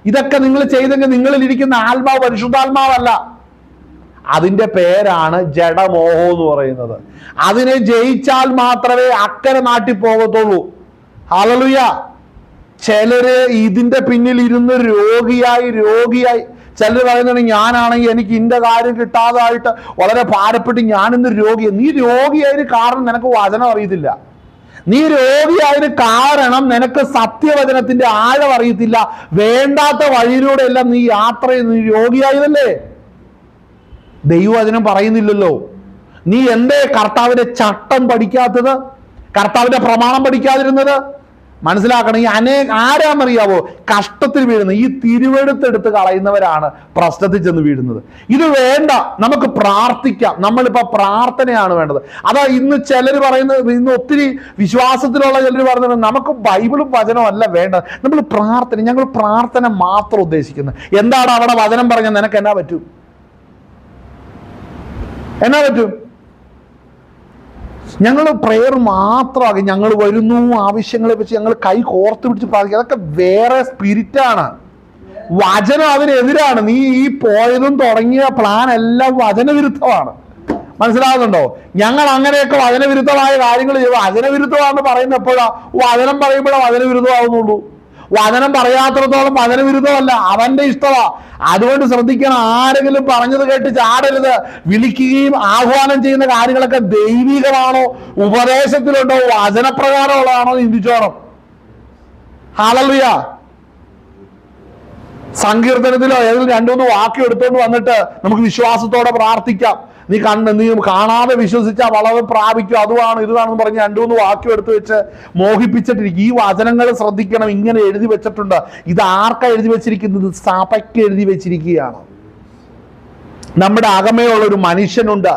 ഇതൊക്കെ നിങ്ങൾ ചെയ്തെങ്കിൽ നിങ്ങളിൽ ഇരിക്കുന്ന ആത്മാവ് പരിശുദ്ധാത്മാവല്ല. അതിന്റെ പേരാണ് ജഡമോഹം എന്ന് പറയുന്നത്. അതിനെ ജയിച്ചാൽ മാത്രമേ അക്കരെ നാട്ടിൽ പോകത്തുള്ളൂ. ഹല്ലേലൂയ. ചിലര് ഇതിന്റെ പിന്നിൽ ഇരുന്ന് രോഗിയായി ചിലർ പറയുന്നത്, ഞാനാണെങ്കിൽ എനിക്ക് ഇന്റെ കാര്യം കിട്ടാതായിട്ട് വളരെ ഭാരപ്പെട്ട് ഞാനിന്ന് രോഗിയാണ്. നീ രോഗിയായതിന് കാരണം നിനക്ക് വചനം അറിയത്തില്ല. നീ രോഗിയായതിന് കാരണം നിനക്ക് സത്യവചനത്തിന്റെ ആഴം അറിയത്തില്ല. വേണ്ടാത്ത വഴിയിലൂടെ എല്ലാം നീ യാത്ര ചെയ്ത് നീ രോഗിയായതല്ലേ? ദൈവവചനം പറയുന്നില്ലല്ലോ. നീ എന്തേ കർത്താവിന്റെ ചട്ടം പഠിക്കാത്തത്? കർത്താവിന്റെ പ്രമാണം പഠിക്കാതിരുന്നത്? മനസ്സിലാക്കണം. ഈ ആരാന്നറിയാവോ കഷ്ടത്തിൽ വീഴുന്നത്? ഈ തിരുവെടുത്തെടുത്ത് കളയുന്നവരാണ് പ്രശ്നത്തിൽ ചെന്ന് വീഴുന്നത്. ഇത് വേണ്ട, നമുക്ക് പ്രാർത്ഥിക്കാം. നമ്മളിപ്പോ പ്രാർത്ഥനയാണ് വേണ്ടത്. അതാ ഇന്ന് ചിലർ പറയുന്നത്, ഇന്ന് ഒത്തിരി വിശ്വാസത്തിലുള്ള ചിലർ പറയുന്നത്, നമുക്ക് ബൈബിളും വചനവും അല്ല വേണ്ടത്, നമ്മൾ പ്രാർത്ഥന. ഞങ്ങൾ പ്രാർത്ഥന മാത്രം ഉദ്ദേശിക്കുന്നത്. എന്താണ് അവിടെ വചനം പറഞ്ഞാൽ നിനക്ക് എന്നാ പറ്റും? ഞങ്ങൾ പ്രെയർ മാത്രമാക്കി, ഞങ്ങൾ വരുന്നു, ആവശ്യങ്ങളെ വെച്ച് ഞങ്ങൾ കൈ കോർത്ത് പിടിച്ച് പ്രാർത്ഥിക്കുക. അതൊക്കെ വേറെ സ്പിരിറ്റാണ്. വചനം അതിനെതിരാണ്. നീ ഈ പോയതും തുടങ്ങിയ പ്ലാൻ എല്ലാം വചനവിരുദ്ധമാണ്. മനസ്സിലാകുന്നുണ്ടോ? ഞങ്ങൾ അങ്ങനെയൊക്കെ വചനവിരുദ്ധമായ കാര്യങ്ങൾ ചെയ്യും. വചനവിരുദ്ധമാണെന്ന് പറയുന്നത് എപ്പോഴാ? വചനം പറയുമ്പോഴാ വചനവിരുദ്ധമാകുന്നുള്ളൂ. വചനം പറയാത്തിടത്തോളം വചനവിരുദ്ധമല്ല, അവന്റെ ഇഷ്ടമാ. അതുകൊണ്ട് ശ്രദ്ധിക്കണം. ആരെങ്കിലും പറഞ്ഞത് കേട്ട് ചാടരുത്. വിളിക്കുകയും ആഹ്വാനം ചെയ്യുന്ന കാര്യങ്ങളൊക്കെ ദൈവികമാണോ, ഉപദേശത്തിലുണ്ടോ, വചനപ്രകാരമുള്ളതാണോ ചിന്തിച്ചോണം. ഹല്ലേലൂയ. സങ്കീർത്തനത്തിലോ ഏതെങ്കിലും 2-3 വാക്യം എടുത്തോണ്ട് വന്നിട്ട് നമുക്ക് വിശ്വാസത്തോടെ പ്രാർത്ഥിക്കാം. നീ കാണാതെ വിശ്വസിച്ചാൽ വളരെ പ്രാപിക്കും, അതുമാണ് ഇതാണെന്ന് പറഞ്ഞ് 2-3 വാക്യം എടുത്തു വെച്ച് മോഹിപ്പിച്ചിട്ടിരിക്കും. ഈ വചനങ്ങൾ ശ്രദ്ധിക്കണം. ഇങ്ങനെ എഴുതി വെച്ചിട്ടുണ്ട്. ഇത് ആർക്കാ എഴുതി വെച്ചിരിക്കുന്നത്? സഭയ്ക്ക് എഴുതി വെച്ചിരിക്കുകയാണ്. നമ്മുടെ അകമയുള്ള ഒരു മനുഷ്യനുണ്ട്.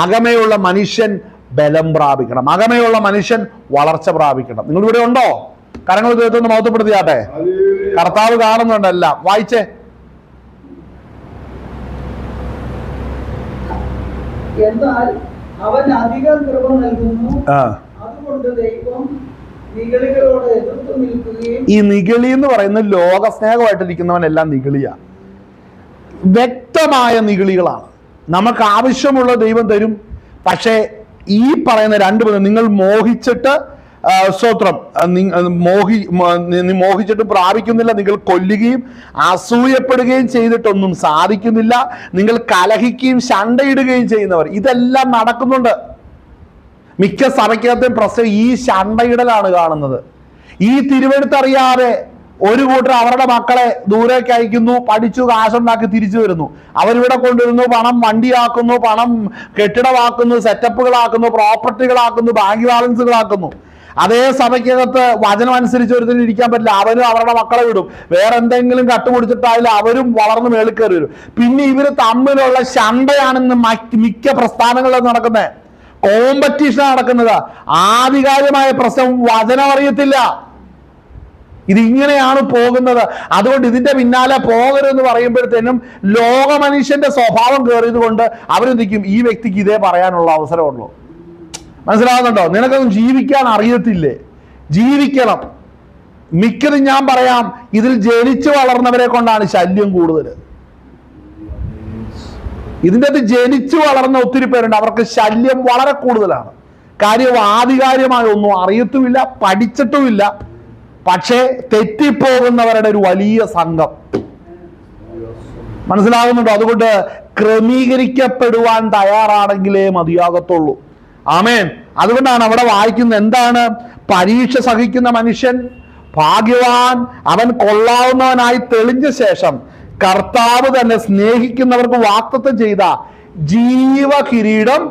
അകമയുള്ള മനുഷ്യൻ ബലം പ്രാപിക്കണം. അകമയുള്ള മനുഷ്യൻ വളർച്ച പ്രാപിക്കണം. നിങ്ങൾ ഇവിടെ ഉണ്ടോ? കരങ്ങൾ ദൈവത്തെ മഹത്വപ്പെടുത്തിയാട്ടെ. കർത്താവ് കാണുന്നുണ്ടെല്ലാം. വായിച്ചേ. എന്നാൽ അവൻ അധികം കൃപ നൽകുന്നു. അതുകൊണ്ട് ദൈവം നിഗളികളോട് എതിർത്ത് നിൽക്കുകയും. ഈ നിഗളി എന്ന് പറയുന്നത് ലോകസ്നേഹമായിട്ടിരിക്കുന്നവനെല്ലാം നിഗളിയ. വ്യക്തമായ നിഗളികളാണ്. നമുക്ക് ആവശ്യമുള്ള ദൈവം തരും. പക്ഷേ ഈ പറയുന്ന 2 പദം, നിങ്ങൾ മോഹിച്ചിട്ട് സ്തോത്രം, മോഹിച്ചിട്ട് പ്രാപിക്കുന്നില്ല, നിങ്ങൾ കൊല്ലുകയും അസൂയപ്പെടുകയും ചെയ്തിട്ടൊന്നും സാധിക്കുന്നില്ല, നിങ്ങൾ കലഹിക്കുകയും ശണ്ടയിടുകയും ചെയ്യുന്നവർ. ഇതെല്ലാം നടക്കുന്നുണ്ട്. മിക്ക സഭയ്ക്കകത്തും പ്രശ്നം ഈ ശണ്ടയിടലാണ് കാണുന്നത്. ഈ തിരുവെടുത്തറിയാതെ ഒരു കൂട്ടർ അവരുടെ മക്കളെ ദൂരേക്ക് അയക്കുന്നു, പഠിച്ചു കാശുണ്ടാക്കി തിരിച്ചു വരുന്നു. അവരിവിടെ കൊണ്ടുവരുന്നു, പണം വണ്ടിയാക്കുന്നു, പണം കെട്ടിടമാക്കുന്നു, സെറ്റപ്പുകളാക്കുന്നു, പ്രോപ്പർട്ടികളാക്കുന്നു, ബാങ്ക് ബാലൻസുകളാക്കുന്നു. അതേ സഭയ്ക്കകത്ത് വചനം അനുസരിച്ച് ഒരുത്തിന് ഇരിക്കാൻ പറ്റില്ല. അവരും അവരുടെ മക്കളെ വിടും. വേറെ എന്തെങ്കിലും കട്ടുപിടിച്ചിട്ടായാലും അവരും വളർന്ന് മേളിൽ കയറി വരും. പിന്നെ ഇവര് തമ്മിലുള്ള ശണ്ടയാണെന്ന് മിക്ക പ്രസ്ഥാനങ്ങളിലും നടക്കുന്നത്. കോമ്പറ്റീഷൻ നടക്കുന്നത്. ആധികാരികമായ പ്രശ്നം വചനം അറിയത്തില്ല. ഇതിങ്ങനെയാണ് പോകുന്നത്. അതുകൊണ്ട് ഇതിന്റെ പിന്നാലെ പോകരുതെന്ന് പറയുമ്പോഴത്തേനും ലോക മനുഷ്യന്റെ സ്വഭാവം കയറിയത് കൊണ്ട് അവരെന്തിക്കും, ഈ വ്യക്തിക്ക് ഇതേ പറയാനുള്ള അവസരമുള്ളൂ. മനസ്സിലാകുന്നുണ്ടോ? നിനക്കൊന്നും ജീവിക്കാൻ അറിയത്തില്ലേ? ജീവിക്കണം. മിക്കതും ഞാൻ പറയാം, ഇതിൽ ജനിച്ചു വളർന്നവരെ കൊണ്ടാണ് ശല്യം കൂടുതൽ. ഇതിൻ്റെ അത് ജനിച്ചു വളർന്ന ഒത്തിരി പേരുണ്ട്, അവർക്ക് ശല്യം വളരെ കൂടുതലാണ്. കാര്യം ആധികാരികമായ ഒന്നും അറിയത്തുമില്ല, പഠിച്ചിട്ടുമില്ല. പക്ഷേ തെറ്റിപ്പോകുന്നവരുടെ ഒരു വലിയ സംഘം. മനസ്സിലാകുന്നുണ്ടോ? അതുകൊണ്ട് ക്രമീകരിക്കപ്പെടുവാൻ തയ്യാറാണെങ്കിലേ മതിയാകത്തുള്ളൂ. ആമേൻ. അതുകൊണ്ടാണ് അവിടെ വായിക്കുന്നത് എന്താണ്? പരീക്ഷ സഹിക്കുന്ന മനുഷ്യൻ ഭാഗ്യവാൻ, അവൻ കൊള്ളാവുന്നവനായി തെളിഞ്ഞ ശേഷം കർത്താവ് തന്നെ സ്നേഹിക്കുന്നവർക്ക് വാഗ്ദത്തം ചെയ്ത ജീവകിരീടം.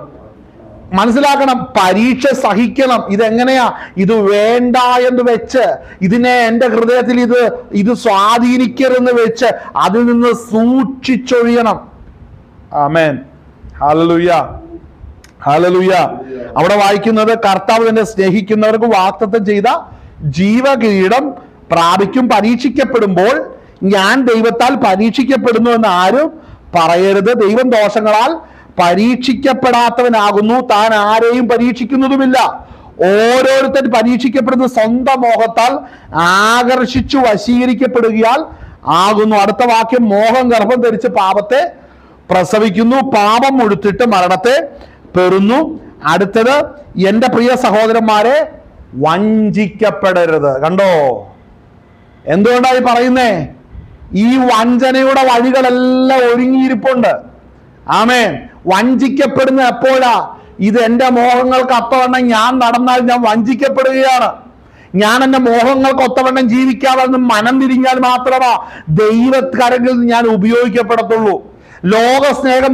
മനസ്സിലാക്കണം, പരീക്ഷ സഹിക്കണം. ഇതെങ്ങനെയാ? ഇത് വേണ്ട എന്ന് വെച്ച്, ഇതിനെ എൻ്റെ ഹൃദയത്തിൽ ഇത് സ്വാധീനിക്കരുതെന്ന് വെച്ച് അതിൽ നിന്ന് സൂക്ഷിച്ചൊഴിയണം. ആമേൻ. Hallelujah, hallelujah. അവിടെ വായിക്കുന്നത് കർത്താവ് തന്നെ സ്നേഹിക്കുന്നവർക്ക് വാഗ്ദത്തം ചെയ്ത ജീവകിരീടം പ്രാപിക്കും. പരീക്ഷിക്കപ്പെടുമ്പോൾ ഞാൻ ദൈവത്താൽ പരീക്ഷിക്കപ്പെടുന്നു എന്ന് ആരും പറയരുത്. ദൈവം ദോഷങ്ങളാൽ പരീക്ഷിക്കപ്പെടാത്തവനാകുന്നു, താൻ ആരെയും പരീക്ഷിക്കുന്നതുമില്ല. ഓരോരുത്തർ പരീക്ഷിക്കപ്പെടുന്ന സ്വന്തം മോഹത്താൽ ആകർഷിച്ചു വശീകരിക്കപ്പെടുകയാൽ ആകുന്നു. അടുത്ത വാക്യം, മോഹം ഗർഭം ധരിച്ച് പാപത്തെ പ്രസവിക്കുന്നു, പാപം മുഴുത്തിട്ട് മരണത്തെ പെറുന്നു. അടുത്തത്, എൻ്റെ പ്രിയ സഹോദരന്മാരെ വഞ്ചിക്കപ്പെടരുത്. കണ്ടോ എന്തുകൊണ്ടായി പറയുന്നേ? ഈ വഞ്ചനയുടെ വഴികളെല്ലാം ഒരുങ്ങിയിരിപ്പുണ്ട്. ആമേൻ. വഞ്ചിക്കപ്പെടുന്ന എപ്പോഴാ? ഇത് എൻ്റെ മോഹങ്ങൾക്ക് ഒത്തവണ്ണം ഞാൻ നടന്നാൽ ഞാൻ വഞ്ചിക്കപ്പെടുകയാണ്. ഞാൻ എൻ്റെ മോഹങ്ങൾക്ക് ഒത്തവണ്ണം ജീവിക്കാമെന്ന് മനം തിരിഞ്ഞാൽ മാത്രമാ ദൈവകരങ്ങളിൽ ഞാൻ ഉപയോഗിക്കപ്പെടത്തുള്ളൂ. ലോക സ്നേഹം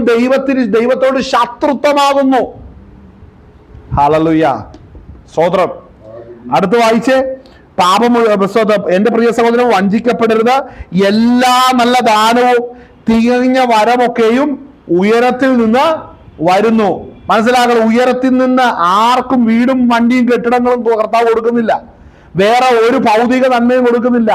ദൈവത്തോട് ശത്രുത്വമാകുന്നു. ഹല്ലേലൂയ, സ്തോത്രം. അടുത്ത് വായിച്ചേ, പാപം എൻ്റെ പ്രിയ സഹോദരൻ വഞ്ചിക്കപ്പെടരുത്. എല്ലാ നല്ല ദാനവും തികഞ്ഞ വരമൊക്കെയും ഉയരത്തിൽ നിന്ന് വരുന്നു. മനസ്സിലാക്കണം, ഉയരത്തിൽ നിന്ന് ആർക്കും വീടും വണ്ടിയും കെട്ടിടങ്ങളും കർത്താവ് കൊടുക്കുന്നില്ല. വേറെ ഒരു ഭൗതിക നന്മയും കൊടുക്കുന്നില്ല.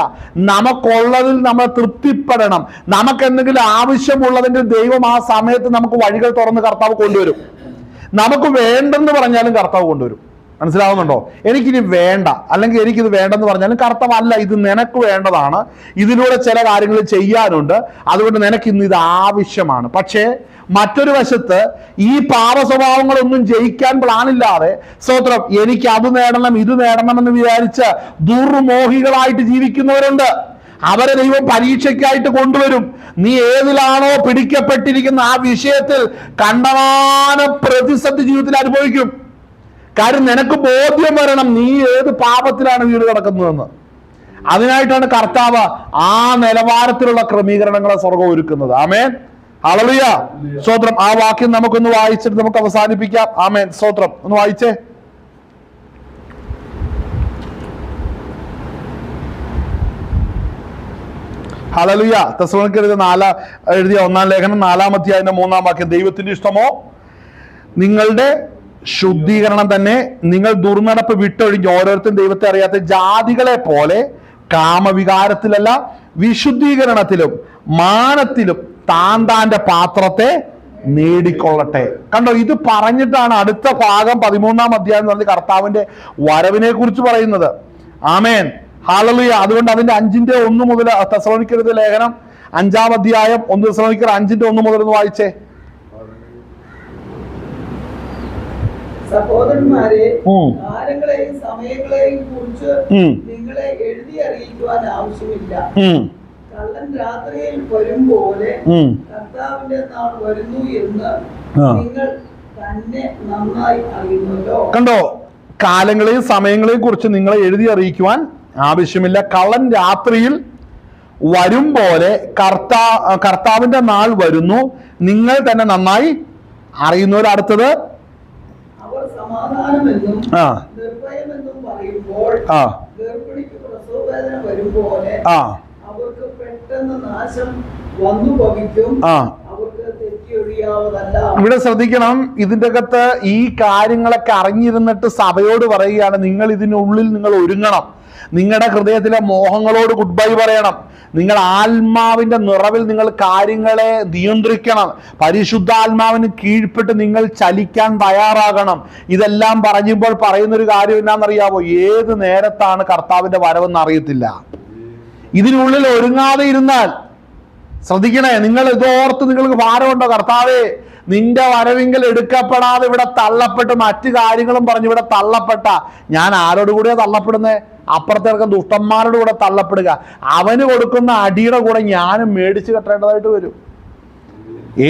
നമുക്കുള്ളതിൽ നമ്മൾ തൃപ്തിപ്പെടണം. നമുക്ക് എന്തെങ്കിലും ആവശ്യമുള്ളതെങ്കിൽ ദൈവം ആ സമയത്ത് നമുക്ക് വഴികൾ തുറന്ന് കർത്താവ് കൊണ്ടുവരും. നമുക്ക് വേണ്ടെന്ന് പറഞ്ഞാലും കർത്താവ് കൊണ്ടുവരും. മനസ്സിലാവുന്നുണ്ടോ? എനിക്കിനി വേണ്ട, അല്ലെങ്കിൽ എനിക്കിത് വേണ്ടെന്ന് പറഞ്ഞാലും കർത്താവ് അല്ല, ഇത് നിനക്ക് വേണ്ടതാണ്, ഇതിലൂടെ ചില കാര്യങ്ങൾ ചെയ്യാനുണ്ട്, അതുകൊണ്ട് നിനക്ക് ഇന്ന് ഇത് ആവശ്യമാണ്. പക്ഷേ മറ്റൊരു വശത്ത് ഈ പാപ സ്വഭാവങ്ങളൊന്നും ജയിക്കാൻ പ്ലാനില്ലാതെ, സ്തോത്രം, എനിക്ക് അത് നേടണം ഇത് നേടണമെന്ന് വിചാരിച്ച് ദുർമോഹികളായിട്ട് ജീവിക്കുന്നവരുണ്ട്. അവരെ ദൈവം പരീക്ഷയ്ക്കായിട്ട് കൊണ്ടുവരും. നീ ഏതിലാണോ പിടിക്കപ്പെട്ടിരിക്കുന്ന ആ വിഷയത്തിൽ കണ്ടമാനം പ്രതിസന്ധി ജീവിതത്തിൽ അനുഭവിക്കും. കാര്യം നിനക്ക് ബോധ്യം വരണം നീ ഏത് പാപത്തിലാണ് വീട് കിടക്കുന്നതെന്ന്. അതിനായിട്ടാണ് കർത്താവ് ആ നിലവാരത്തിലുള്ള ക്രമീകരണങ്ങളെ സ്വർഗം ഒരുക്കുന്നത്. ആമേൻ, ഹല്ലേലൂയ, സ്തോത്രം. ആ വാക്യം നമുക്കൊന്ന് വായിച്ചിട്ട് നമുക്ക് അവസാനിപ്പിക്കാം. ആമേൻ, സ്തോത്രം. ഒന്ന് വായിച്ചേ. ഹല്ലേലൂയ. തെസ്സലോനിക്കർ എഴുതിയ 1-ാം ലേഖനം 4-ാം അധ്യായം 3-ാം വാക്യം, ദൈവത്തിന്റെ ഇഷ്ടമോ നിങ്ങളുടെ ശുദ്ധീകരണം തന്നെ. നിങ്ങൾ ദുർനടപ്പ് വിട്ടൊഴിഞ്ഞ് ഓരോരുത്തരും ദൈവത്തെ അറിയാത്ത ജാതികളെ പോലെ കാമവികാരത്തിലല്ല വിശുദ്ധീകരണത്തിലും മാനത്തിലും താന്റെ പാത്രത്തെ നേടിക്കൊള്ളട്ടെ. കണ്ടോ, ഇത് പറഞ്ഞിട്ടാണ് അടുത്ത ഭാഗം 13-ാം അധ്യായം പറഞ്ഞ കർത്താവിന്റെ വരവിനെ കുറിച്ച് പറയുന്നത്. ആമേൻ, ഹല്ലേലൂയ. അതുകൊണ്ട് അതിന്റെ 5-1 മുതൽ തെസ്സലോനിക്കർ ലേഖനം 5-ാം അധ്യായം 1 തെസ്സലോനിക്കർ 5-1 മുതൽ ഒന്ന് വായിച്ചേ. സഹോദരന്മാരെ, കാലങ്ങളെയും സമയങ്ങളെയും കുറിച്ച് നിങ്ങളെ എഴുതി അറിയിക്കുവാൻ ആവശ്യമില്ല. കള്ളൻ രാത്രിയിൽ വരും പോലെ കർത്താവിന്റെ നാൾ വരുന്നു എന്ന് നിങ്ങൾ തന്നെ നന്നായി അറിയുമല്ലോ. കണ്ടോ, കാലങ്ങളെയും സമയങ്ങളെയും കുറിച്ച് നിങ്ങളെ എഴുതി അറിയിക്കുവാൻ ആവശ്യമില്ല. കള്ളൻ രാത്രിയിൽ വരും പോലെ കർത്താവിന്റെ നാൾ വരുന്നു, നിങ്ങൾ തന്നെ നന്നായി അറിയുന്നവർ. അടുത്തത് അവർ സമാധാനമെന്നും ആ നിർഭയമെന്നും പറയുമ്പോൾ ആ ഗർഭിണിക്ക് പ്രസവവേദന വരുമ്പോലെ ആ അവർക്ക് പെട്ടെന്ന് നാശം വന്നു ഭവിക്കും. ആ അവർക്ക് തെറ്റിയൊഴിയാവതല്ല. ഇവിടെ ശ്രദ്ധിക്കണം, ഇതിൻ്റെ അകത്ത് ഈ കാര്യങ്ങളൊക്കെ അറിഞ്ഞിരുന്നിട്ട് സഭയോട് പറയുകയാണ്, നിങ്ങൾ ഇതിനുള്ളിൽ നിങ്ങൾ ഒരുങ്ങണം. നിങ്ങളുടെ ഹൃദയത്തിലെ മോഹങ്ങളോട് ഗുഡ് ബൈ പറയണം. നിങ്ങൾ ആത്മാവിന്റെ നിറവിൽ നിങ്ങൾ കാര്യങ്ങളെ നിയന്ത്രിക്കണം. പരിശുദ്ധാത്മാവിന് കീഴ്പ്പെട്ട് നിങ്ങൾ ചലിക്കാൻ തയ്യാറാകണം. ഇതെല്ലാം പറയുമ്പോൾ പറയുന്നൊരു കാര്യം എന്നാണെന്നറിയാമോ? ഏത് നേരത്താണ് കർത്താവിന്റെ വരവെന്ന് അറിയത്തില്ല. ഇതിനുള്ളിൽ ഒരുങ്ങാതെ ഇരുന്നാൽ, ശ്രദ്ധിക്കണേ, നിങ്ങൾ ഇതോർത്ത് നിങ്ങൾക്ക് ഭാരമുണ്ടോ? കർത്താവേ, നിന്റെ വരവിങ്കൽ എടുക്കപ്പെടാതെ ഇവിടെ തള്ളപ്പെട്ട് മറ്റു കാര്യങ്ങളും പറഞ്ഞ് ഇവിടെ തള്ളപ്പെട്ട ഞാൻ ആരോട് കൂടിയാ തള്ളപ്പെടുന്നേ? അപ്പുറത്തേക്ക് ദുഷ്ടന്മാരോട് കൂടെ തള്ളപ്പെടുക. അവന് കൊടുക്കുന്ന അടിയുടെ കൂടെ ഞാനും മേടിച്ച് കെട്ടേണ്ടതായിട്ട് വരും.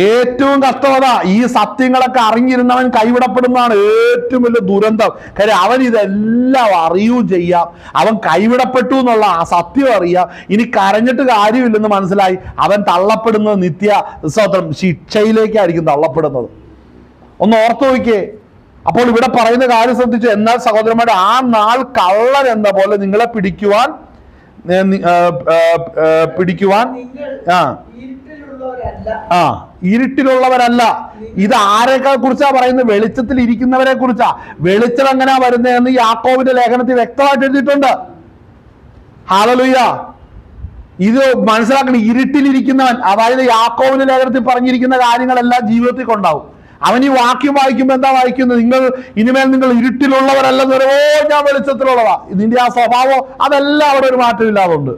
ഏറ്റവും കഷ്ടത ഈ സത്യങ്ങളൊക്കെ അറിഞ്ഞിരുന്നവൻ കൈവിടപ്പെടുന്നതാണ് ഏറ്റവും വലിയ ദുരന്തം. കാര്യം അവൻ ഇതെല്ലാം അറിയുകയും ചെയ്യാം, അവൻ കൈവിടപ്പെട്ടു എന്നുള്ള ആ സത്യം അറിയാം. ഇനി കരഞ്ഞിട്ട് കാര്യമില്ലെന്ന് മനസ്സിലായി, അവൻ തള്ളപ്പെടുന്നത് നിത്യ സ്വതന്ത്രം ശിക്ഷയിലേക്കായിരിക്കും തള്ളപ്പെടുന്നത്. ഒന്ന് ഓർത്തു നോക്കിയേ. അപ്പോൾ ഇവിടെ പറയുന്ന കാര്യം ശ്രദ്ധിച്ചു. എന്നാൽ സഹോദരന്മാരുടെ, ആ നാൾ കള്ളൻ എന്ന പോലെ നിങ്ങളെ പിടിക്കുവാൻ ഇരുട്ടിലുള്ളവരല്ല. ഇത് ആരെയൊക്കെ കുറിച്ചാ പറയുന്നത്? വെളിച്ചത്തിൽ ഇരിക്കുന്നവരെ കുറിച്ചാ. വെളിച്ചം എങ്ങനെയാ വരുന്നതെന്ന് യാക്കോബിന്റെ ലേഖനത്തിൽ വ്യക്തമായിട്ട് എഴുതിയിട്ടുണ്ട്. ഹല്ലേലൂയ. ഇത് മനസ്സിലാക്കണം. ഇരുട്ടിലിരിക്കുന്നവൻ, അതായത് യാക്കോബിന്റെ ലേഖനത്തിൽ പറഞ്ഞിരിക്കുന്ന കാര്യങ്ങളെല്ലാം ജീവിതത്തിൽ കൊണ്ടാവും. അവൻ ഈ വാക്യം വായിക്കുമ്പോൾ എന്താ വായിക്കുന്നത്? ഇനിമേൽ നിങ്ങൾ ഇരുട്ടിലുള്ളവരല്ലെന്ന് പറയോ, ഞാൻ വെളിച്ചത്തിലുള്ളതാ. ഇതിന്റെ ആ സ്വഭാവം അതെല്ലാം അവിടെ ഒരു മാറ്റമില്ലാതുണ്ട്,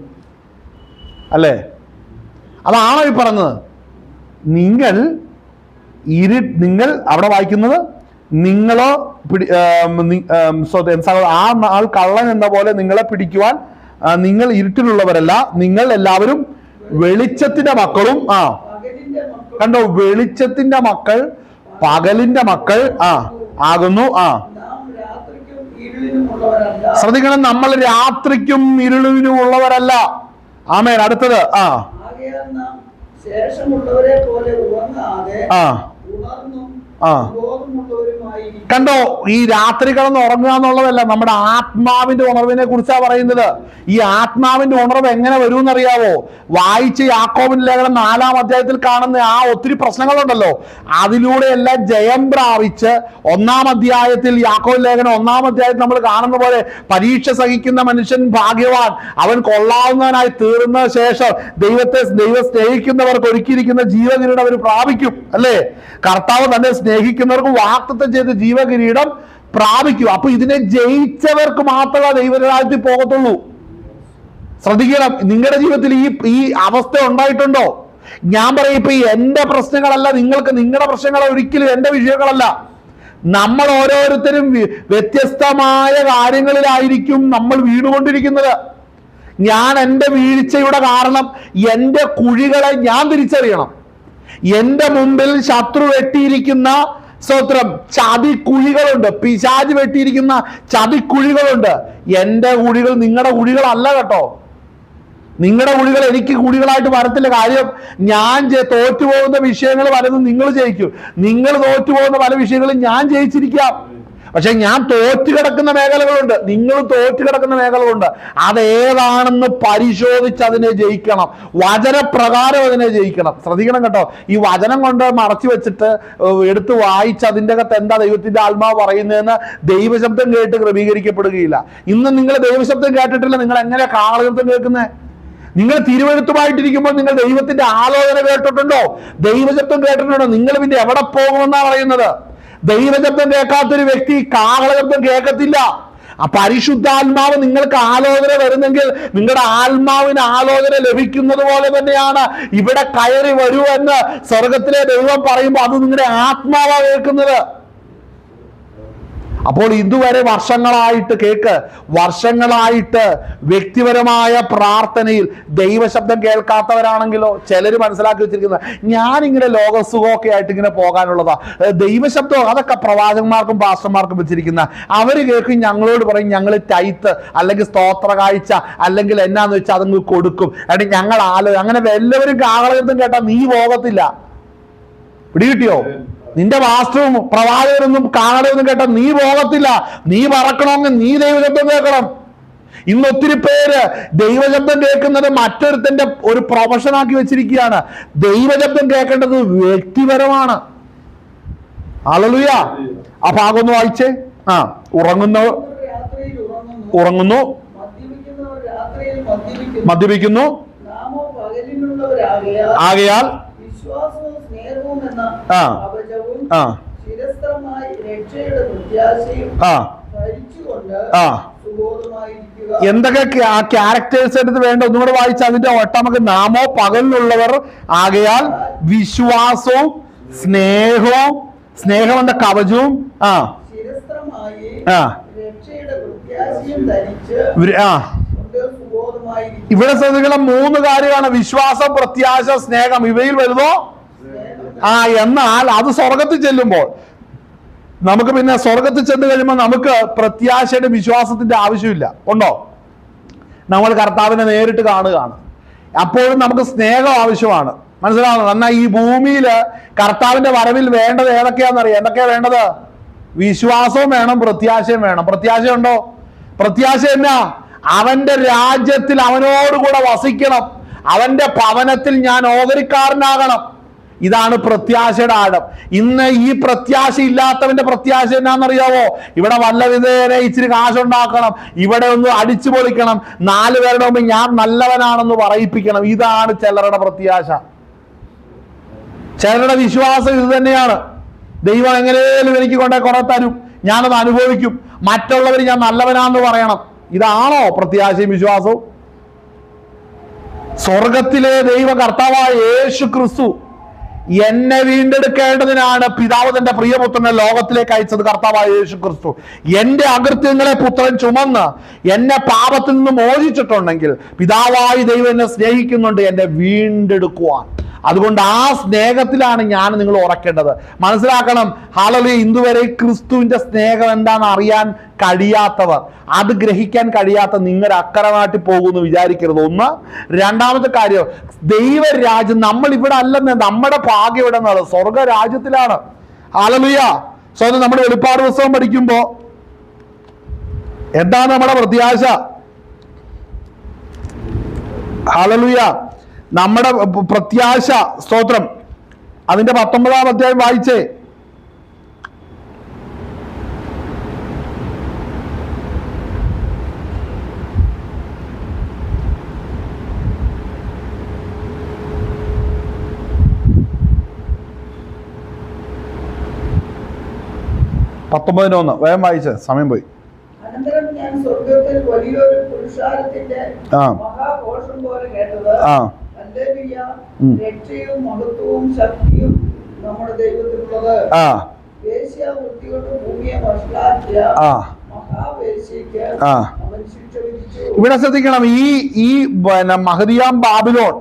അല്ലേ? അതാണോ ഈ പറഞ്ഞത്? നിങ്ങൾ അവിടെ വായിക്കുന്നത്, നിങ്ങളോ ആ നാൾ കള്ളൻ എന്ന പോലെ നിങ്ങളെ പിടിക്കുവാൻ നിങ്ങൾ ഇരുട്ടിലുള്ളവരല്ല, നിങ്ങൾ എല്ലാവരും വെളിച്ചത്തിന്റെ മക്കളും. കണ്ടോ, വെളിച്ചത്തിന്റെ മക്കൾ പകലിന്റെ മക്കൾ ആകുന്നു. ശ്രദ്ധിക്കണം, നമ്മൾ രാത്രിക്കും ഇരുളിനും ഉള്ളവരല്ല. ആമേൻ. അടുത്തത് ശേഷമുള്ളവരെ പോലെ ഉറങ്ങാതെ ഉണർന്നും കണ്ടോ, ഈ രാത്രി കിടന്ന് ഉറങ്ങുക എന്നുള്ളതല്ല, നമ്മുടെ ആത്മാവിന്റെ ഉണർവിനെ കുറിച്ചാണ് പറയുന്നത്. ഈ ആത്മാവിന്റെ ഉണർവ് എങ്ങനെ വരുമെന്നറിയാവോ? വായിച്ച് യാക്കോബിന്റെ ലേഖനം 4-ാം അധ്യായത്തിൽ കാണുന്ന ആ ഒത്തിരി പ്രശ്നങ്ങളുണ്ടല്ലോ, അതിലൂടെ എല്ലാം ജയം പ്രാപിച്ച് 1-ാം അധ്യായത്തിൽ യാക്കോബ് ലേഖനം 1-ാം അധ്യായത്തിൽ നമ്മൾ കാണുന്ന പോലെ പരീക്ഷ സഹിക്കുന്ന മനുഷ്യൻ ഭാഗ്യവാൻ, അവൻ കൊള്ളാവുന്നവനായി തീർന്ന ശേഷം ദൈവം സ്നേഹിക്കുന്നവർക്ക് ഒരുക്കിയിരിക്കുന്ന ജീവകിരീടം അവർ പ്രാപിക്കും, അല്ലേ? കർത്താവ് തന്നെ സ്നേഹിക്കുന്നവർക്ക് വാഗ്ദത്തം ചെയ്ത് ജീവകിരീടം പ്രാപിക്കും. അപ്പൊ ഇതിനെ ജയിച്ചവർക്ക് മാത്രമേ ദൈവരാജ്യത്തിൽ പോകത്തുള്ളൂ. ശ്രദ്ധിക്കണം, നിങ്ങളുടെ ജീവിതത്തിൽ ഈ അവസ്ഥ ഉണ്ടായിട്ടുണ്ടോ? ഞാൻ പറയും, ഇപ്പൊ എന്റെ പ്രശ്നങ്ങളല്ല നിങ്ങൾക്ക്, നിങ്ങളുടെ പ്രശ്നങ്ങൾ ഒരിക്കലും എന്റെ വിഷയങ്ങളല്ല. നമ്മൾ ഓരോരുത്തരും വ്യത്യസ്തമായ കാര്യങ്ങളിലായിരിക്കും നമ്മൾ വീണുകൊണ്ടിരിക്കുന്നത്. ഞാൻ എൻ്റെ വീഴ്ചയുടെ കാരണം എൻ്റെ കുഴികളെ ഞാൻ തിരിച്ചറിയണം. എൻ്റെ മുമ്പിൽ ശത്രു വെട്ടിയിരിക്കുന്ന ചതിക്കുഴികളുണ്ട്, പിശാച് വെട്ടിയിരിക്കുന്ന ചതിക്കുഴികളുണ്ട്. എൻ്റെ കുഴികൾ നിങ്ങളുടെ കുഴികളല്ല കേട്ടോ. നിങ്ങളുടെ കുഴികൾ എനിക്ക് കുഴികളായിട്ട് വരത്തില്ല. കാര്യം ഞാൻ തോറ്റുപോകുന്ന വിഷയങ്ങൾ പലതും നിങ്ങൾ ജയിക്കും, നിങ്ങൾ തോറ്റുപോകുന്ന പല വിഷയങ്ങളും ഞാൻ ജയിച്ചിരിക്കാം. പക്ഷെ ഞാൻ തോറ്റു കിടക്കുന്ന മേഖലകളുണ്ട്, നിങ്ങൾ തോറ്റു കിടക്കുന്ന മേഖലകളുണ്ട്. അതേതാണെന്ന് പരിശോധിച്ച് അതിനെ ജയിക്കണം, വചനപ്രകാരം അതിനെ ജയിക്കണം. ശ്രദ്ധിക്കണം കേട്ടോ, ഈ വചനം കൊണ്ട് മറച്ചു വെച്ചിട്ട് എടുത്ത് വായിച്ച് അതിൻ്റെ അകത്ത് എന്താ ദൈവത്തിന്റെ ആത്മാവ് പറയുന്നതെന്ന് ദൈവശബ്ദം കേട്ട് ക്രമീകരിക്കപ്പെടുകയില്ല. ഇന്ന് നിങ്ങൾ ദൈവശബ്ദം കേട്ടിട്ടില്ല, നിങ്ങൾ എങ്ങനെ കാളശബ്ദം കേൾക്കുന്നത്? നിങ്ങൾ തിരുവെഴുത്തുമായിട്ടിരിക്കുമ്പോൾ നിങ്ങൾ ദൈവത്തിന്റെ ആലോചന കേട്ടിട്ടുണ്ടോ? ദൈവശബ്ദം കേട്ടിട്ടുണ്ടോ? നിങ്ങൾ പിന്നെ എവിടെ പോകുമെന്നാണ് പറയുന്നത്? ദൈവശബ്ദം കേൾക്കാത്തൊരു വ്യക്തി കാഹളശബ്ദം കേൾക്കത്തില്ല. ആ പരിശുദ്ധാത്മാവ് നിങ്ങൾക്ക് ആലോചന വരുന്നെങ്കിൽ നിങ്ങളുടെ ആത്മാവിന് ആലോചന ലഭിക്കുന്നത് പോലെ തന്നെയാണ് ഇവിടെ കയറി വരൂ എന്ന് സ്വർഗത്തിലെ ദൈവം പറയുമ്പോൾ അത് നിങ്ങളുടെ ആത്മാവാണ് കേൾക്കുന്നത്. അപ്പോൾ ഇതുവരെ വർഷങ്ങളായിട്ട് വ്യക്തിപരമായ പ്രാർത്ഥനയിൽ ദൈവശബ്ദം കേൾക്കാത്തവരാണെങ്കിലോ ചിലർ മനസ്സിലാക്കി വെച്ചിരിക്കുന്നത് ഞാനിങ്ങനെ ലോകസുഖമൊക്കെ ആയിട്ട് ഇങ്ങനെ പോകാനുള്ളതാ. ദൈവശബ്ദം അതൊക്കെ പ്രവാചകന്മാർക്കും പാസ്റ്റർമാർക്കും വെച്ചിരിക്കുന്ന അവർ കേൾക്കും, ഞങ്ങളോട് പറയും ഞങ്ങൾ ടൈത്ത് അല്ലെങ്കിൽ സ്തോത്ര കാഴ്ച അല്ലെങ്കിൽ എന്നാന്ന് വെച്ചാൽ അതങ്ങ് കൊടുക്കും. അല്ലെങ്കിൽ ഞങ്ങൾ അങ്ങനെ എല്ലാവരും കാഹളശബ്ദം കേട്ടാൽ നീ പോകത്തില്ല. പിടികിട്ടിയോ? നിന്റെ മാസ്റ്ററും പ്രവാചകരൊന്നും കാഹളമൊന്നും കേട്ടാൽ നീ പോകത്തില്ല. നീ പറക്കണമെങ്കിൽ നീ ദൈവശബ്ദം കേൾക്കണം. ഇന്ന് ഒത്തിരി പേര് ദൈവശബ്ദം കേൾക്കുന്നത് മറ്റൊരുത്തന്റെ ഒരു പ്രൊഫഷനാക്കി വെച്ചിരിക്കുകയാണ്. ദൈവശബ്ദം കേൾക്കേണ്ടത് വ്യക്തിപരമാണ്. ഹല്ലേലൂയ. ആ ഭാഗം ഒന്ന് വായിച്ചേ. ഉറങ്ങുന്നു, മദ്യപിക്കുന്നു, ആകയാൽ എന്തൊക്കെ ക്യാരക്ടേഴ്സ് എടുത്ത് വേണ്ട ഒന്നും കൂടെ വായിച്ച അതിന്റെ ഒട്ടം നമുക്ക് നാമോ പകലിലുള്ളവർ ആകയാൽ വിശ്വാസവും സ്നേഹം എന്ന കവചവും ഇവിടെ ശ്രദ്ധിക്കണം, 3 കാര്യമാണ്: വിശ്വാസം, പ്രത്യാശ, സ്നേഹം. ഇവയിൽ വരുന്നോ? എന്നാൽ അത് സ്വർഗത്തിൽ ചെല്ലുമ്പോൾ നമുക്ക് പിന്നെ സ്വർഗത്തിൽ ചെന്ന് കഴിയുമ്പോൾ നമുക്ക് പ്രത്യാശയുടെ വിശ്വാസത്തിന്റെ ആവശ്യമില്ല. ഉണ്ടോ? നമ്മൾ കർത്താവിനെ നേരിട്ട് കാണുകയാണ്. അപ്പോഴും നമുക്ക് സ്നേഹം ആവശ്യമാണ്. മനസ്സിലാവുന്നത്? എന്നാൽ ഈ ഭൂമിയിൽ കർത്താവിന്റെ വരവിൽ വേണ്ടത് ഏതൊക്കെയാണെന്നറിയാം. എന്തൊക്കെയാ വേണ്ടത്? വിശ്വാസവും വേണം, പ്രത്യാശയും വേണം. പ്രത്യാശയുണ്ടോ? പ്രത്യാശ എന്നാ? അവന്റെ രാജ്യത്തിൽ അവനോടുകൂടെ വസിക്കണം, അവന്റെ ഭവനത്തിൽ ഞാൻ ഓഹരിക്കാരനാകണം. ഇതാണ് പ്രത്യാശയുടെ ആഴം. ഇന്ന് ഈ പ്രത്യാശ ഇല്ലാത്തവന്റെ പ്രത്യാശ എന്നാന്നറിയാവോ? ഇവിടെ വല്ല വിധേയനെ ഇച്ചിരി കാശുണ്ടാക്കണം, ഇവിടെ ഒന്ന് അടിച്ചു പൊളിക്കണം, 4 പേരുടെ മുമ്പ് ഞാൻ നല്ലവനാണെന്ന് പറയിപ്പിക്കണം. ഇതാണ് ചിലരുടെ പ്രത്യാശ. ചിലരുടെ വിശ്വാസം ഇത് തന്നെയാണ്. ദൈവം എങ്ങനെയും എനിക്ക് കൊണ്ടേ കുറെ തരും, ഞാനത് അനുഭവിക്കും, മറ്റുള്ളവർ ഞാൻ നല്ലവനാന്ന് പറയണം. ഇതാണോ പ്രത്യാശയും വിശ്വാസവും? സ്വർഗത്തിലെ ദൈവ കർത്താവായ യേശു ക്രിസ്തു എന്നെ വീണ്ടെടുക്കേണ്ടതിനാണ് പിതാവ് തന്റെ പ്രിയപുത്രനെ ലോകത്തിലേക്ക് അയച്ചത്. കർത്താവായ യേശു ക്രിസ്തു എന്റെ അകൃത്യങ്ങളെ പുത്രൻ ചുമന്ന് എന്നെ പാപത്തിൽ നിന്ന് മോചിച്ചിട്ടുണ്ടെങ്കിൽ പിതാവായ ദൈവം എന്നെ സ്നേഹിക്കുന്നുണ്ട് എന്നെ വീണ്ടെടുക്കുവാൻ. അതുകൊണ്ട് ആ സ്നേഹത്തിലാണ് ഞാൻ നിങ്ങൾ ഉറക്കേണ്ടത്. മനസ്സിലാക്കണം. ഹല്ലേലൂയ. ഇന്നുവരെ ക്രിസ്തുവിന്റെ സ്നേഹം എന്താണെന്ന് അറിയാൻ കഴിയാത്തവർ, അത് ഗ്രഹിക്കാൻ കഴിയാത്ത നിങ്ങൾ അക്കരനാട്ടി പോകുമെന്ന് വിചാരിക്കരുത്. ഒന്ന്. രണ്ടാമത്തെ കാര്യം, ദൈവരാജ്യം നമ്മൾ ഇവിടെ അല്ലെന്ന്, നമ്മുടെ ഭാഗ്യം ഇവിടെ നിന്നാണ്, സ്വർഗ രാജ്യത്തിലാണ്. ഹല്ലേലൂയ. സ്വന്തം നമ്മുടെ വെളിപ്പാട് പുസ്തകം പഠിക്കുമ്പോ എന്താണ് നമ്മുടെ പ്രത്യാശ? ഹല്ലേലൂയ. നമ്മുടെ പ്രത്യാശ, സ്തോത്രം, അതിന്റെ 19-ാം അധ്യായം വായിച്ചേ. വേഗം വായിച്ചേ, സമയം പോയി. അനന്തരം ഞാൻ സ്വർഗ്ഗത്തിൽ വലിയൊരു പുരുഷാരത്തിന്റെ മഹാഘോഷം പോലെ കേട്ടത്, ഹല്ലേലൂയ, രക്ഷയും മഹത്വവും ശക്തിയും നമ്മുടെ ദൈവത്തിനുള്ളത്. വേശ്യാവൃത്തി കൊണ്ട് ഭൂമിയെ വഷളാക്കിയ മഹാവേശ്യയ്ക്ക് അവൻ ശിക്ഷ വിധിച്ചു. ഇവിടെ ശ്രദ്ധിക്കണം, ഈ മഹദിയാം Babylon,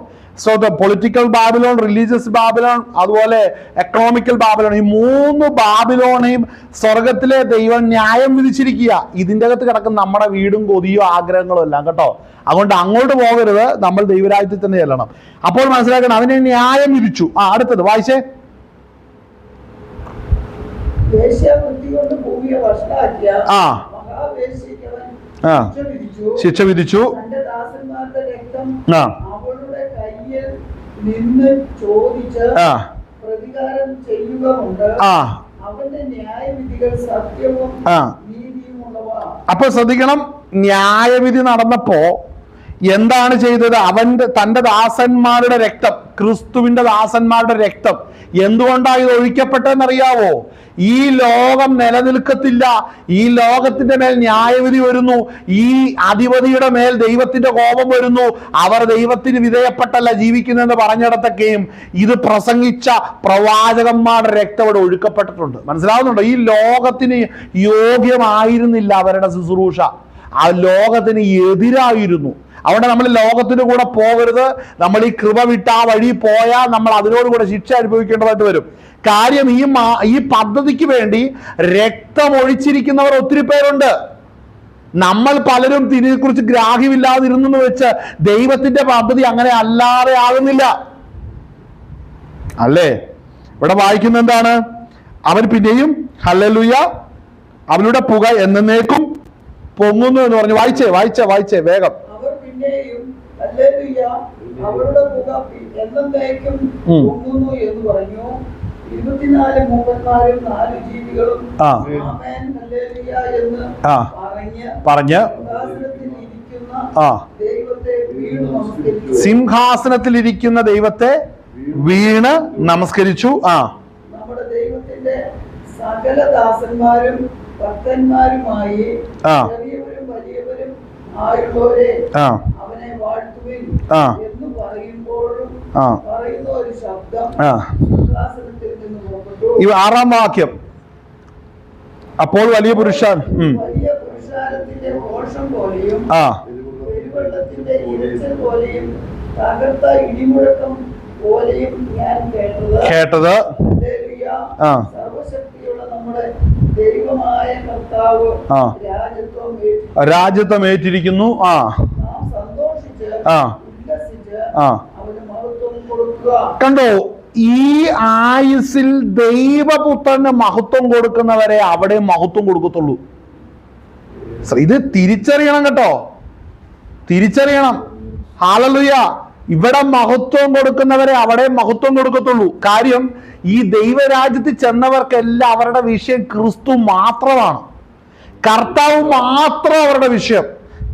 political Babylon, religious Babylon, അതുപോലെ എക്കണോമിക്കൽ ബാബിലോൺ, ഈ 3 ബാബിലോണെയും സ്വർഗത്തിലെ ദൈവം ന്യായം വിധിച്ചിരിക്കുക. ഇതിൻ്റെ അകത്ത് കിടക്കുന്ന നമ്മുടെ വീടും കൊതിയോ ആഗ്രഹങ്ങളും എല്ലാം കേട്ടോ. അതുകൊണ്ട് അങ്ങോട്ട് പോകരുത്, നമ്മൾ ദൈവരാജ്യത്തിൽ തന്നെ ചെല്ലണം. അപ്പോൾ മനസ്സിലാക്കണം, അതിനെ ന്യായം വിധിച്ചു. അടുത്തത് വായിച്ചേ. വേശ്യാവൃത്തി കൊണ്ട് ഭൂമിയെ വഷളാക്കിയ മഹാവേശ്യയ്ക്ക് അവൻ ശിക്ഷ വിധിച്ചു. തന്റെ ദാസന്മാരുടെ രക്തം അവളുടെ കയ്യിൽ നിന്ന് ചോദിച്ച് പ്രതികാരം ചെയ്യുകയുണ്ട്. അവന്റെ ന്യായവിധികൾ സത്യവും നീതിയുമുള്ളവ. അപ്പൊ ശ്രദ്ധിക്കണം, ന്യായവിധി നടന്നപ്പോ എന്താണ് ചെയ്തത്? തന്റെ ദാസന്മാരുടെ രക്തം, ക്രിസ്തുവിന്റെ ദാസന്മാരുടെ രക്തം എന്തുകൊണ്ടാണ് ഇത് ഒഴിക്കപ്പെട്ടതെന്നറിയാവോ? ഈ ലോകം നിലനിൽക്കത്തില്ല, ഈ ലോകത്തിന്റെ മേൽ ന്യായവിധി വരുന്നു, ഈ അധിപതിയുടെ മേൽ ദൈവത്തിന്റെ കോപം വരുന്നു, അവർ ദൈവത്തിന് വിധേയപ്പെട്ടല്ല ജീവിക്കുന്നതെന്ന് പറഞ്ഞിടത്തൊക്കെയും ഇത് പ്രസംഗിച്ച പ്രവാചകന്മാരുടെ രക്തം ഇവിടെ ഒഴുക്കപ്പെട്ടിട്ടുണ്ട്. മനസ്സിലാവുന്നുണ്ടോ? ഈ ലോകത്തിന് യോഗ്യമായിരുന്നില്ല അവരുടെ ശുശ്രൂഷ, ആ ലോകത്തിന് എതിരായിരുന്നു. അതുകൊണ്ട് നമ്മൾ ലോകത്തിന് കൂടെ പോകരുത്. നമ്മൾ ഈ കൃപ വിട്ട് ആ വഴി പോയാൽ നമ്മൾ അതിനോട് കൂടെ ശിക്ഷ അനുഭവിക്കേണ്ടതായിട്ട് വരും. കാര്യം ഈ പദ്ധതിക്ക് വേണ്ടി രക്തമൊഴിച്ചിരിക്കുന്നവർ ഒത്തിരി പേരുണ്ട്. നമ്മൾ പലരും ഇതിനെക്കുറിച്ച് ഗ്രാഹ്യമില്ലാതിരുന്നെന്ന് വെച്ച് ദൈവത്തിന്റെ പദ്ധതി അങ്ങനെ അല്ലാതെ ആകുന്നില്ല, അല്ലേ? ഇവിടെ വായിക്കുന്ന എന്താണ്? അവൻ പിന്നെയും ഹല്ലേലൂയ അവനുടെ പുക എന്നേക്കും പൊങ്ങുന്നു എന്ന് പറഞ്ഞു. വായിച്ചേ വേഗം. അവർ പിന്നെയും ഹല്ലേലൂയ അവരുടെ പുക എന്നേക്കും പൊങ്ങുന്നു എന്ന് പറഞ്ഞു. 24 മൂപ്പന്മാരും 4 ജീവികളും ആമേൻ ഹല്ലേലൂയ എന്ന് പറഞ്ഞ് സിംഹാസനത്തിലിരിക്കുന്ന ദൈവത്തെ വീണ് നമസ്കരിച്ചു. നമ്മുടെ ദൈവത്തിന്റെ സകല ദാസന്മാരും ഭക്തന്മാരുമായി ചെറിയവരും വലിയവരും ആയുള്ളവരെ അവനെ വാഴ്ത്തുവിൻ എന്ന് പറയുമ്പോഴും പറയുന്ന ഒരു ശബ്ദം സിംഹാസനത്തിൽ നിന്ന് പുറപ്പെട്ടു. 6-ാം വാക്യം. അപ്പോൾ വലിയ പുരുഷാരത്തിന്റെ ഘോഷം പോലെയും പെരുവെള്ളത്തിന്റെ ഇരച്ചിൽ പോലെയും തകർത്ത ഇടിമുഴക്കം പോലെയും ഞാൻ കേട്ടത് സർവശക്തിയുള്ള നമ്മുടെ ദൈവമായ കർത്താവ് രാജ്യത്വം ഏറ്റിരിക്കുന്നു. സന്തോഷിച്ച് ഉല്ലസിച്ച് അവന് മഹത്വം കൊടുക്കുക. കണ്ടോ? ഈ ആയുസ്സിൽ ദൈവപുത്രന് മഹത്വം കൊടുക്കുന്നവരെ അവിടെ മഹത്വം കൊടുക്കത്തുള്ളൂ. ഇത് തിരിച്ചറിയണം കേട്ടോ, തിരിച്ചറിയണം. ഹല്ലേലൂയ. ഇവിടെ മഹത്വം കൊടുക്കുന്നവരെ അവിടെ മഹത്വം കൊടുക്കത്തുള്ളൂ. കാര്യം ഈ ദൈവരാജ്യത്തിൽ ചെന്നവർക്കെല്ലാം അവരുടെ വിഷയം ക്രിസ്തു മാത്രമാണ്, കർത്താവ് മാത്രം അവരുടെ വിഷയം.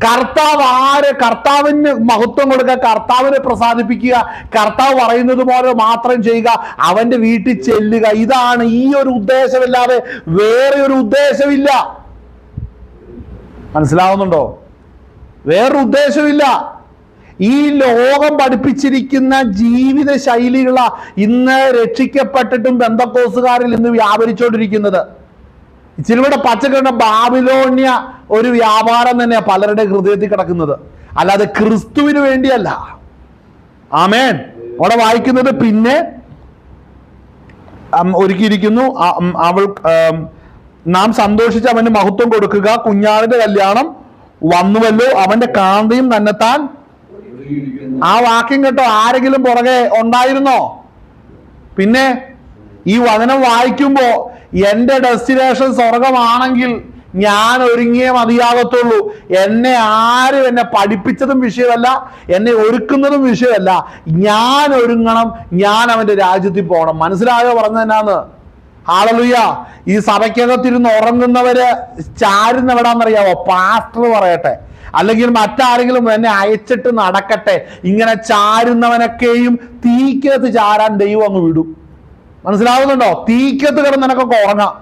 കർത്താവിന് മഹത്വം കൊടുക്കുക, കർത്താവിനെ പ്രസാദിപ്പിക്കുക, കർത്താവ് പറയുന്നത് പോലെ മാത്രം ചെയ്യുക, അവന്റെ വീട്ടിൽ ചെല്ലുക. ഇതാണ് ഈ ഒരു ഉദ്ദേശമില്ലാതെ വേറെ ഒരു ഉദ്ദേശമില്ല. മനസ്സിലാവുന്നുണ്ടോ? വേറൊരു ഉദ്ദേശമില്ല. ഈ ലോകം പഠിപ്പിച്ചിരിക്കുന്ന ജീവിത ശൈലികളാ ഇന്ന് രക്ഷിക്കപ്പെട്ടിട്ടും ബന്ധക്കോസുകാരിൽ ഇന്ന് വ്യാപരിച്ചുകൊണ്ടിരിക്കുന്നത്. ഇച്ചിരി കൂടെ പച്ചക്കറിയുടെ ബാബിലോണ്യ ഒരു വ്യാപാരം തന്നെയാണ് പലരുടെ ഹൃദയത്തിൽ കിടക്കുന്നത്, അല്ലാതെ ക്രിസ്തുവിന് വേണ്ടിയല്ല. ആമേൻ. അവിടെ വായിക്കുന്നത് പിന്നെ ഒരുക്കിയിരിക്കുന്നു, അവൾ നാം സന്തോഷിച്ച് അവന് മഹത്വം കൊടുക്കുക, കുഞ്ഞാടിന്റെ കല്യാണം വന്നുവല്ലോ, അവന്റെ കാന്തയും തന്നെത്താൻ. ആ വാക്യം കേട്ടോ? ആരെങ്കിലും പുറകെ ഉണ്ടായിരുന്നോ? പിന്നെ ഈ വചനം വായിക്കുമ്പോ എന്റെ ഡെസ്റ്റിനേഷൻ സ്വർഗമാണെങ്കിൽ ഞാൻ ഒരുങ്ങിയേ മതിയാകത്തുള്ളൂ. എന്നെ പഠിപ്പിച്ചതും വിഷയമല്ല, എന്നെ ഒരുക്കുന്നതും വിഷയമല്ല. ഞാൻ ഒരുങ്ങണം, ഞാൻ അവന്റെ രാജ്യത്തിൽ പോകണം. മനസ്സിലായോ പറഞ്ഞത് എന്നാന്ന്? ഹല്ലേലൂയ. ഈ സഭയ്ക്കകത്തിരുന്ന് ഉറങ്ങുന്നവര് ചാരുന്നവിടാന്നറിയാവോ? പാസ്റ്റർ പറയട്ടെ, അല്ലെങ്കിൽ മറ്റാരെങ്കിലും എന്നെ അയച്ചിട്ട് നടക്കട്ടെ, ഇങ്ങനെ ചാരുന്നവനൊക്കെയും തീക്കകത്ത് ചാരാൻ ദൈവം അങ്ങ് വിടും. മനസ്സിലാവുന്നുണ്ടോ? തീക്കകത്ത് കിടന്ന് നിനക്കൊക്കെ ഉറങ്ങാം.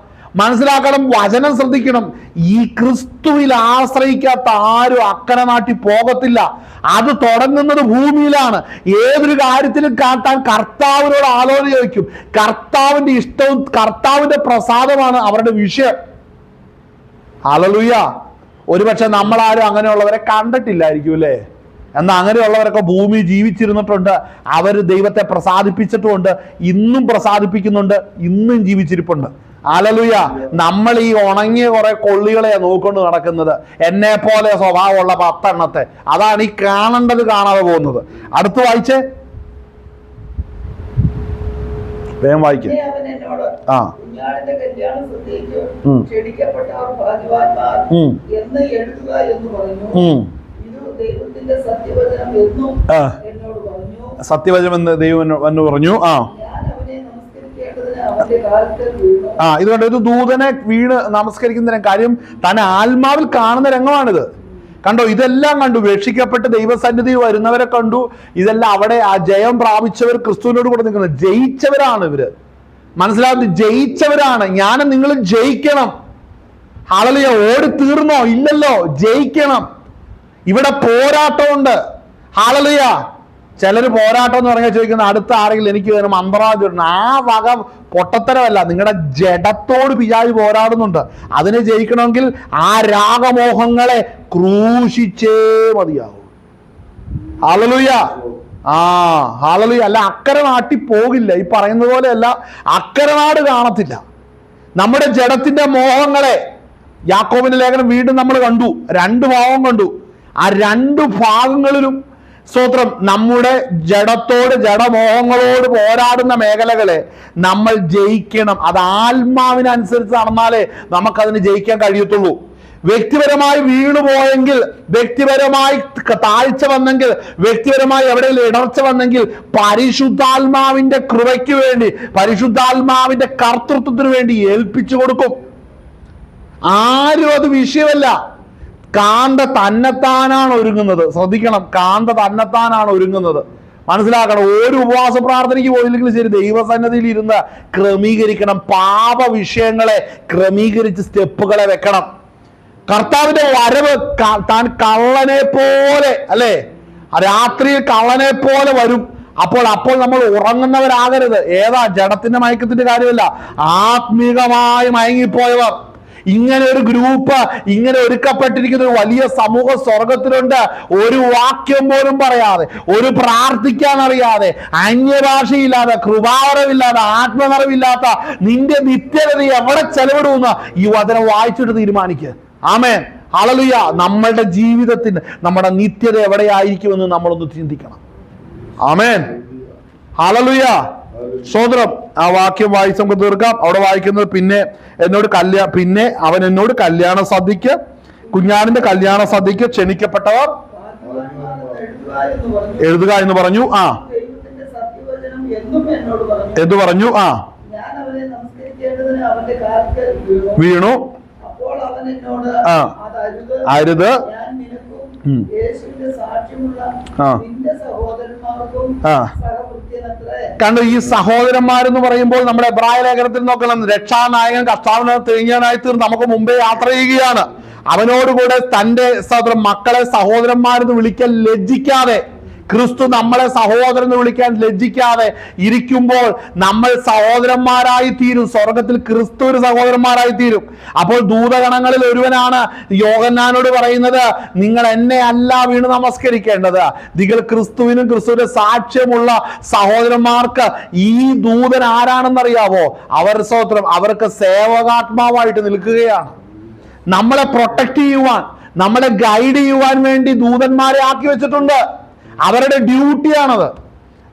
മനസ്സിലാക്കണം, വചനം ശ്രദ്ധിക്കണം. ഈ ക്രിസ്തുവിൽ ആശ്രയിക്കാത്ത ആരും അക്കരെ നാട്ടി പോകത്തില്ല. അത് തുടങ്ങുന്നത് ഭൂമിയിലാണ്. ഏതൊരു കാര്യത്തിലും കാട്ടാൻ കർത്താവിനോട് ആലോചന ചോദിക്കും. കർത്താവിന്റെ ഇഷ്ടവും കർത്താവിന്റെ പ്രസാദമാണ് അവരുടെ വിഷയം. ഹല്ലേലൂയ. ഒരുപക്ഷെ നമ്മളാരും അങ്ങനെയുള്ളവരെ കണ്ടിട്ടില്ലായിരിക്കും അല്ലേ? എന്നാൽ അങ്ങനെയുള്ളവരൊക്കെ ഭൂമി ജീവിച്ചിരുന്നിട്ടുണ്ട്. അവർ ദൈവത്തെ പ്രസാദിപ്പിച്ചിട്ടുമുണ്ട്, ഇന്നും പ്രസാദിപ്പിക്കുന്നുണ്ട്, ഇന്നും ജീവിച്ചിരിപ്പുണ്ട്. ഹല്ലേലൂയ. നമ്മൾ ഈ ഉണങ്ങിയ കുറെ കൊള്ളികളെ നോക്കൊണ്ട് നടക്കുന്നത്, എന്നെ പോലെ സ്വഭാവമുള്ള 10 എണ്ണത്തെ. അതാണ് ഈ കാണേണ്ടത് കാണാതെ പോകുന്നത്. അടുത്ത് വായിച്ചേ, വേഗം വായിക്കേ. കുഞ്ഞാടിന്റെ കല്യാണം ക്ഷണിക്കപ്പെട്ടവർ ഭാഗ്യവാന്മാർ എന്ന് എഴുതുക എന്ന് പറഞ്ഞു. ഇത് ദൈവത്തിന്റെ സത്യവചനം എന്നും എന്നോട് പറഞ്ഞു. സത്യവചനം എന്ന് ദൈവം എന്ന് പറഞ്ഞു. ഞാൻ അവനെ നമസ്കരിക്കേണ്ടതിന് അവന്റെ കാലത്തിൽ വീണു. ഇതുകൊണ്ട് ഇത് ദൂതനെ വീണ് നമസ്കരിക്കുന്നതിന് കാര്യം തന്നെ ആത്മാവിൽ കാണുന്ന രംഗമാണിത്. കണ്ടോ, ഇതെല്ലാം കണ്ടു. ഉപേക്ഷിക്കപ്പെട്ട് ദൈവസന്നിധി വരുന്നവരെ കണ്ടു. ഇതെല്ലാം അവിടെ ആ ജയം പ്രാപിച്ചവർ, ക്രിസ്തുവിനോട് കൂടെ നിൽക്കുന്നത് ജയിച്ചവരാണ് ഇവര്. മനസ്സിലാവുന്നത്? ജയിച്ചവരാണ്. ഞാൻ നിങ്ങൾ ജയിക്കണം. ഹല്ലേലൂയ. ഓടി തീർന്നോ? ഇല്ലല്ലോ, ജയിക്കണം. ഇവിടെ പോരാട്ടമുണ്ട്. ഹല്ലേലൂയ. ചിലർ പോരാട്ടം എന്ന് പറഞ്ഞാൽ ചോദിക്കുന്ന അടുത്ത ആരെങ്കിലും എനിക്ക് വേണം മന്ത്രവാദി വരണം. ആ വക പൊട്ടത്തരമല്ല. നിങ്ങളുടെ ജഡത്തോട് പിശാച് പോരാടുന്നുണ്ട്. അതിനെ ജയിക്കണമെങ്കിൽ ആ രാഗമോഹങ്ങളെ ക്രൂശിച്ചേ മതിയാവും. ഹല്ലേലൂയ. ഹല്ലേലൂയ. അല്ല അക്കരെ നാട്ടി പോകില്ല. ഈ പറയുന്നത് പോലെയല്ല, അക്കരെ നാട് കാണത്തില്ല. നമ്മുടെ ജഡത്തിന്റെ മോഹങ്ങളെ യാക്കോബിന്റെ ലേഖനം വീണ്ടും നമ്മൾ കണ്ടു. 2 ഭാഗം കണ്ടു. ആ 2 ഭാഗങ്ങളിലും സ്തോത്രം നമ്മുടെ ജഡത്തോട്, ജഡമോഹങ്ങളോട് പോരാടുന്ന മേഖലകളെ നമ്മൾ ജയിക്കണം. അത് ആത്മാവിനനുസരിച്ച് നടന്നാലേ നമുക്കതിന് ജയിക്കാൻ കഴിയത്തുള്ളൂ. വ്യക്തിപരമായി വീണുപോയെങ്കിൽ, വ്യക്തിപരമായി താഴ്ച വന്നെങ്കിൽ, വ്യക്തിപരമായി എവിടെയെങ്കിലും ഇടർച്ച വന്നെങ്കിൽ പരിശുദ്ധാത്മാവിന്റെ കൃപയ്ക്ക് വേണ്ടി, പരിശുദ്ധാത്മാവിന്റെ കർത്തൃത്വത്തിന് വേണ്ടി ഏൽപ്പിച്ചു കൊടുക്കും. ആരും അത് വിഷയമല്ല. കാന്ത തന്നെത്താനാണ് ഒരുങ്ങുന്നത്. ശ്രദ്ധിക്കണം, കാന്ത തന്നെത്താനാണ് ഒരുങ്ങുന്നത്. മനസ്സിലാക്കണം. ഒരു ഉപവാസ പ്രാർത്ഥനയ്ക്ക് പോയില്ലെങ്കിൽ ശരി, ദൈവസന്നിധിയിൽ ഇരുന്ന് ക്രമീകരിക്കണം. പാപ വിഷയങ്ങളെ ക്രമീകരിച്ച് സ്റ്റെപ്പുകളെ വെക്കണം. കർത്താവിന്റെ വരവ് താൻ കള്ളനെ പോലെ, അല്ലെ, രാത്രിയിൽ കള്ളനെ പോലെ വരും. അപ്പോൾ നമ്മൾ ഉറങ്ങുന്നവരാകരുത്. ഏതാ? ജഡത്തിന്റെ മയക്കത്തിന്റെ കാര്യമല്ല, ആത്മീകമായി മയങ്ങിപ്പോയവർ. ഇങ്ങനെ ഒരു ഗ്രൂപ്പ്, ഇങ്ങനെ ഒരുക്കപ്പെട്ടിരിക്കുന്ന ഒരു വലിയ സമൂഹ സ്വർഗത്തിലുണ്ട്. ഒരു വാക്യം പോലും പറയാതെ, ഒരു പ്രാർത്ഥിക്കാൻ അറിയാതെ, അന്യഭാഷയില്ലാതെ, കൃപാവരമില്ലാതെ, ആത്മനിറവില്ലാത്ത നിന്റെ നിത്യത നീ എവിടെ ചെലവിടുമെന്ന് ഈ വചനം വായിച്ചിട്ട് തീരുമാനിക്കുക. ആമേൻ. ഹല്ലേലൂയ. നമ്മളുടെ ജീവിതത്തിന് നമ്മുടെ നിത്യത എവിടെയായിരിക്കുമെന്ന് നമ്മളൊന്ന് ചിന്തിക്കണം. ആമേൻ. ഹല്ലേലൂയ. സ്തോത്രം. ആ വാക്യം വായിച്ച് നമുക്ക് തീർക്കാം. അവിടെ വായിക്കുന്നത്, പിന്നെ അവൻ എന്നോട് കല്യാണ സദ്യക്ക്, കുഞ്ഞാടിന്റെ കല്യാണ സദ്യക്ക് ക്ഷണിക്കപ്പെട്ടവർ എഴുതുക എന്ന് പറഞ്ഞു. എന്തു പറഞ്ഞു? വീണു. അരുത്. കണ്ടു, ഈ സഹോദരന്മാരെന്ന് പറയുമ്പോൾ നമ്മുടെ എബ്രായ ലേഖനത്തിൽ നോക്കണം. രക്ഷാനായകൻ കർത്താവിനെ തിരിഞ്ഞാനായി തീർന്ന് നമുക്ക് മുമ്പേ യാത്ര ചെയ്യുകയാണ്. അവനോടുകൂടെ തന്റെ മക്കളെ സഹോദരന്മാരെന്ന് വിളിക്കാൻ ലജ്ജിക്കാതെ, ക്രിസ്തു നമ്മളെ സഹോദരൻ എന്ന് വിളിക്കാൻ ലജ്ജിക്കാതെ ഇരിക്കുമ്പോൾ നമ്മൾ സഹോദരന്മാരായി തീരും. സ്വർഗത്തിൽ ക്രിസ്തു ഒരു സഹോദരന്മാരായി തീരും. അപ്പോൾ ദൂതഗണങ്ങളിൽ ഒരുവനാണ് യോഹന്നാനോട് പറയുന്നത്, നിങ്ങൾ എന്നെ അല്ല വീണ് നമസ്കരിക്കേണ്ടത്, നിങ്ങൾ ക്രിസ്തുവിനും ക്രിസ്തുവിന്റെ സാക്ഷ്യമുള്ള സഹോദരന്മാർക്ക്. ഈ ദൂതൻ ആരാണെന്നറിയാവോ? അവർക്ക് സേവകാത്മാവായിട്ട് നിൽക്കുകയാണ്. നമ്മളെ പ്രൊട്ടക്ട് ചെയ്യുവാൻ, നമ്മളെ ഗൈഡ് ചെയ്യുവാൻ വേണ്ടി ദൂതന്മാരെ ആക്കി വെച്ചിട്ടുണ്ട്. അവരുടെ ഡ്യൂട്ടിയാണത്.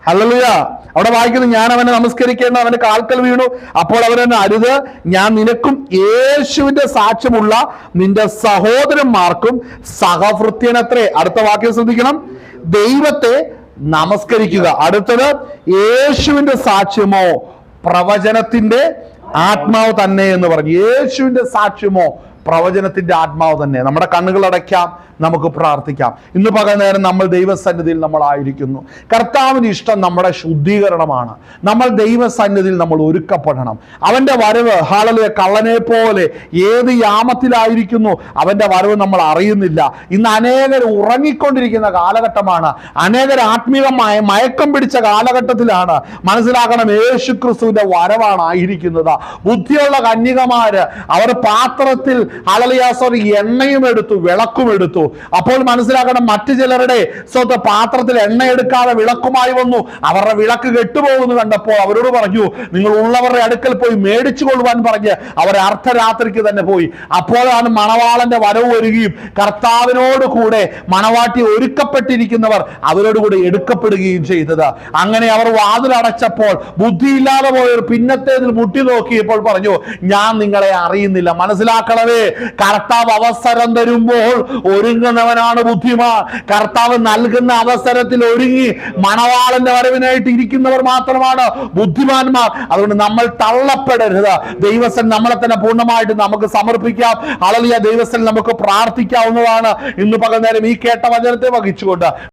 ഹല്ലേലൂയ. അവിടെ വായിക്കുന്നു, ഞാൻ അവനെ നമസ്കരിക്കേണ്ട, അവന്റെ കാൽക്കൽ വീണു. അപ്പോൾ അവനെന്നെ അരുത്, ഞാൻ നിനക്കും യേശുവിന്റെ സാക്ഷ്യമുള്ള നിന്റെ സഹോദരന്മാർക്കും സഹഭൃത്യനത്രേ. അടുത്ത വാക്യം ശ്രദ്ധിക്കണം. ദൈവത്തെ നമസ്കരിക്കുക. അടുത്തത്, യേശുവിന്റെ സാക്ഷ്യമോ പ്രവചനത്തിന്റെ ആത്മാവ് തന്നെ എന്ന് പറഞ്ഞു. യേശുവിന്റെ സാക്ഷ്യമോ പ്രവചനത്തിന്റെ ആത്മാവ് തന്നെ. നമ്മുടെ കണ്ണുകൾ അടയ്ക്കാം, നമുക്ക് പ്രാർത്ഥിക്കാം. ഇന്ന് പകൽ നേരം നമ്മൾ ദൈവസന്നിധിയിൽ നമ്മളായിരിക്കുന്നു. കർത്താവിന് ഇഷ്ടം നമ്മുടെ ശുദ്ധീകരണമാണ്. നമ്മൾ ദൈവസന്നിധിയിൽ നമ്മൾ ഒരുക്കപ്പെടണം. അവന്റെ വരവ്, ഹല്ലേലൂയ, കള്ളനെ പോലെ ഏത് യാമത്തിലായിരിക്കുന്നു അവന്റെ വരവ് നമ്മൾ അറിയുന്നില്ല. ഇന്ന് അനേകർ ഉറങ്ങിക്കൊണ്ടിരിക്കുന്ന കാലഘട്ടമാണ്. അനേകർ ആത്മീയമായ മയക്കം പിടിച്ച കാലഘട്ടത്തിലാണ്. മനസ്സിലാക്കണം, യേശു ക്രിസ്തുവിന്റെ വരവാണ് ആയിരിക്കുന്നത്. ബുദ്ധിയുള്ള കന്യകമാര് അവർ പാത്രത്തിൽ എണ്ണയും എടുത്തു, വിളക്കും എടുത്തു. അപ്പോൾ മനസ്സിലാക്കണം, മറ്റു ചിലരുടെ പാത്രത്തിൽ എണ്ണ എടുക്കാതെ വിളക്കുമായി വന്നു. അവരുടെ വിളക്ക് കെട്ടുപോകുന്നു കണ്ടപ്പോൾ അവരോട് പറഞ്ഞു, നിങ്ങൾ ഉള്ളവരുടെ അടുക്കൽ പോയി മേടിച്ചു കൊള്ളുവാൻ പറഞ്ഞ് അവർ അർദ്ധരാത്രിക്ക് തന്നെ പോയി. അപ്പോഴാണ് മണവാളന്റെ വരവ് വരികയും കർത്താവിനോട് കൂടെ മണവാട്ടി ഒരുക്കപ്പെട്ടിരിക്കുന്നവർ അവരോട് കൂടെ എടുക്കപ്പെടുകയും ചെയ്തത്. അങ്ങനെ അവർ വാതിലടച്ചപ്പോൾ ബുദ്ധിയില്ലാതെ പോയവർ പിന്നത്തേതിൽ മുട്ടി നോക്കിയപ്പോൾ പറഞ്ഞു, ഞാൻ നിങ്ങളെ അറിയുന്നില്ല. മനസ്സിലാക്കണമേ, കർത്താവ് അവസരം തരുമ്പോൾ ഒരുങ്ങ ഒരുങ്ങുന്നവനാണ് ബുദ്ധിമാൻ. കർത്താവ് നൽകുന്ന അവസരത്തിൽ ഒരുങ്ങി മണവാളന്റെ വരവിനായിട്ട് ഇരിക്കുന്നവർ മാത്രമാണ് ബുദ്ധിമാന്മാർ. അതുകൊണ്ട് നമ്മൾ തള്ളപ്പെടരുത്. ദൈവസ്ഥൻ നമ്മളെ തന്നെ പൂർണ്ണമായിട്ട് നമുക്ക് സമർപ്പിക്കാം. ഹല്ലേലൂയ. ദൈവസ്ഥൻ നമുക്ക് പ്രാർത്ഥിക്കാവുന്നതാണ്. ഇന്ന് പകൽ നേരം ഈ കേട്ട വചനത്തെ വഹിച്ചുകൊണ്ട്